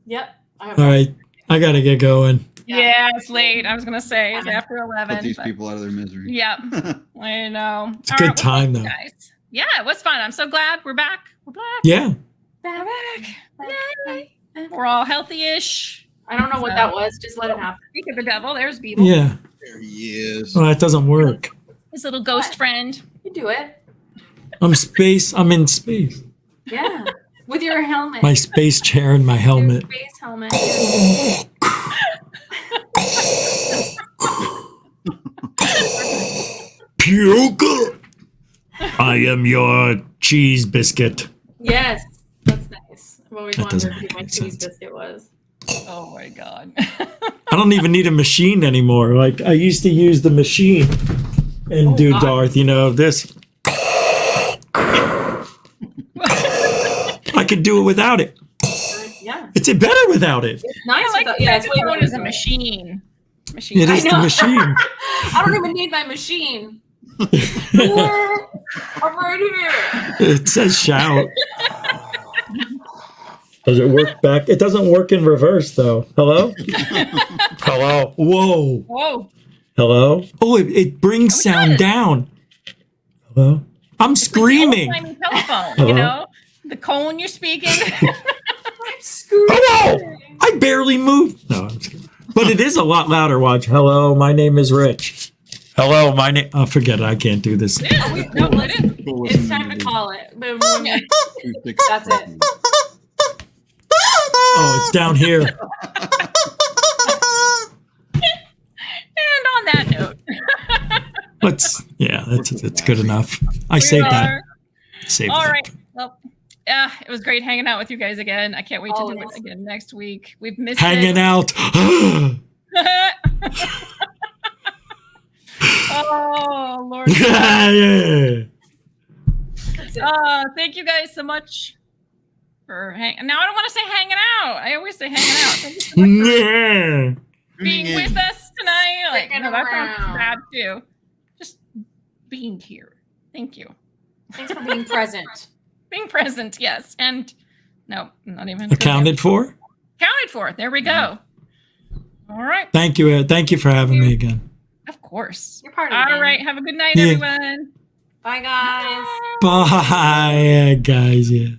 Yep. I All right. I got to get going. Yeah, it's late. I was gonna say it's after Put 11. these but- people out of their misery. Yeah, I know. It's a good time, thank you though. guys. Yeah, it was fun. I'm so glad we're back. We're back. Yeah. Back. Yay. We're all healthy-ish. I don't know what that was. Just let it happen. Speak of the devil. There's Beeble. Yeah. There he is. Well, that doesn't work. His little ghost friend. You do it. I'm in space. Yeah. With your helmet. My space chair and my Your helmet. space helmet. Puke. I am your cheese biscuit. Yes. That's nice. I've always That wondered doesn't who make my any cheese sense. biscuit was. Oh my god. I don't even need a machine anymore. Like I used to use the machine and do God. Darth, you know, this. I could do it without it. Yeah. It's better without it. It's nice. I like without- yeah, yeah, it's it's way known better as a without- machine. It is I the know. machine. I don't even need my machine. I'm right here. It says shout. Does it work back? It doesn't work in reverse though. Hello? Hello? Whoa. Whoa. Hello? Oh, it brings sound down. Hello? I'm screaming. It's like the old-timey telephone, Hello? you know? The cone you're speaking. I'm screwed. Hello? I barely moved. No, I'm just kidding. But it is a lot louder. Watch. Hello, my name is Rich. Hello, my name. Oh, forget it. I can't do this. Yeah, no, it is. It's time to call it. Boom, boom, boom. That's it. Oh, it's down here. And on that note, That's good enough. I saved that. Saved All that. right. Well, yeah, it was great hanging out with you guys again. I can't wait to do Always. it again next week. We've missed Hanging it. out. Oh Lord. Yeah. Thank you guys so much for hanging. Now I don't want to say hanging out. I always say hanging out. Thank you so much for Yeah. being with us tonight. Like, Sticking no, that sounds around. bad too. Just being here. Thank you. Thanks for being present. Being present, yes. And no, not even Accounted for? Counted for. There we go. All right. Thank you. Thank you for having me again. Of course. You're part of it. All right. Have a good night, Yeah. everyone. Bye, guys. Bye, guys. Yeah.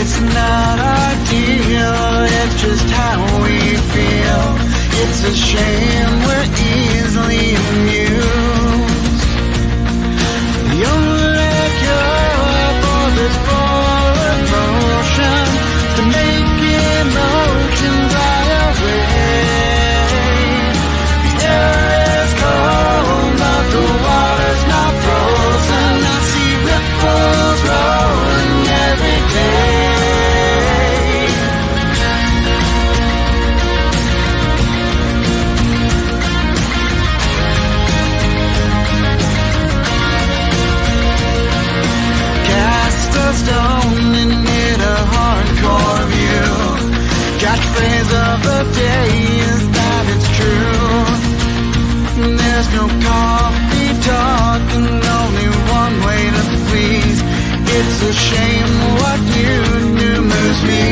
It's not ideal, it's just how we feel. It's a shame we're easily amused. The only cure for this forward motion is to make emotion fly away. The air is cold, but the water's not frozen. I see ripples rolling every day. Cast a stone and hit a hardcore view. Catchphrase of the day is that it's true. There's no coffee talk and only one way to please. It's a shame what you do moves me.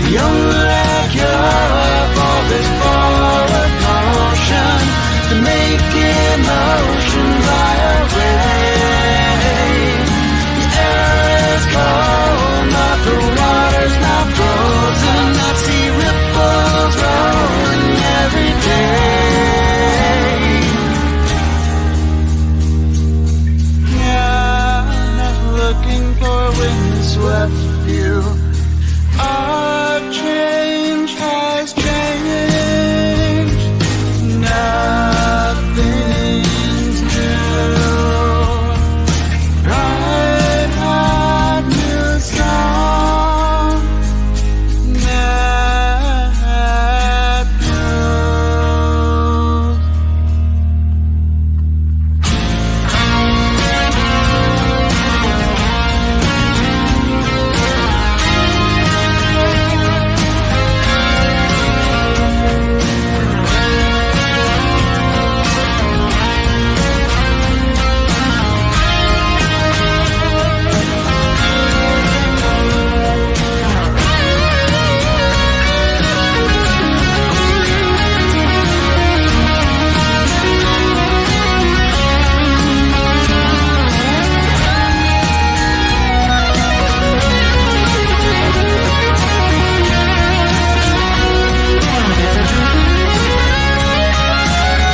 The only cure for this forward motion is to make emotion fly away. The air is cold, but the water's not frozen. I see ripples rolling every day. Yeah, not looking for a windswept view. Our change has changed. Nothing's new. I've had new song. That knows.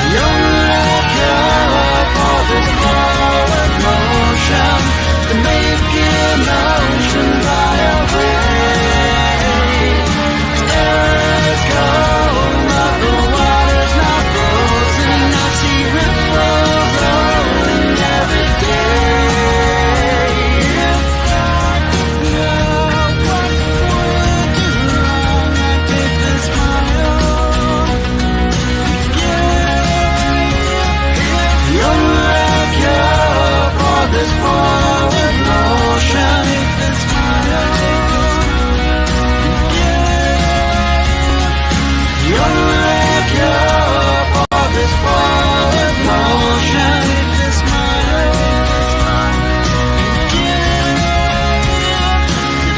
The only cure for this forward motion is to make emotion fly away. The air is cold, but the water's not frozen. I see ripples rolling every day. If I know what went wrong, I take the smile. The only cure for this forward motion is this smile. The only cure for this forward motion is this smile.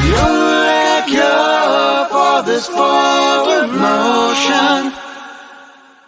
The only cure for this forward